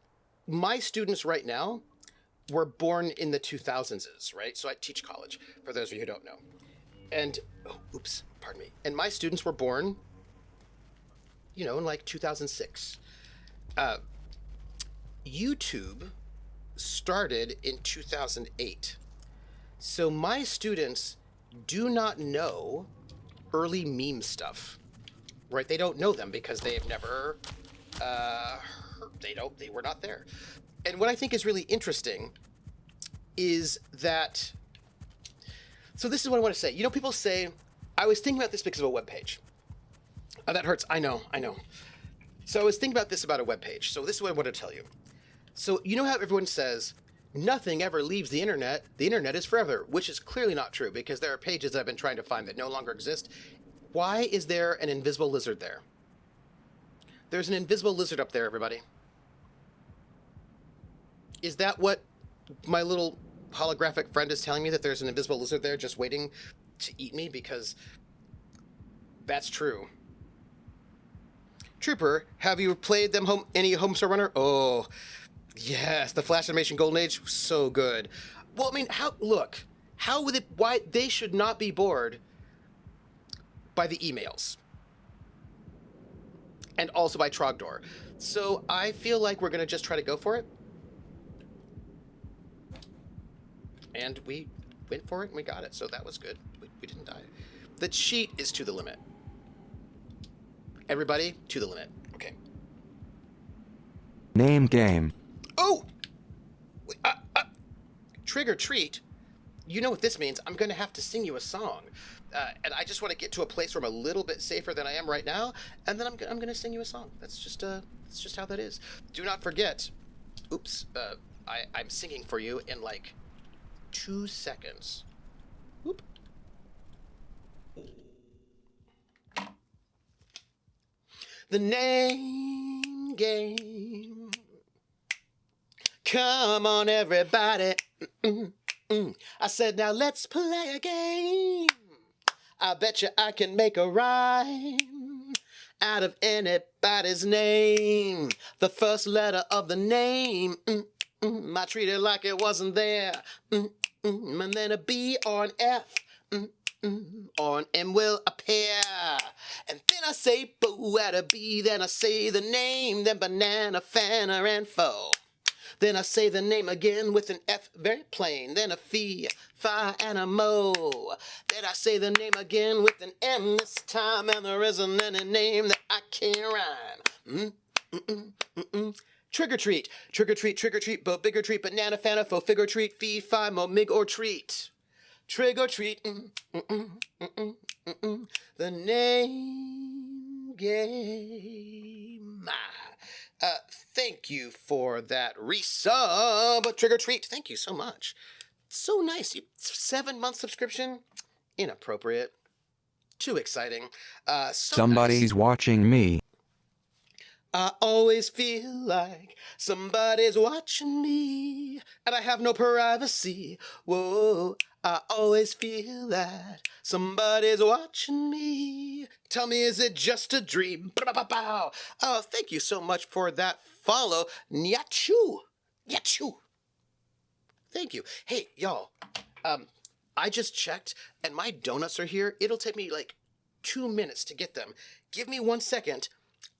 Speaker 1: my students right now were born in the 2000s, right? So I teach college, for those of you who don't know. And, pardon me. And my students were born... in like 2006. YouTube started in 2008. So my students do not know early meme stuff, right? They don't know them because they've never, they were not there. And what I think is really interesting is that, so this is what I want to say. People say, I was thinking about this because of a webpage. Oh, that hurts. I know. So I was thinking about this about a webpage. So this is what I want to tell you. So you know how everyone says, nothing ever leaves the internet is forever, which is clearly not true because there are pages that I've been trying to find that no longer exist. Why is there an invisible lizard there? There's an invisible lizard up there, everybody. Is that what my little holographic friend is telling me, that there's an invisible lizard there just waiting to eat me? Because that's true. Trooper, have you played any Homestar Runner? Oh, yes, the Flash Animation Golden Age, so good. Well, I mean, why they should not be bored by the emails. And also by Trogdor. So I feel like we're going to just try to go for it. And we went for it and we got it, so that was good. We didn't die. The cheat is to the limit. Everybody, to the limit. Okay.
Speaker 2: Name game.
Speaker 1: Oh! Trick or treat. You know what this means. I'm going to have to sing you a song. And I just want to get to a place where I'm a little bit safer than I am right now. And then I'm going to sing you a song. That's just how that is. Do not forget. Oops. I'm singing for you in like 2 seconds. Whoop. The name game. Come on, everybody. I said, now let's play a game. I bet you I can make a rhyme out of anybody's name. The first letter of the name I treat it like it wasn't there. And then a B or an F or an M will appear. And then I say boo at a B, then I say the name, then banana, fana, and foe. Then I say the name again with an F very plain, then a fee, fi, and a mo. Then I say the name again with an M this time, and there isn't any name that I can't rhyme. Trick or treat, bo bigger treat, banana, fana, fo, figure treat, fee, fi, mo, mig, or treat. Trick or treat, the name game. Thank you for that resub. Trick or treat. Thank you so much. So nice. 7-month subscription. Inappropriate. Too exciting. So
Speaker 2: Somebody's
Speaker 1: nice.
Speaker 2: watching me.
Speaker 1: I always feel like somebody's watching me, and I have no privacy. Whoa, I always feel that somebody's watching me. Tell me, is it just a dream? Bow. Oh, thank you so much for that follow. Nyachu. Nyachu. Thank you. Hey, y'all. I just checked, and my donuts are here. It'll take me like 2 minutes to get them. Give me 1 second.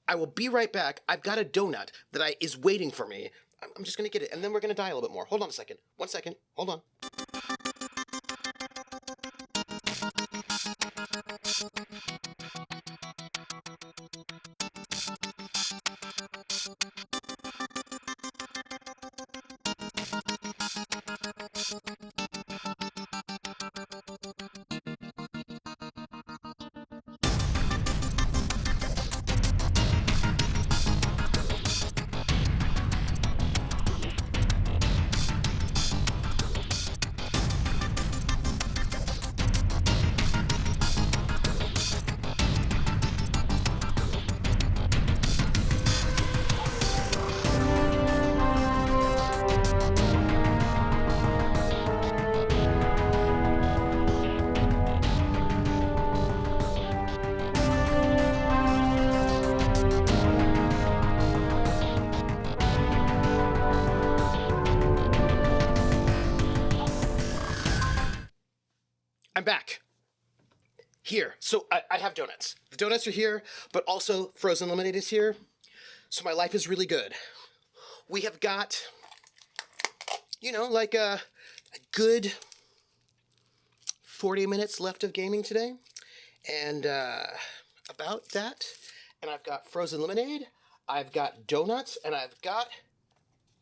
Speaker 1: I will be right back. I've got a donut that is waiting for me. I'm just going to get it, and then we're going to die a little bit more. Hold on a second. 1 second. Hold on. I'm back. Here. So I have donuts. The donuts are here, but also frozen lemonade is here. So my life is really good. We have got, like a good 40 minutes left of gaming today. And about that. And I've got frozen lemonade. I've got donuts. And I've got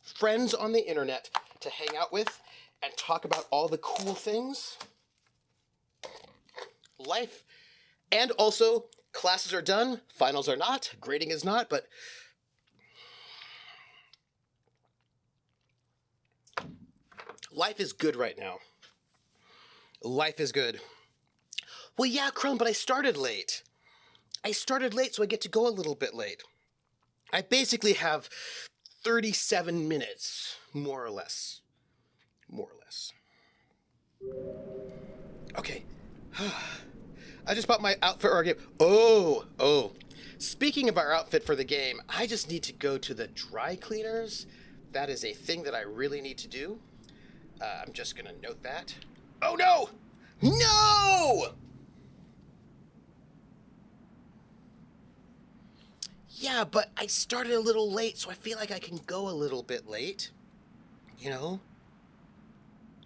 Speaker 1: friends on the internet to hang out with and talk about all the cool things. Life. And also, classes are done, finals are not, grading is not, but life is good right now. Life is good. Well, yeah, Crumb, but I started late. So I get to go a little bit late. I basically have 37 minutes, more or less. Okay. I just bought my outfit for our game. Oh. Speaking of our outfit for the game, I just need to go to the dry cleaners. That is a thing that I really need to do. I'm just going to note that. Oh, no! No! Yeah, but I started a little late, so I feel like I can go a little bit late.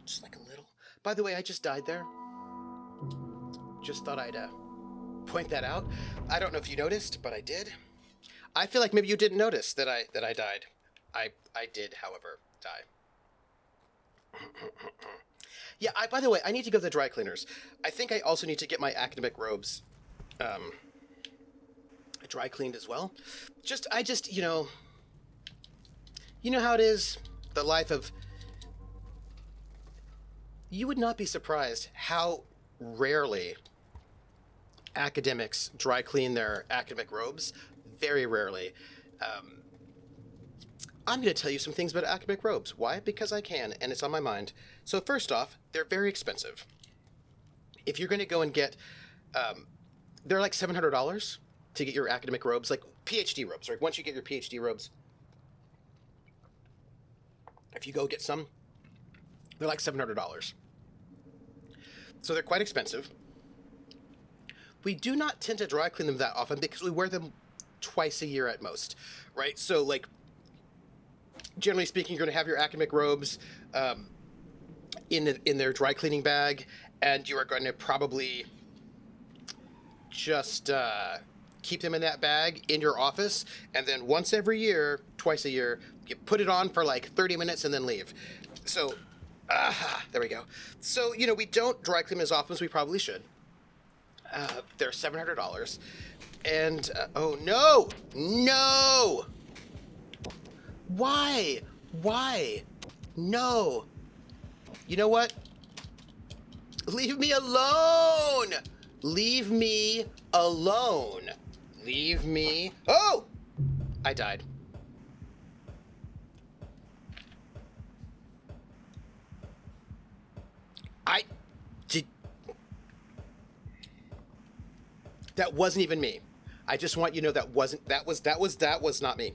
Speaker 1: Just like a little. By the way, I just died there. Just thought I'd point that out. I don't know if you noticed, but I did. I feel like maybe you didn't notice that I died. I did, however, die. Yeah, by the way, I need to go to the dry cleaners. I think I also need to get my academic robes dry cleaned as well. You know how it is, the life of... You would not be surprised how rarely academics dry clean their academic robes. Very rarely. I'm going to tell you some things about academic robes. Why? Because I can, and it's on my mind. So first off, they're very expensive. If you're going to go and get... they're like $700 to get your academic robes, like PhD robes, right? Once you get your PhD robes, If you go get some, they're like $700. So they're quite expensive. We do not tend to dry clean them that often because we wear them twice a year at most, right? So, like, generally speaking, you're going to have your academic robes in their dry cleaning bag, and you are going to probably just keep them in that bag in your office, and then once every year, twice a year, you put it on for like 30 minutes and then leave. So, there we go. So, we don't dry clean as often as we probably should. They're $700. And, oh no! No! Why? Why? No. You know what? Leave me alone! Leave me alone. Leave me... Oh! I died. I did... That wasn't even me. I just want you to know that was not me.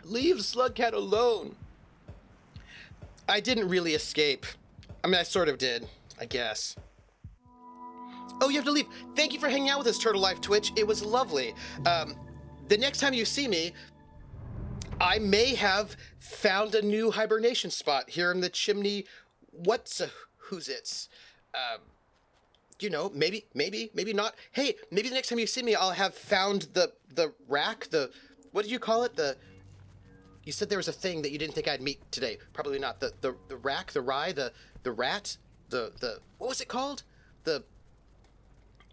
Speaker 1: Leave Slugcat alone. I didn't really escape. I mean, I sort of did, I guess. Oh, you have to leave. Thank you for hanging out with us, Turtle Life Twitch. It was lovely. The next time you see me, I may have found a new hibernation spot here in the chimney. Who's it's? Maybe not. Hey, maybe the next time you see me, I'll have found the rack. What did you call it? You said there was a thing that you didn't think I'd meet today. Probably not. The rack, the rye, the rat, the what was it called?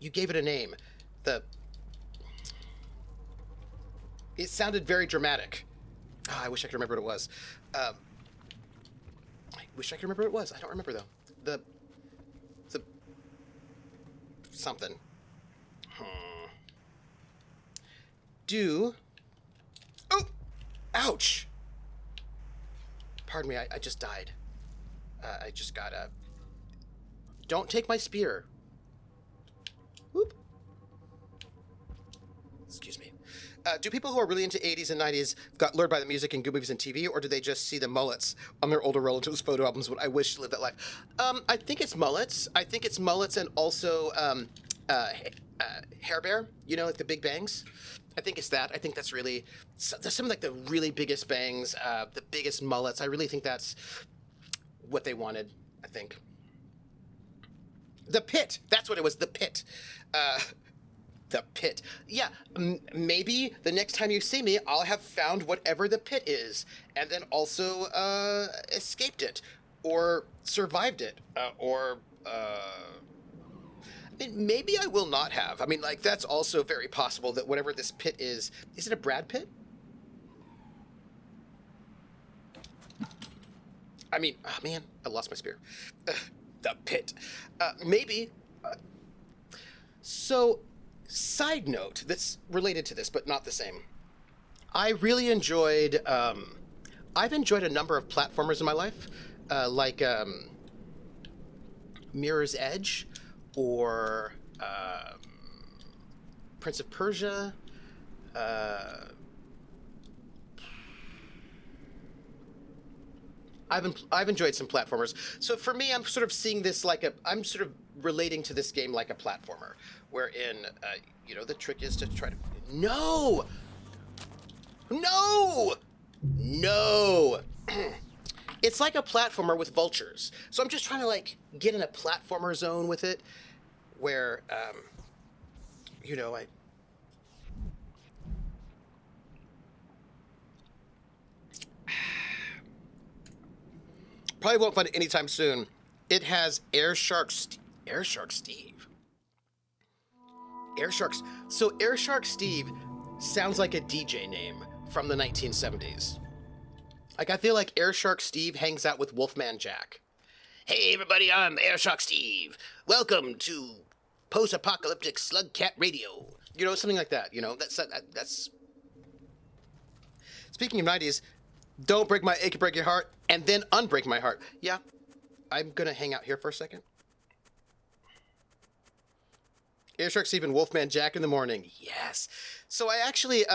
Speaker 1: You gave it a name. It sounded very dramatic. I wish I could remember what it was. I wish I could remember what it was. I don't remember though. The something. Oh! Ouch! Pardon me, I just died. I just got a... Don't take my spear. Whoop. Excuse me. Do people who are really into 80s and 90s got lured by the music and good movies and TV, or do they just see the mullets on their older relatives' photo albums when I wish to live that life? I think it's mullets. I think it's mullets and also hair bear, like the big bangs. I think it's that. I think that's really some of like the really biggest bangs, the biggest mullets. I really think that's what they wanted, I think. The pit. That's what it was. The pit. The pit. Yeah, maybe the next time you see me, I'll have found whatever the pit is, and then also escaped it, or survived it, or... maybe I will not have. I mean, like, that's also very possible that whatever this pit is it a Brad Pitt? I mean, oh man, I lost my spear. The pit. Maybe. So, side note that's related to this, but not the same. I really enjoyed, I've enjoyed a number of platformers in my life, like Mirror's Edge, or Prince of Persia. I've enjoyed some platformers. So for me, I'm sort of seeing this I'm sort of relating to this game like a platformer, wherein the trick is to try to no. It's like a platformer with vultures. So I'm just trying to like get in a platformer zone with it, where I probably won't find it anytime soon. It has Air Shark Steve. So Air Shark Steve sounds like a DJ name from the 1970s. Like, I feel like Air Shark Steve hangs out with Wolfman Jack. Hey everybody, I'm Air Shark Steve. Welcome to Post-Apocalyptic Slugcat Radio. Something like that. That's. Speaking of 90s, don't break my ache, break your heart, and then unbreak my heart. Yeah, I'm gonna hang out here for a second. Air Shark Steve and Wolfman Jack in the morning. Yes. So I actually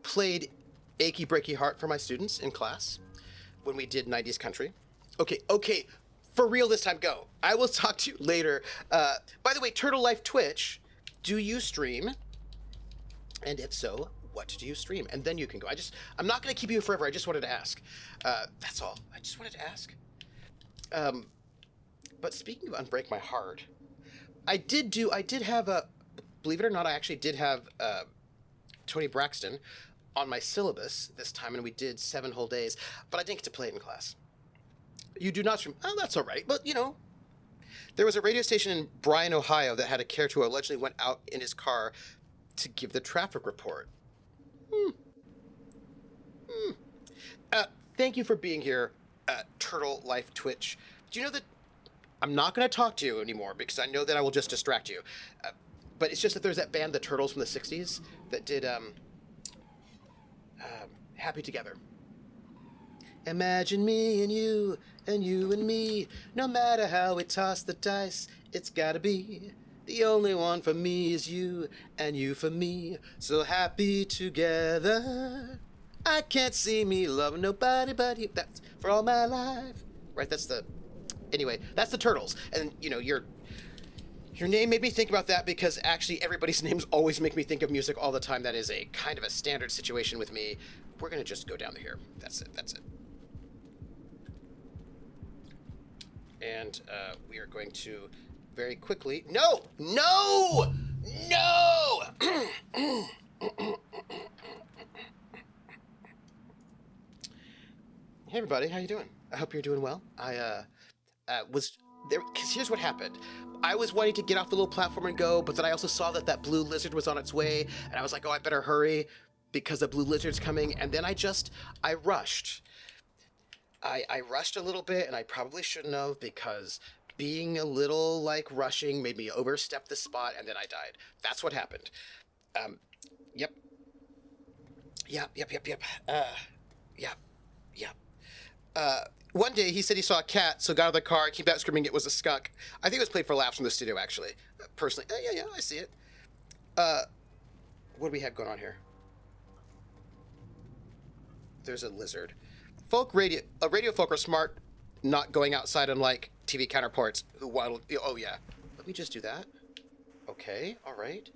Speaker 1: played achy breaky heart for my students in class when we did 90s country. Okay, for real this time, go. I will talk to you later. By the way, Turtle Life Twitch, do you stream? And if so, what do you stream? And then you can go. I'm not going to keep you forever. I just wanted to ask. That's all. I just wanted to ask. But speaking of Unbreak My Heart, I did have believe it or not, I actually did have Tony Braxton on my syllabus this time, and we did 7 whole days, but I didn't get to play it in class. You do not stream. Oh, that's all right. But, there was a radio station in Bryan, Ohio that had a character who allegedly went out in his car to give the traffic report. Thank you for being here, Turtle Life Twitch. Do you know that I'm not going to talk to you anymore because I know that I will just distract you. But it's just that there's that band, the Turtles from the 60s, that did Happy Together. Imagine me and you and me. No matter how we toss the dice, it's gotta be. The only one for me is you and you for me. So happy together. I can't see me loving nobody but you. That's for all my life. Right, anyway, that's the Turtles. And, your name made me think about that because actually everybody's names always make me think of music all the time. That is a kind of a standard situation with me. We're going to just go down to here. That's it. And we are going to very quickly... No! Hey, everybody. How you doing? I hope you're doing well. I was there because here's what happened. I was wanting to get off the little platform and go, but then I also saw that blue lizard was on its way, and I was like, oh, I better hurry because the blue lizard's coming. And then I rushed. I rushed a little bit, and I probably shouldn't have because being a little rushing made me overstep the spot, and then I died. That's what happened. Yep. One day he said he saw a cat, so got out of the car, came back screaming it was a skunk. I think it was played for laughs from the studio, actually. Personally, yeah, I see it. What do we have going on here? There's a lizard. Radio folk are smart, not going outside unlike TV counterparts who waddle. Oh yeah, let me just do that. Okay, all right.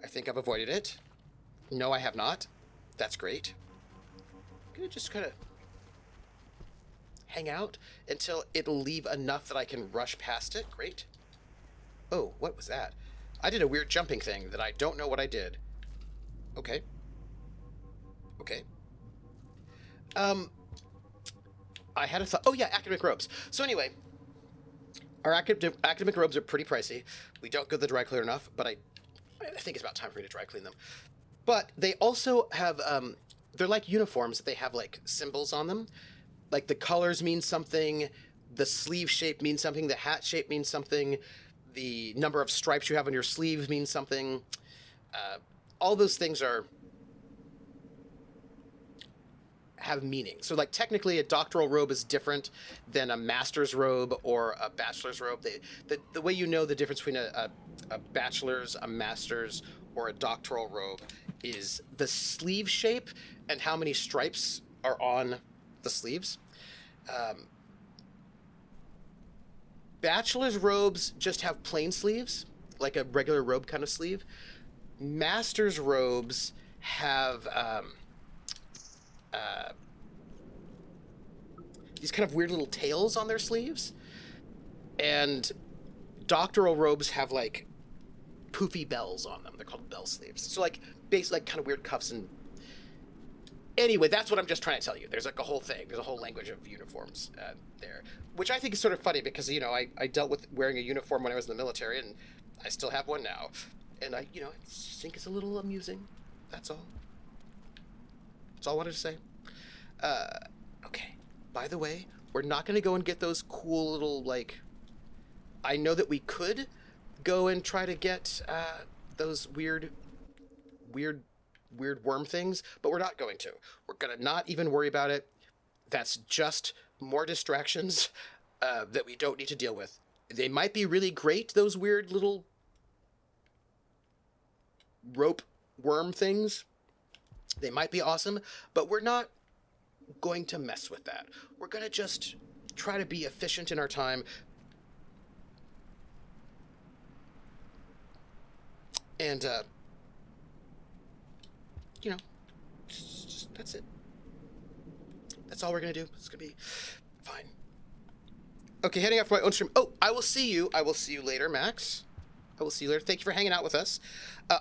Speaker 1: I think I've avoided it. No, I have not. That's great. I'm gonna just kind of hang out until it'll leave enough that I can rush past it. Great. Oh, what was that? I did a weird jumping thing that I don't know what I did. Okay. I had a thought. Oh yeah, academic robes. So anyway, our academic robes are pretty pricey. We don't go to the dry cleaner enough, but I think it's about time for me to dry clean them. But they also have, they're like uniforms that they have symbols on them. Like the colors mean something, the sleeve shape means something, the hat shape means something, the number of stripes you have on your sleeves means something. All those things have meaning. So technically a doctoral robe is different than a master's robe or a bachelor's robe. The way you know the difference between a bachelor's, a master's, or a doctoral robe is the sleeve shape and how many stripes are on the sleeves. Bachelor's robes just have plain sleeves, like a regular robe kind of sleeve. Master's robes have these kind of weird little tails on their sleeves, and doctoral robes have poofy bells on them. They're called bell sleeves. So basically kind of weird cuffs and. Anyway, that's what I'm just trying to tell you. There's a whole thing. There's a whole language of uniforms there, which I think is sort of funny because, I dealt with wearing a uniform when I was in the military, and I still have one now. And I think it's a little amusing. That's all. That's all I wanted to say. Okay. By the way, we're not going to go and get those cool little, I know that we could go and try to get those weird worm things, but we're not going to. We're going to not even worry about it. That's just more distractions that we don't need to deal with. They might be really great, those weird little rope worm things, They might be awesome, but we're not going to mess with that. We're going to just try to be efficient in our time. And, you know, that's it. That's all we're going to do. It's going to be fine. Okay, heading out for my own stream. Oh, I will see you. I will see you later, Max. I will see you later. Thank you for hanging out with us.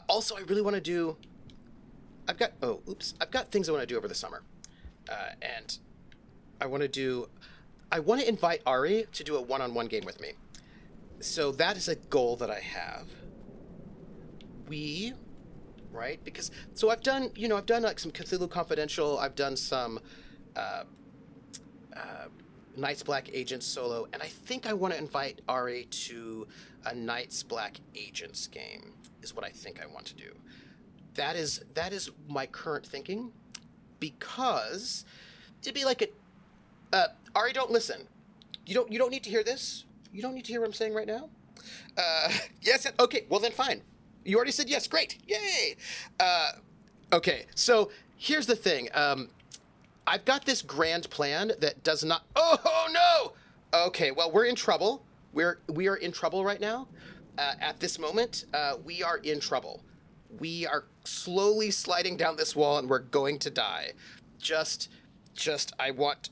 Speaker 1: Also, I really want to do... I've got things I want to do over the summer. And I want to invite Ari to do a one-on-one game with me. So that is a goal that I have. Because, so I've done like some Cthulhu Confidential, I've done some Night's Black Agents solo, and I think I want to invite Ari to a Night's Black Agents game, is what I think I want to do. That is my current thinking, because it'd be like Ari, don't listen. You don't need to hear this. You don't need to hear what I'm saying right now. Yes. Okay. Well, then fine. You already said yes. Great. Yay. Okay. So here's the thing. I've got this grand plan that does not. Oh no. Okay. Well, we're in trouble. We are in trouble right now. At this moment, we are in trouble. We are slowly sliding down this wall, and we're going to die. I want.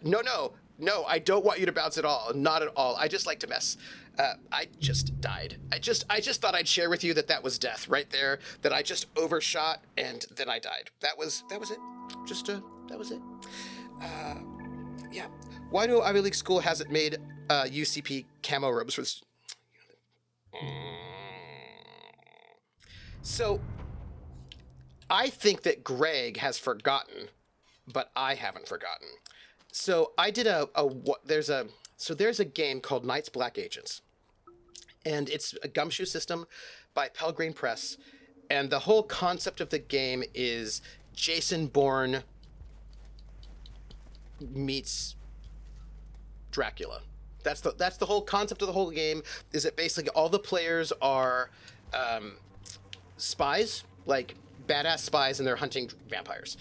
Speaker 1: No, I don't want you to bounce at all. Not at all. I just like to mess. I just died. I just thought I'd share with you that was death right there. That I just overshot and then I died. That was it. That was it. Yeah. Why do Ivy League school hasn't made UCP camo robes for this? So I think that Greg has forgotten, but I haven't forgotten. So I did there's a game called Night's Black Agents, and it's a gumshoe system by Pelgrane Press, and the whole concept of the game is Jason Bourne meets Dracula. That's the whole concept of the whole game. Is that basically all the players are spies, like badass spies, and they're hunting vampires.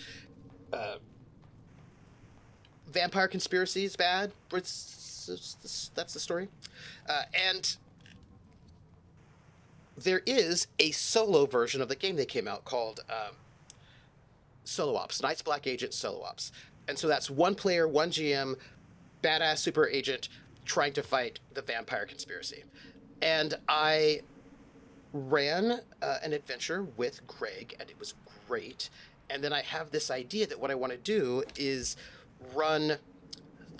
Speaker 1: Vampire conspiracy is bad. That's the story. And there is a solo version of the game that came out called Solo Ops, Night's Black Agent Solo Ops. And so that's one player, one GM, badass super agent trying to fight the vampire conspiracy. And I ran an adventure with Greg, and it was great. And then I have this idea that what I want to do is run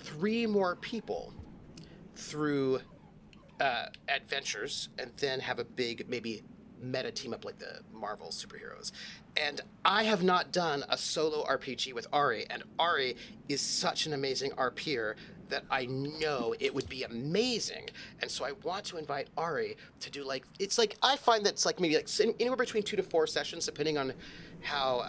Speaker 1: 3 more people through adventures, and then have a big maybe meta team up like the Marvel superheroes. And I have not done a solo RPG with Ari, and Ari is such an amazing RPer that I know it would be amazing. And so I want to invite Ari to do I find that it's like maybe like anywhere between 2 to 4 sessions, depending on how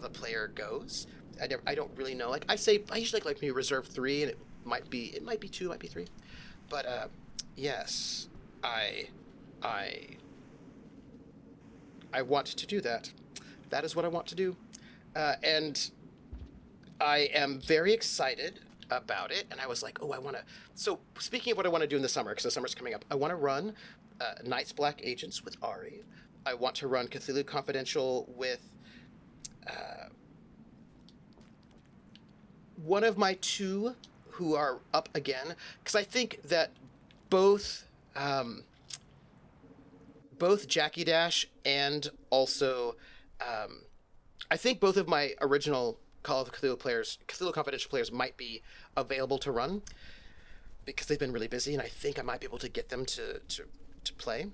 Speaker 1: the player goes. I don't really know. Like I usually like maybe reserve 3, and it might be 2, it might be 3. But yes, I want to do that. That is what I want to do. And I am very excited about it. And I was like, oh, I want to. So speaking of what I want to do in the summer, because the summer's coming up, I want to run Night's Black Agents with Ari. I want to run Cthulhu Confidential with one of my 2 who are up again, because I think that both Jackie Dash and also I think both of my original Call of Cthulhu Confidential players might be available to run, because they've been really busy, and I think I might be able to get them to play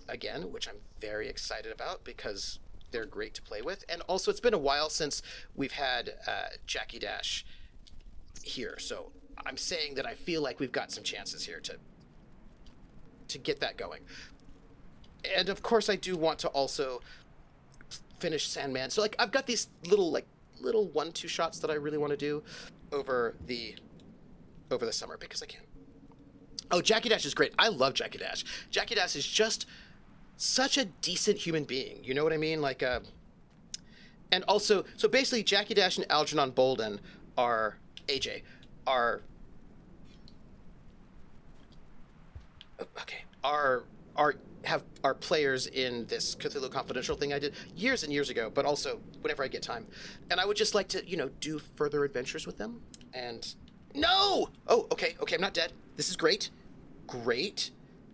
Speaker 1: again, which I'm very excited about, because they're great to play with. And also, it's been a while since we've had Jackie Dash here, so I'm saying that I feel like we've got some chances here to get that going. And of course, I do want to also finish Sandman. So I've got these little 1-2 shots that I really want to do over the summer, because I can. Oh, Jackie Dash is great. I love Jackie Dash. Jackie Dash is just such a decent human being. You know what I mean? Like And also, so basically, Jackie Dash and Algernon Bolden are AJ are okay are have are players in this Cthulhu Confidential thing I did years and years ago, but also whenever I get time, and I would just like to do further adventures with them. And no, oh okay, I'm not dead. This is great,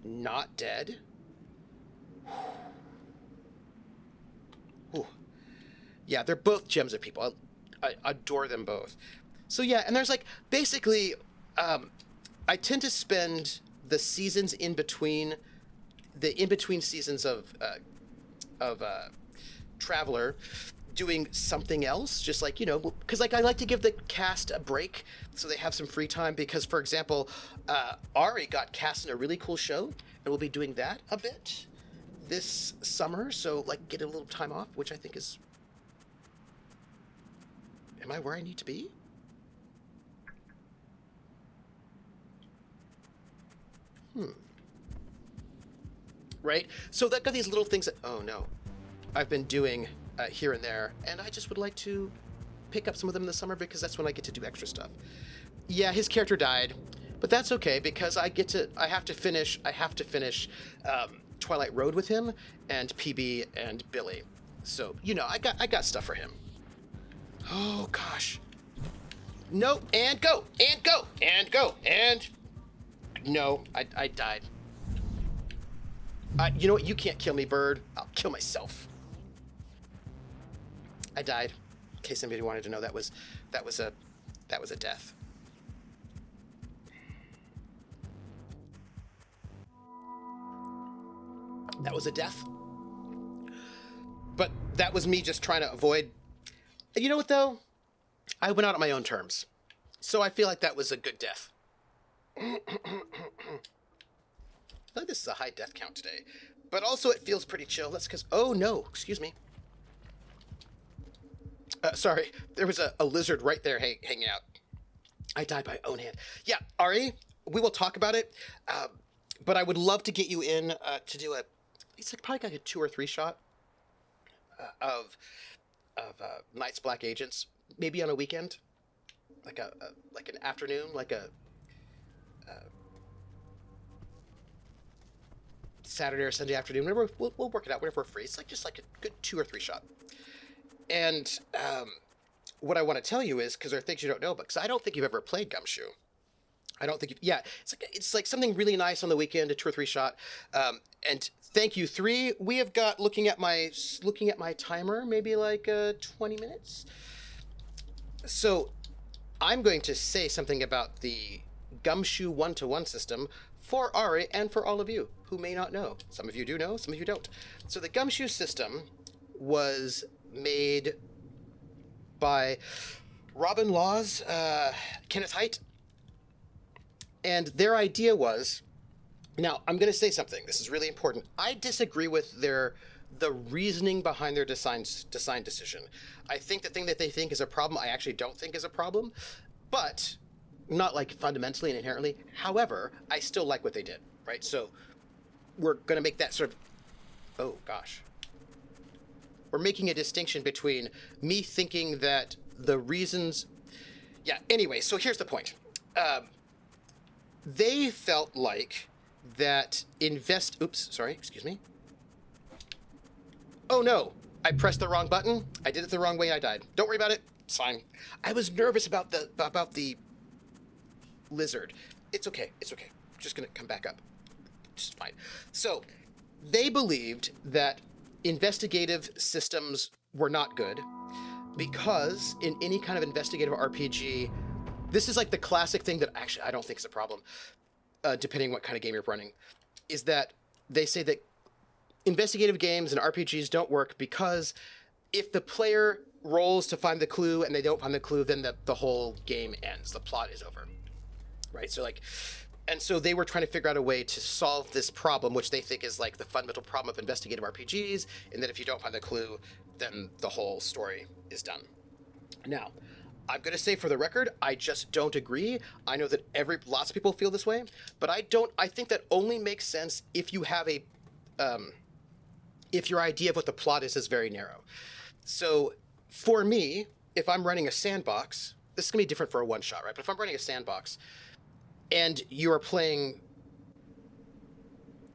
Speaker 1: not dead. Ooh. Yeah, they're both gems of people. I adore them both. So yeah, and there's like basically, I tend to spend the seasons in between seasons of Traveler doing something else, just like because like I like to give the cast a break so they have some free time. Because for example, Ari got cast in a really cool show, and we'll be doing that a bit this summer. So like get a little time off, which I think is. Am I where I need to be? Right? So that got these little things that, oh no, I've been doing here and there, and I just would like to pick up some of them in the summer because that's when I get to do extra stuff. Yeah, his character died, but that's okay because I have to finish Twilight Road with him and PB and Billy. So, I got stuff for him. Oh gosh. No, and go, and go, and go, and no, I died. You know what? You can't kill me, bird. I'll kill myself. I died. In case anybody wanted to know, that was a death. That was a death. But that was me just trying to avoid. You know what though? I went out on my own terms, so I feel like that was a good death. I feel like this is a high death count today, but also it feels pretty chill. That's because, oh no, excuse me. Sorry, there was a lizard right there hanging out. I died by my own hand. Yeah, Ari, we will talk about it, but I would love to get you in to do it's like probably like a 2 or 3 shot of Night's Black Agents, maybe on a weekend, like like an afternoon, like a Saturday or Sunday afternoon. Whenever we'll work it out whenever we're free. It's like just like a good 2 or 3 shot. And what I want to tell you is, because there are things you don't know, but because I don't think you've ever played Gumshoe. I don't think yeah, it's like something really nice on the weekend, a 2 or 3 shot. And thank you, 3. We have got looking at my timer, maybe like 20 minutes. So I'm going to say something about the Gumshoe 1-to-1 system for Ari and for all of you who may not know. Some of you do know, some of you don't. So the Gumshoe system was made by Robin Laws, Kenneth Haidt, and their idea was, now I'm going to say something, this is really important. I disagree with the reasoning behind their design decision. I think the thing that they think is a problem, I actually don't think is a problem, but not like fundamentally and inherently. However, I still like what they did, right? So we're going to make that sort of, oh gosh. We're making a distinction between me thinking that the reasons, yeah, anyway, so here's the point. They felt like that oops, sorry, excuse me. Oh no, I pressed the wrong button. I did it the wrong way, I died. Don't worry about it, it's fine. I was nervous about the lizard. It's okay, I'm just gonna come back up. Just fine. So, they believed that investigative systems were not good because in any kind of investigative RPG, this is like the classic thing that actually I don't think is a problem, depending what kind of game you're running, is that they say that investigative games and RPGs don't work because if the player rolls to find the clue and they don't find the clue, then the whole game ends. The plot is over, right? So like, and so they were trying to figure out a way to solve this problem, which they think is like the fundamental problem of investigative RPGs, and that if you don't find the clue, then the whole story is done. Now, I'm going to say for the record, I just don't agree. I know that lots of people feel this way, but I think that only makes sense if you have if your idea of what the plot is very narrow. So, For me, if I'm running a sandbox, this is going to be different for a one-shot, right? But if I'm running a sandbox and you are playing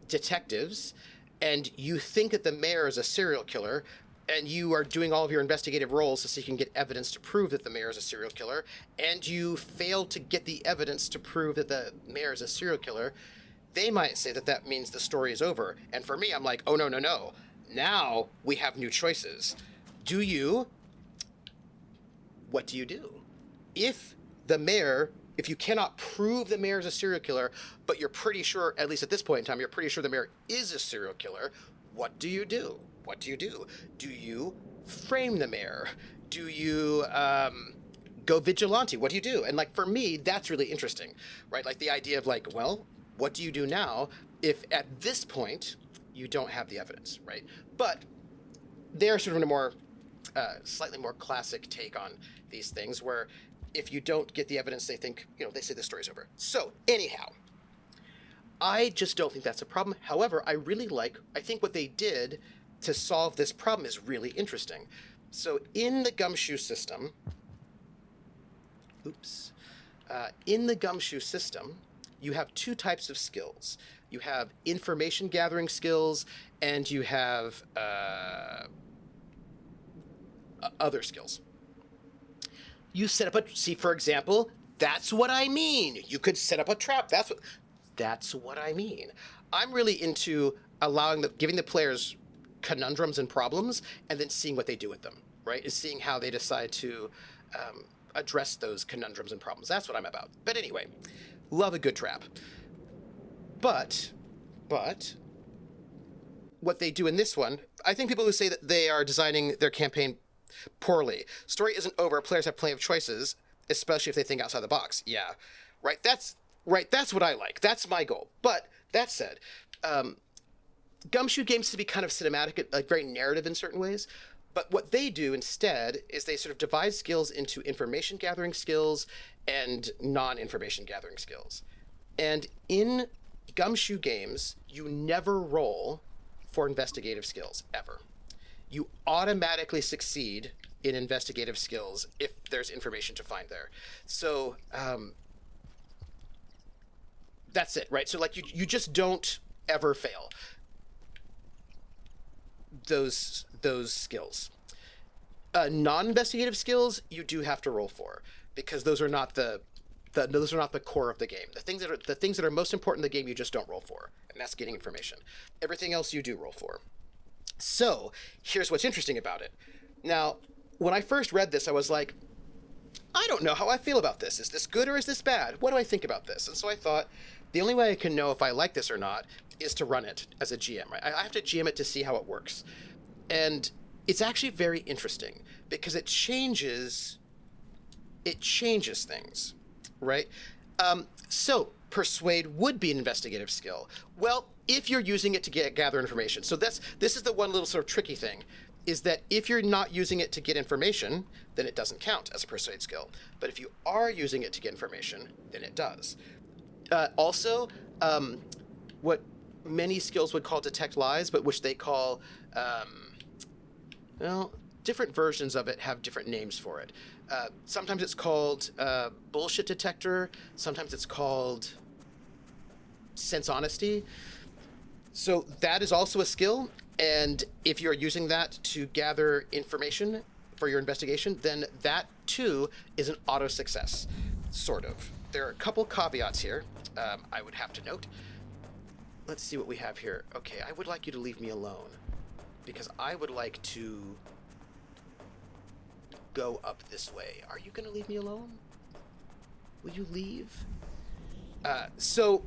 Speaker 1: detectives and you think that the mayor is a serial killer and you are doing all of your investigative roles so you can get evidence to prove that the mayor is a serial killer, and you fail to get the evidence to prove that the mayor is a serial killer, they might say that that means the story is over. And for me, I'm like, oh, no. Now we have new choices. What do you do? If you cannot prove the mayor is a serial killer, but you're pretty sure, at least at this point in time, you're pretty sure the mayor is a serial killer, what do you do? Do you frame the mayor? Do you go vigilante? What do you do? And like, for me, that's really interesting, right? Like the idea of like, well, what do you do now if at this point you don't have the evidence, right? But they're sort of in a more slightly more classic take on these things, where if you don't get the evidence, they think, they say the story's over. So anyhow, I just don't think that's a problem. However, I think what they did to solve this problem is really interesting. So in the Gumshoe system, you have two types of skills. You have information gathering skills, and you have other skills. You set up for example, that's what I mean. You could set up a trap. That's what I mean. I'm really into giving the players conundrums and problems, and then seeing what they do with them, right? Is seeing how they decide to address those conundrums and problems. That's what I'm about. But anyway, love a good trap. But what they do in this one, I think people who say that they are designing their campaign poorly. Story isn't over. Players have plenty of choices, especially if they think outside the box. Yeah, right. That's what I like. That's my goal. But that said, Gumshoe games to be kind of cinematic, like very narrative in certain ways. But what they do instead is they sort of divide skills into information gathering skills and non-information gathering skills. And in Gumshoe games, you never roll for investigative skills, ever. You automatically succeed in investigative skills if there's information to find there. So that's it, right? So like you just don't ever fail those skills. Non-investigative skills you do have to roll for, because those are not the core of the game. The things that are most important in the game you just don't roll for, and that's getting information. Everything else you do roll for. So here's what's interesting about it. Now, when I first read this, I was like, I don't know how I feel about this. Is this good or is this bad? What do I think about this? And so I thought, the only way I can know if I like this or not is to run it as a GM, right? I have to GM it to see how it works. And it's actually very interesting because it changes things, right? So persuade would be an investigative skill. Well, if you're using it to gather information. So this is the one little sort of tricky thing, is that if you're not using it to get information, then it doesn't count as a persuade skill. But if you are using it to get information, then it does. Also, what many skills would call detect lies, but which they call, different versions of it have different names for it. Sometimes it's called bullshit detector. Sometimes it's called sense honesty. So that is also a skill. And if you're using that to gather information for your investigation, then that too is an auto success, sort of. There are a couple caveats here I would have to note. Let's see what we have here. Okay, I would like you to leave me alone because I would like to go up this way. Are you going to leave me alone? Will you leave? So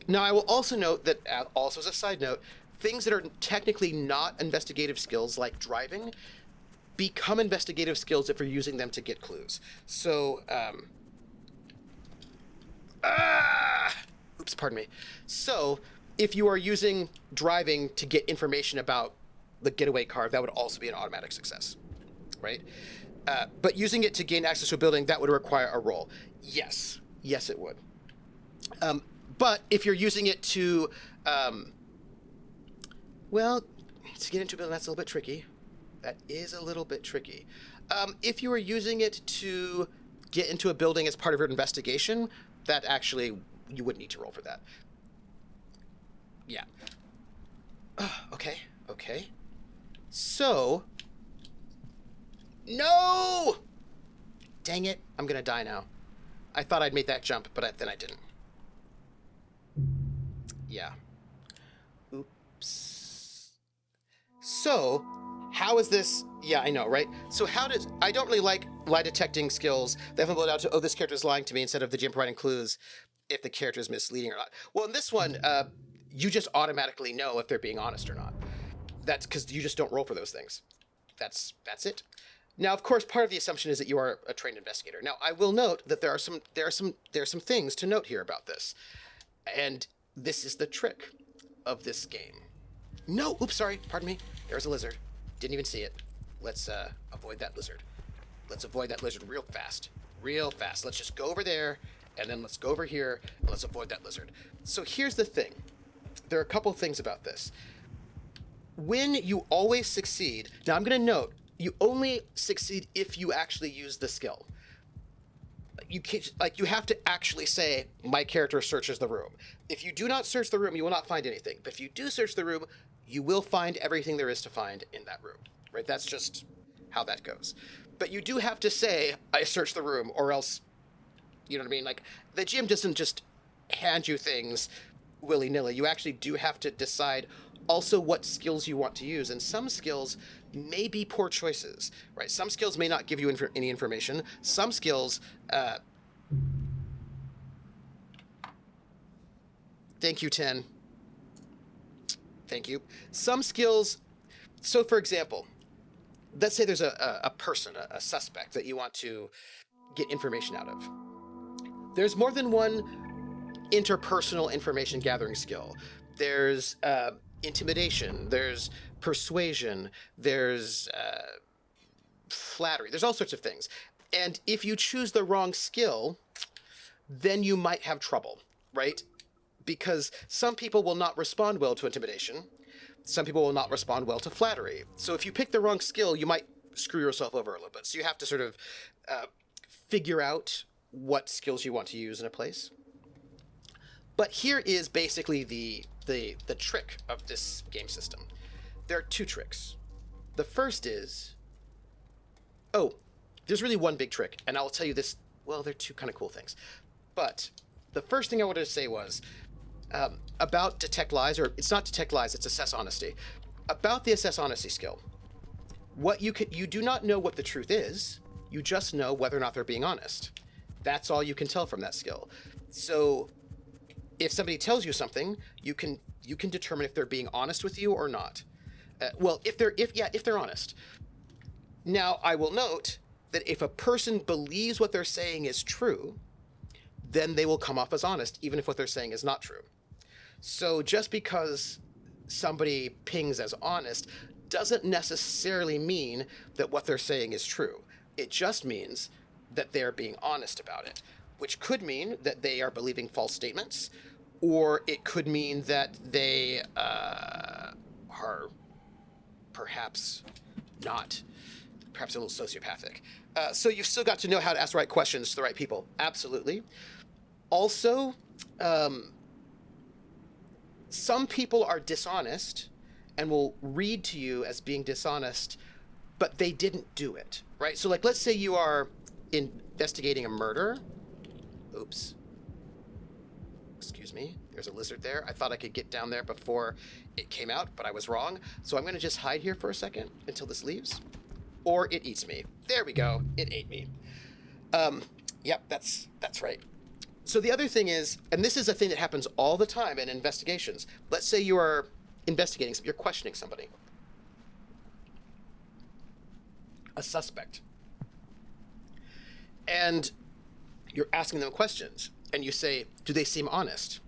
Speaker 1: now I will also note that, also as a side note, things that are technically not investigative skills, like driving, become investigative skills if you're using them to get clues. So, oops, pardon me. So, if you are using driving to get information about the getaway car, that would also be an automatic success, right? But using it to gain access to a building, that would require a roll. Yes, it would. But if you're using it to get into a building, that's a little bit tricky. That is a little bit tricky. If you were using it to get into a building as part of your investigation, that actually, you wouldn't need to roll for that. Yeah. Okay, okay. So... No! Dang it, I'm gonna die now. I thought I'd made that jump, but then I didn't. Yeah. Oops. So, how is this... Yeah, I know, right? So how does... I don't really like lie detecting skills. They haven't blown out to, oh, this character is lying to me, instead of the GM providing clues if the character is misleading or not. Well, in this one, you just automatically know if they're being honest or not. That's because you just don't roll for those things. That's it. Now, of course, part of the assumption is that you are a trained investigator. Now, I will note that there are some things to note here about this, and this is the trick of this game. No, oops, sorry, pardon me. There's a lizard. Didn't even see it. Let's avoid that lizard. Let's avoid that lizard real fast. Real fast. Let's just go over there, and then let's go over here, and let's avoid that lizard. So here's the thing. There are a couple things about this. When you always succeed... Now, I'm going to note, you only succeed if you actually use the skill. You can't, like, you have to actually say, my character searches the room. If you do not search the room, you will not find anything. But if you do search the room, you will find everything there is to find in that room. Right? That's just how that goes. But you do have to say, I searched the room, or else, you know what I mean? Like, the GM doesn't just hand you things willy-nilly. You actually do have to decide also what skills you want to use. And some skills may be poor choices, right? Some skills may not give you any information. Some skills... Thank you, 10. Thank you. Some skills... So, for example, let's say there's a person, a suspect, that you want to get information out of. There's more than one interpersonal information gathering skill. There's intimidation, there's persuasion, there's flattery, there's all sorts of things. And if you choose the wrong skill, then you might have trouble, right? Because some people will not respond well to intimidation. Some people will not respond well to flattery. So if you pick the wrong skill, you might screw yourself over a little bit. So you have to sort of figure out what skills you want to use in a place. But here is basically the trick of this game system. There are two tricks. The first is... Oh, there's really one big trick, and I'll tell you this... Well, they're two kind of cool things. But the first thing I wanted to say was about detect lies, or it's not detect lies, it's assess honesty. About the assess honesty skill, you do not know what the truth is, you just know whether or not they're being honest. That's all you can tell from that skill. So if somebody tells you something, you can determine if they're being honest with you or not. Well, if they're honest. Now, I will note that if a person believes what they're saying is true, then they will come off as honest, even if what they're saying is not true. So just because somebody pings as honest doesn't necessarily mean that what they're saying is true. It just means that they're being honest about it, which could mean that they are believing false statements, or it could mean that they are perhaps not, perhaps a little sociopathic. So you've still got to know how to ask the right questions to the right people. Absolutely. Also, some people are dishonest and will read to you as being dishonest, but they didn't do it, right? So, like, let's say you are investigating a murder. Oops. Excuse me. There's a lizard there. I thought I could get down there before it came out, but I was wrong. So I'm going to just hide here for a second until this leaves. Or it eats me. There we go. It ate me. Yep, that's right. So the other thing is, and this is a thing that happens all the time in investigations. Let's say you are investigating, you're questioning somebody. A suspect. And you're asking them questions. And you say, do they seem honest?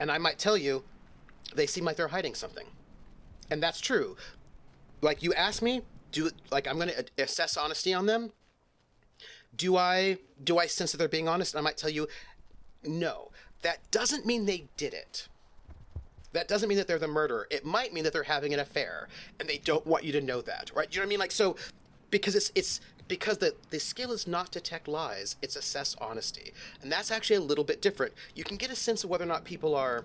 Speaker 1: And I might tell you, they seem like they're hiding something. And that's true. Like, you ask me, I'm going to assess honesty on them. Do I sense that they're being honest? And I might tell you, no. That doesn't mean they did it. That doesn't mean that they're the murderer. It might mean that they're having an affair, and they don't want you to know that, right? You know what I mean? Like, so because it's because the skill is not detect lies, it's assess honesty, and that's actually a little bit different. You can get a sense of whether or not people are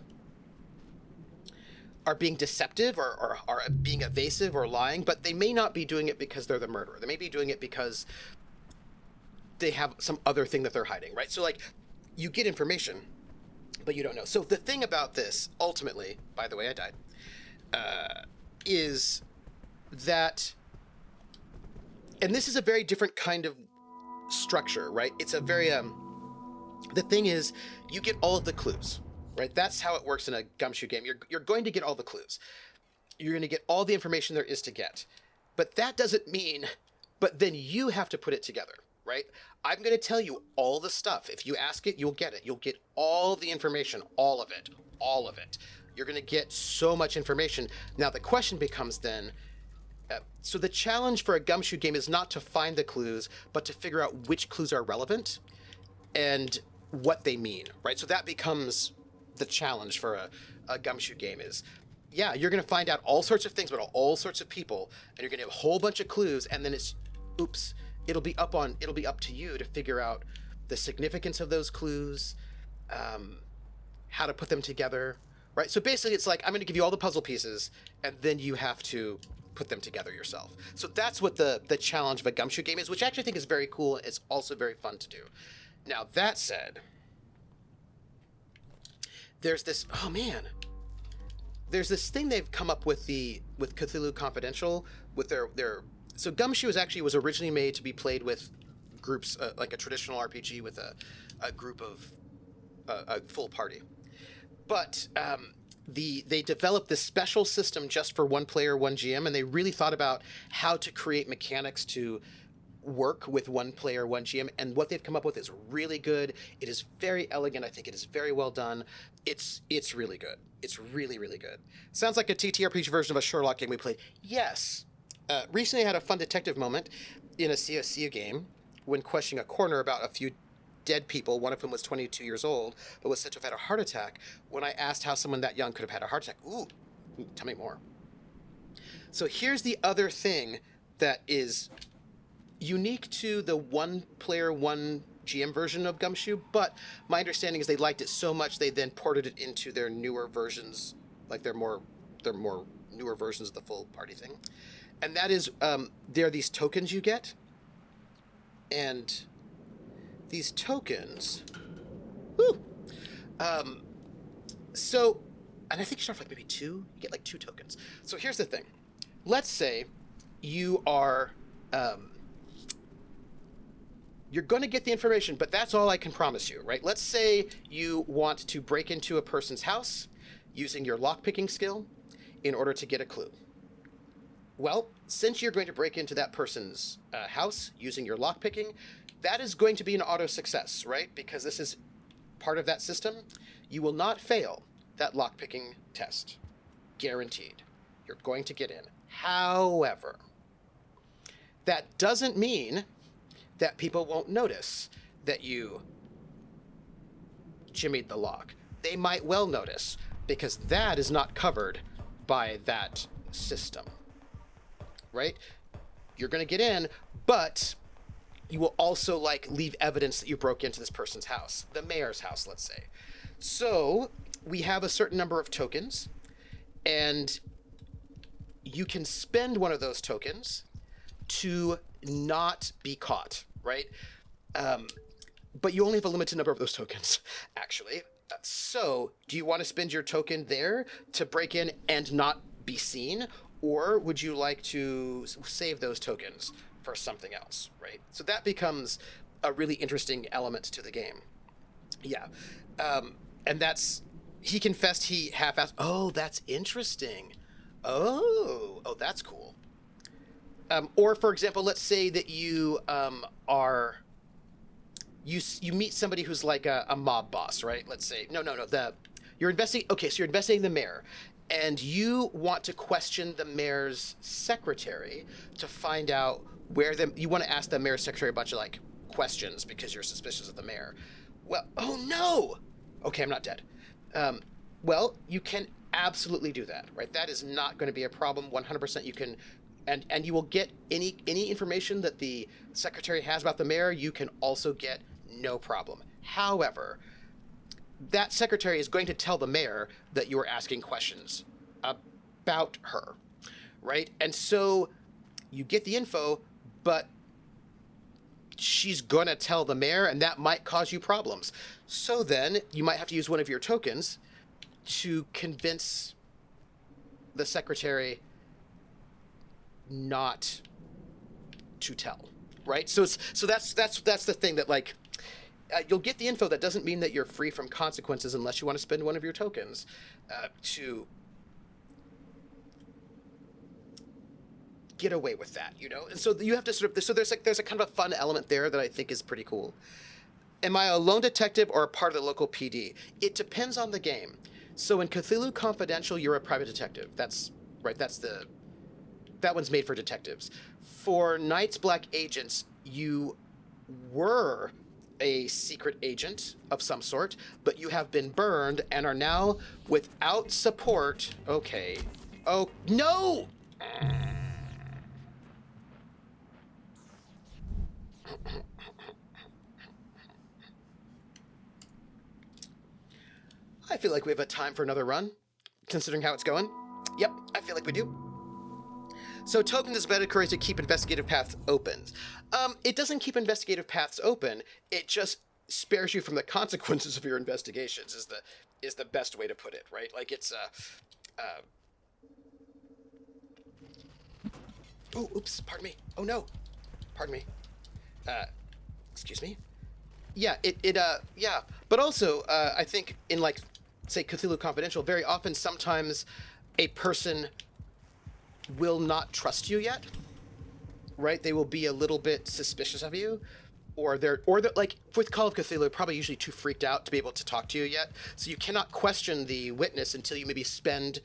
Speaker 1: being deceptive or are being evasive or lying, but they may not be doing it because they're the murderer. They may be doing it because they have some other thing that they're hiding, right? So like, you get information, but you don't know. So the thing about this, ultimately, by the way, I died, is that, and this is a very different kind of structure, right? It's a very, the thing is, you get all of the clues, right? That's how it works in a gumshoe game. You're going to get all the clues. You're going to get all the information there is to get. But that doesn't mean, but then you have to put it together, right? I'm going to tell you all the stuff. If you ask it, you'll get it. You'll get all the information, all of it, all of it. You're going to get so much information. Now, the question becomes then, so the challenge for a gumshoe game is not to find the clues, but to figure out which clues are relevant and what they mean, right? So that becomes the challenge for a gumshoe game is, yeah, you're going to find out all sorts of things about all sorts of people, and you're going to have a whole bunch of clues, and then it's, oops, it'll be up to you to figure out the significance of those clues, how to put them together, right? So basically it's like, I'm going to give you all the puzzle pieces, and then you have to put them together yourself. So that's what the challenge of a gumshoe game is, which I actually think is very cool. It's also very fun to do. Now, that said, there's this, oh man, there's this thing they've come up with with Cthulhu Confidential with their so Gumshoe was originally made to be played with groups, like a traditional RPG with a group of a full party. But they developed this special system just for one player, one GM, and they really thought about how to create mechanics to work with one player, one GM, and what they've come up with is really good. It is very elegant. I think it is very well done. It's really good. It's really, really good. Sounds like a TTRPG version of a Sherlock game we played. Yes. Recently I had a fun detective moment in a CSU game when questioning a coroner about a few dead people, one of whom was 22 years old, but was said to have had a heart attack, when I asked how someone that young could have had a heart attack. Ooh, tell me more. So here's the other thing that is unique to the one player, one GM version of Gumshoe, but my understanding is they liked it so much they then ported it into their newer versions, like their more newer versions of the full party thing. And that is, there are these tokens you get, and these tokens, so, and I think you start with like maybe 2, you get like 2 tokens. So here's the thing. Let's say you are, you're going to get the information, but that's all I can promise you, right? Let's say you want to break into a person's house using your lockpicking skill in order to get a clue. Well, since you're going to break into that person's house using your lockpicking, that is going to be an auto success, right? Because this is part of that system. You will not fail that lockpicking test. Guaranteed. You're going to get in. However, that doesn't mean that people won't notice that you jimmied the lock. They might well notice, because that is not covered by that system, right? You're going to get in, but you will also like leave evidence that you broke into this person's house, the mayor's house, let's say. So we have a certain number of tokens, and you can spend one of those tokens to not be caught, right? But you only have a limited number of those tokens, actually. So do you want to spend your token there to break in and not be seen? Or would you like to save those tokens for something else, right? So that becomes a really interesting element to the game. Yeah. And that's, he confessed he half-assed. Oh, that's interesting. Oh, that's cool. Or for example, let's say that you you meet somebody who's like a mob boss, right? Let's say, you're investigating the mayor, and you want to question the mayor's secretary to find out you want to ask the mayor's secretary a bunch of like questions because you're suspicious of the mayor. Well, oh no! Okay, I'm not dead. Well, you can absolutely do that, right? That is not going to be a problem. 100% you can, and you will get any information that the secretary has about the mayor. You can also get, no problem. However, that secretary is going to tell the mayor that you are asking questions about her, right? And so you get the info, but she's going to tell the mayor, and that might cause you problems. So then you might have to use one of your tokens to convince the secretary not to tell, right? So that's the thing, that like you'll get the info. That doesn't mean that you're free from consequences unless you want to spend one of your tokens to get away with that, you know. And so you have to sort of, so there's a kind of a fun element there that I think is pretty cool. Am I a lone detective or a part of the local PD? It depends on the game. So in Cthulhu Confidential, you're a private detective. That's right. That one's made for detectives. For Night's Black Agents, you were a secret agent of some sort, but you have been burned and are now without support. Okay. Oh, no! I feel like we have a time for another run, considering how it's going. Yep, I feel like we do. So token is better to keep investigative paths open. It doesn't keep investigative paths open. It just spares you from the consequences of your investigations. Is the best way to put it, right? Like it's oh, oops, pardon me. Oh no, pardon me. Excuse me. Yeah, yeah. But also, I think in like, say, Cthulhu Confidential, very often, sometimes a person will not trust you yet, right? They will be a little bit suspicious of you, or they're like with Call of Cthulhu, they're probably usually too freaked out to be able to talk to you yet. So you cannot question the witness until you maybe spend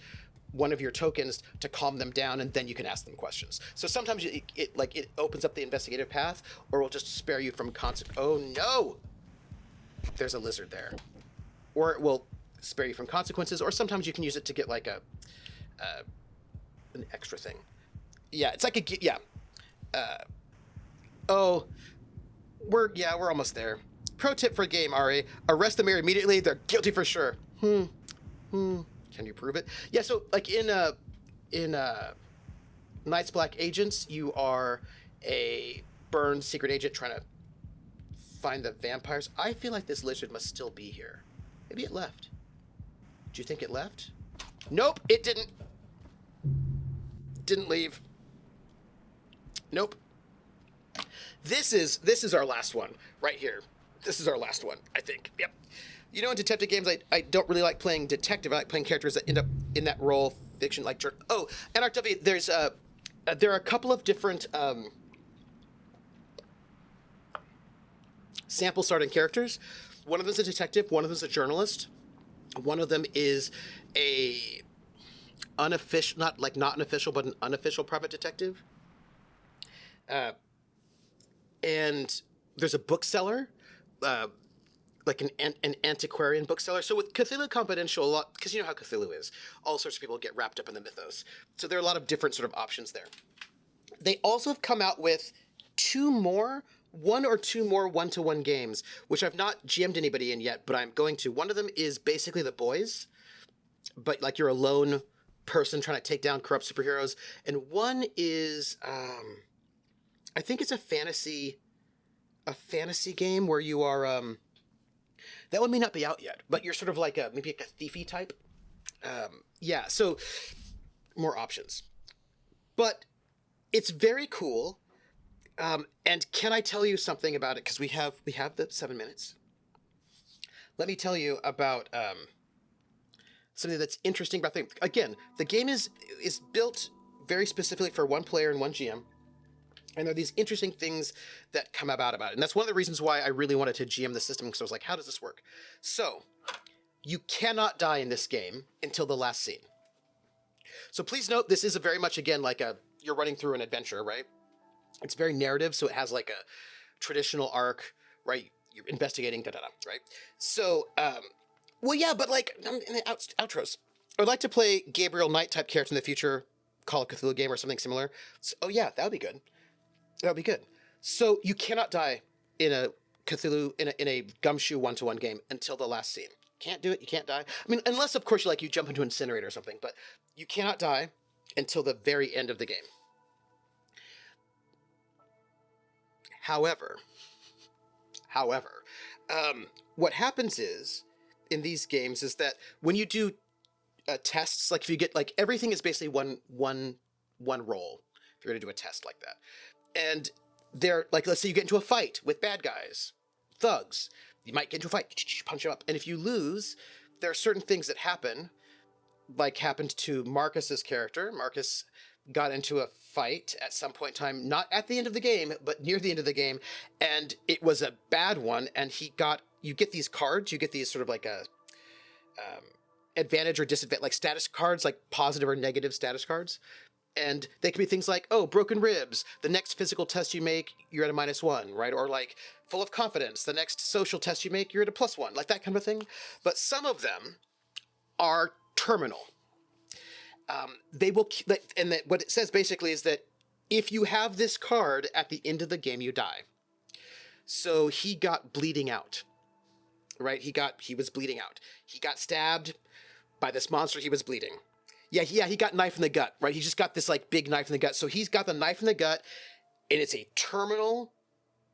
Speaker 1: one of your tokens to calm them down, and then you can ask them questions. So sometimes it opens up the investigative path, or will just spare you from oh no, there's a lizard there, or it will spare you from consequences, or sometimes you can use it to get like an extra thing. Yeah, it's like a yeah. Oh, we're almost there. Pro tip for a game, Ari: arrest the mayor immediately. They're guilty for sure. Can you prove it? Yeah. So like in Night's Black Agents, you are a burned secret agent trying to find the vampires. I feel like this lizard must still be here. Maybe it left. Do you think it left? Nope, it didn't. Didn't leave. Nope. This is our last one right here. This is our last one, I think. Yep. You know, in detective games, I don't really like playing detective. I like playing characters that end up in that role, fiction, like... Oh, and RW, there are a couple of different sample starting characters. One of them is a detective. One of them is a journalist. One of them is a unofficial, not an official, but an unofficial private detective. And there's a bookseller, like an antiquarian bookseller. So with Cthulhu Confidential, a lot, because you know how Cthulhu is, all sorts of people get wrapped up in the mythos. So there are a lot of different sort of options there. They also have come out with one or two more one-to-one games, which I've not GM'd anybody in yet, but I'm going to. One of them is basically The Boys, but like you're a lone person trying to take down corrupt superheroes. And one is, I think it's a fantasy game where you are, that one may not be out yet, but you're sort of like maybe like a thiefy type. Yeah, so more options. But it's very cool. And can I tell you something about it? Because we have the 7 minutes. Let me tell you about something that's interesting about the... Again, the game is built very specifically for one player and one GM. And there are these interesting things that come about it. And that's one of the reasons why I really wanted to GM the system, because I was like, how does this work? So, you cannot die in this game until the last scene. So please note, this is a very much, again, like you're running through an adventure, right? It's very narrative, so it has like a traditional arc, right? You're investigating, right? So, well, yeah, but like in the outros. I'd like to play Gabriel Knight type character in the future, Call of Cthulhu game or something similar. So, oh yeah, that would be good. That would be good. So you cannot die in a Cthulhu in a gumshoe 1-to-1 game until the last scene. Can't do it. You can't die. I mean, unless of course you jump into an incinerator or something. But you cannot die until the very end of the game. However, what happens is in these games is that when you do tests, like if you get like everything is basically one roll. If you're going to do a test like that, and they're like, let's say you get into a fight with bad guys, thugs. You might get into a fight, punch them up, and if you lose, there are certain things that happen, like happened to Marcus's character. Marcus got into a fight at some point in time, not at the end of the game, but near the end of the game, and it was a bad one. And you get these cards, you get these sort of like a advantage or disadvantage, like status cards, like positive or negative status cards. And they can be things like, oh, broken ribs. The next physical test you make, you're at a -1, right? Or like full of confidence. The next social test you make, you're at a +1, like that kind of a thing. But some of them are terminal. They will, and that what it says basically is that if you have this card at the end of the game, you die. So he got bleeding out, right? He was bleeding out. He got stabbed by this monster. He was bleeding. Yeah, he got knife in the gut, right? He just got this like big knife in the gut. So he's got the knife in the gut, and it's a terminal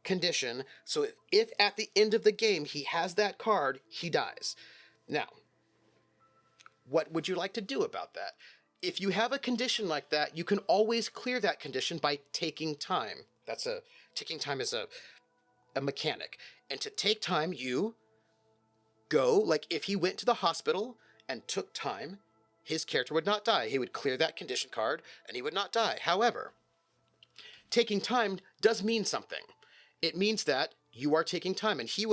Speaker 1: condition. So if at the end of the game he has that card, he dies. Now, what would you like to do about that? If you have a condition like that, you can always clear that condition by taking time. Taking time is a mechanic. And to take time, you go, like if he went to the hospital and took time, his character would not die. He would clear that condition card and he would not die. However, taking time does mean something. It means that you are taking time. And he'd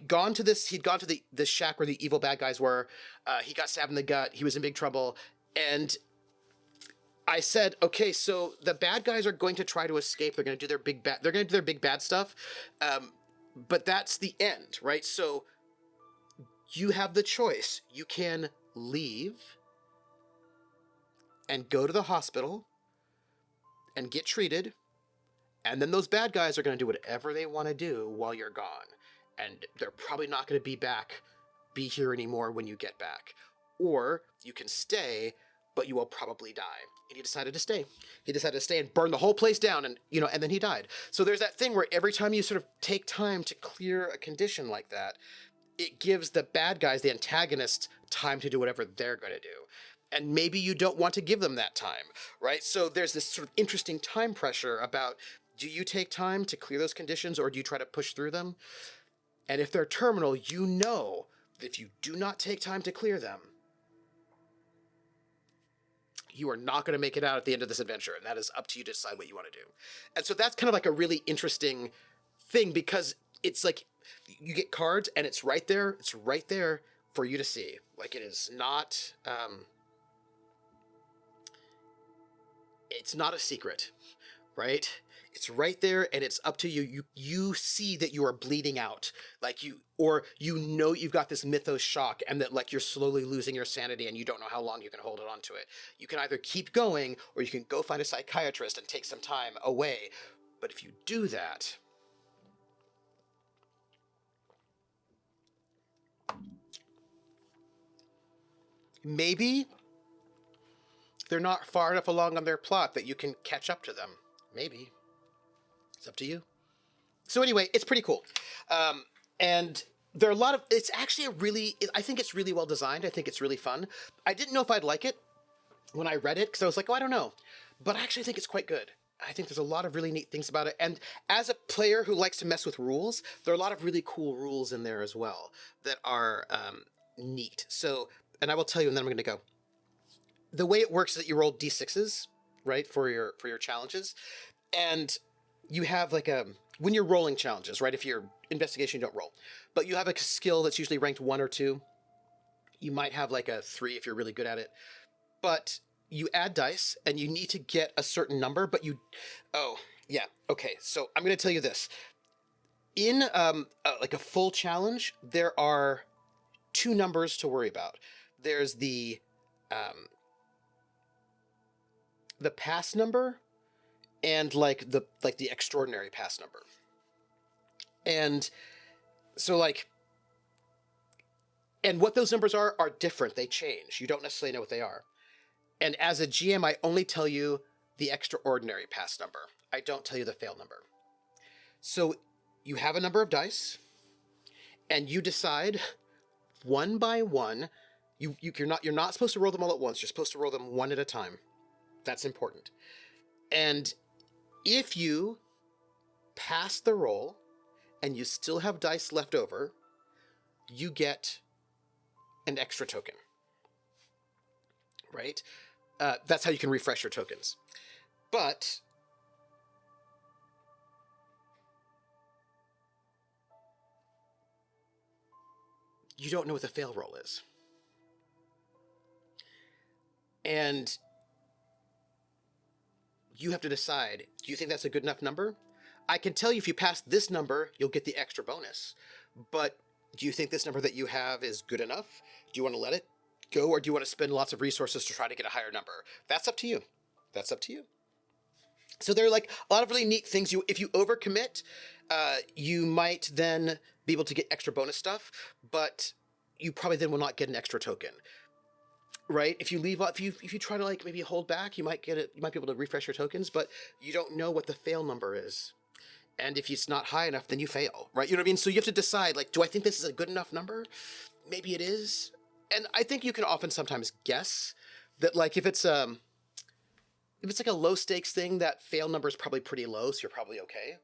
Speaker 1: gone to the shack where the evil bad guys were. He got stabbed in the gut. He was in big trouble. And I said, okay, so the bad guys are going to try to escape. They're going to do their big bad stuff. But that's the end, right? So you have the choice. You can leave and go to the hospital and get treated. And then those bad guys are going to do whatever they want to do while you're gone. And they're probably not going to be here anymore when you get back. Or you can stay, but you will probably die. And he decided to stay. He decided to stay and burn the whole place down, and and then he died. So there's that thing where every time you sort of take time to clear a condition like that, it gives the bad guys, the antagonists, time to do whatever they're going to do. And maybe you don't want to give them that time, right? So there's this sort of interesting time pressure about, do you take time to clear those conditions or do you try to push through them? And if they're terminal, you know that if you do not take time to clear them, you are not going to make it out at the end of this adventure. And that is up to you to decide what you want to do. And so that's kind of like a really interesting thing, because it's like you get cards and it's right there. It's right there for you to see. Like, it is not, it's not a secret, right? It's right there, and it's up to you. You see that you are bleeding out, like you've got this mythos shock, and that like you're slowly losing your sanity, and you don't know how long you can hold it on to it. You can either keep going, or you can go find a psychiatrist and take some time away. But if you do that, maybe they're not far enough along on their plot that you can catch up to them. Maybe. It's up to you. So anyway, it's pretty cool. And there are a lot of, it's actually I think it's really well designed. I think it's really fun. I didn't know if I'd like it when I read it, because I was like, oh, I don't know. But I actually think it's quite good. I think there's a lot of really neat things about it. And as a player who likes to mess with rules, there are a lot of really cool rules in there as well that are neat. So, and I will tell you, and then I'm going to go. The way it works is that you roll d6s, right, for your challenges. And you have like when you're rolling challenges, right? If you're investigation, you don't roll, but you have a skill that's usually ranked 1 or 2. You might have like a 3 if you're really good at it, but you add dice and you need to get a certain number, but okay. So I'm going to tell you this. In like a full challenge, there are 2 numbers to worry about. there's the pass number and like the extraordinary pass number. And so like, and what those numbers are different. They change. You don't necessarily know what they are. And as a GM, I only tell you the extraordinary pass number. I don't tell you the fail number. So you have a number of dice, and you decide one by one. You're not supposed to roll them all at once. You're supposed to roll them one at a time. That's important. And if you pass the roll and you still have dice left over, you get an extra token. Right? That's how you can refresh your tokens. But you don't know what the fail roll is. And you have to decide, do you think that's a good enough number? I can tell you if you pass this number, you'll get the extra bonus. But do you think this number that you have is good enough? Do you want to let it go, or do you want to spend lots of resources to try to get a higher number? That's up to you. That's up to you. So there are like a lot of really neat things. If you overcommit, you might then be able to get extra bonus stuff, but you probably then will not get an extra token. Right? If you leave off, if you try to like maybe hold back, you might get it. You might be able to refresh your tokens, but you don't know what the fail number is. And if it's not high enough, then you fail, right? You know what I mean? So you have to decide, like, do I think this is a good enough number? Maybe it is. And I think you can often sometimes guess that, like, if it's like a low stakes thing, that fail number is probably pretty low, so you're probably okay.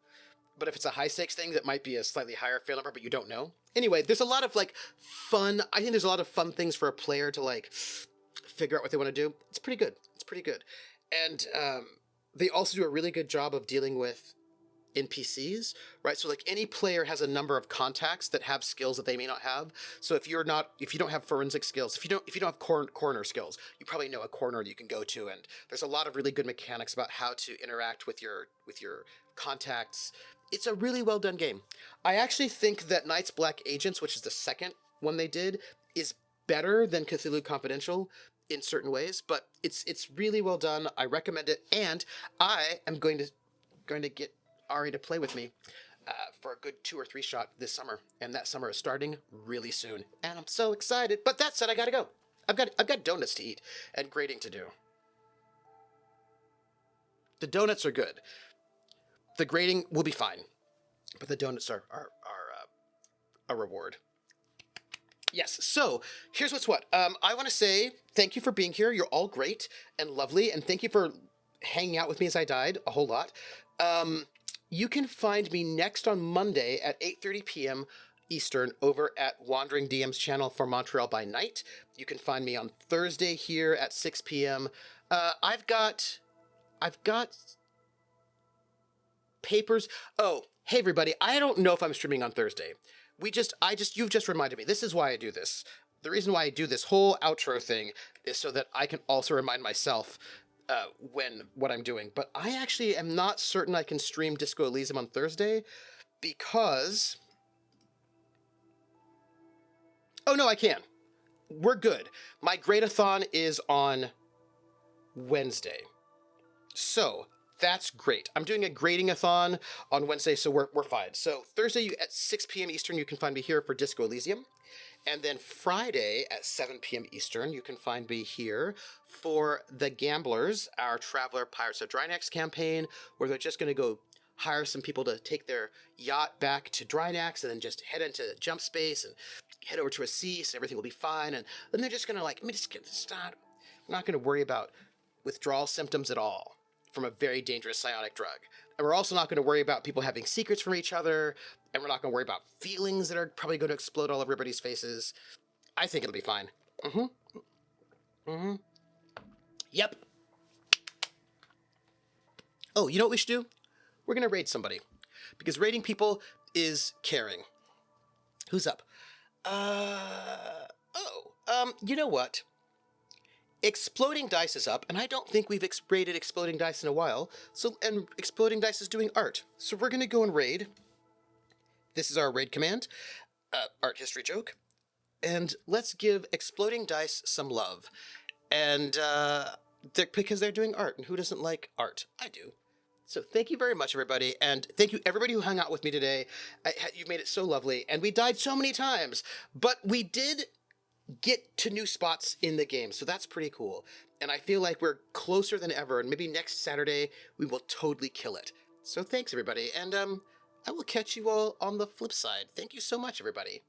Speaker 1: But if it's a high stakes thing, that might be a slightly higher fail number, but you don't know. Anyway, there's a lot of like fun. I think there's a lot of fun things for a player to like figure out what they want to do. It's pretty good. It's pretty good. And they also do a really good job of dealing with NPCs, right? So like any player has a number of contacts that have skills that they may not have. So if you don't have forensic skills, if you don't have coroner skills, you probably know a coroner that you can go to. And there's a lot of really good mechanics about how to interact with your contacts. It's a really well done game. I actually think that Night's Black Agents, which is the second one they did, is better than Cthulhu Confidential in certain ways, but it's really well done. I recommend it, and I am going to get Ari to play with me for a good 2 or 3 shot this summer, and that summer is starting really soon, and I'm so excited. But that said, I gotta go. I've got donuts to eat and grading to do. The donuts are good. The grading will be fine, but the donuts are a reward. Yes, so here's what's what. I want to say thank you for being here. You're all great and lovely, and thank you for hanging out with me as I died a whole lot. You can find me next on Monday at 8:30 p.m. Eastern over at Wandering DM's channel for Montreal by Night. You can find me on Thursday here at 6 p.m. I've got papers. Oh, hey everybody, I don't know if I'm streaming on Thursday. You've just reminded me. This is why I do this. The reason why I do this whole outro thing is so that I can also remind myself what I'm doing. But I actually am not certain I can stream Disco Elysium on Thursday because... Oh, no, I can. We're good. My grade-a-thon is on Wednesday. So... that's great. I'm doing a grading-a-thon on Wednesday, so we're fine. So Thursday at 6 p.m. Eastern, you can find me here for Disco Elysium. And then Friday at 7 p.m. Eastern, you can find me here for The Gamblers, our Traveler Pirates of Drynax campaign, where they're just going to go hire some people to take their yacht back to Drynax and then just head into jump space and head over to a sea, so everything will be fine. And then they're just going to we're not going to worry about withdrawal symptoms at all from a very dangerous psionic drug. And we're also not going to worry about people having secrets from each other, and we're not going to worry about feelings that are probably going to explode all over everybody's faces. I think it'll be fine. Yep. Oh, you know what we should do? We're going to raid somebody. Because raiding people is caring. Who's up? You know what? Exploding Dice is up, and I don't think we've raided Exploding Dice in a while. And Exploding Dice is doing art. So we're going to go and raid. This is our raid command. Art history joke. and let's give Exploding Dice some love. And because they're doing art, and who doesn't like art? I do. So thank you very much, everybody, and thank you everybody who hung out with me today. You made it so lovely, and we died so many times, but we did get to new spots in the game, so that's pretty cool. And I feel like we're closer than ever, and maybe next Saturday we will totally kill it. So thanks, everybody, and I will catch you all on the flip side. Thank you so much, everybody.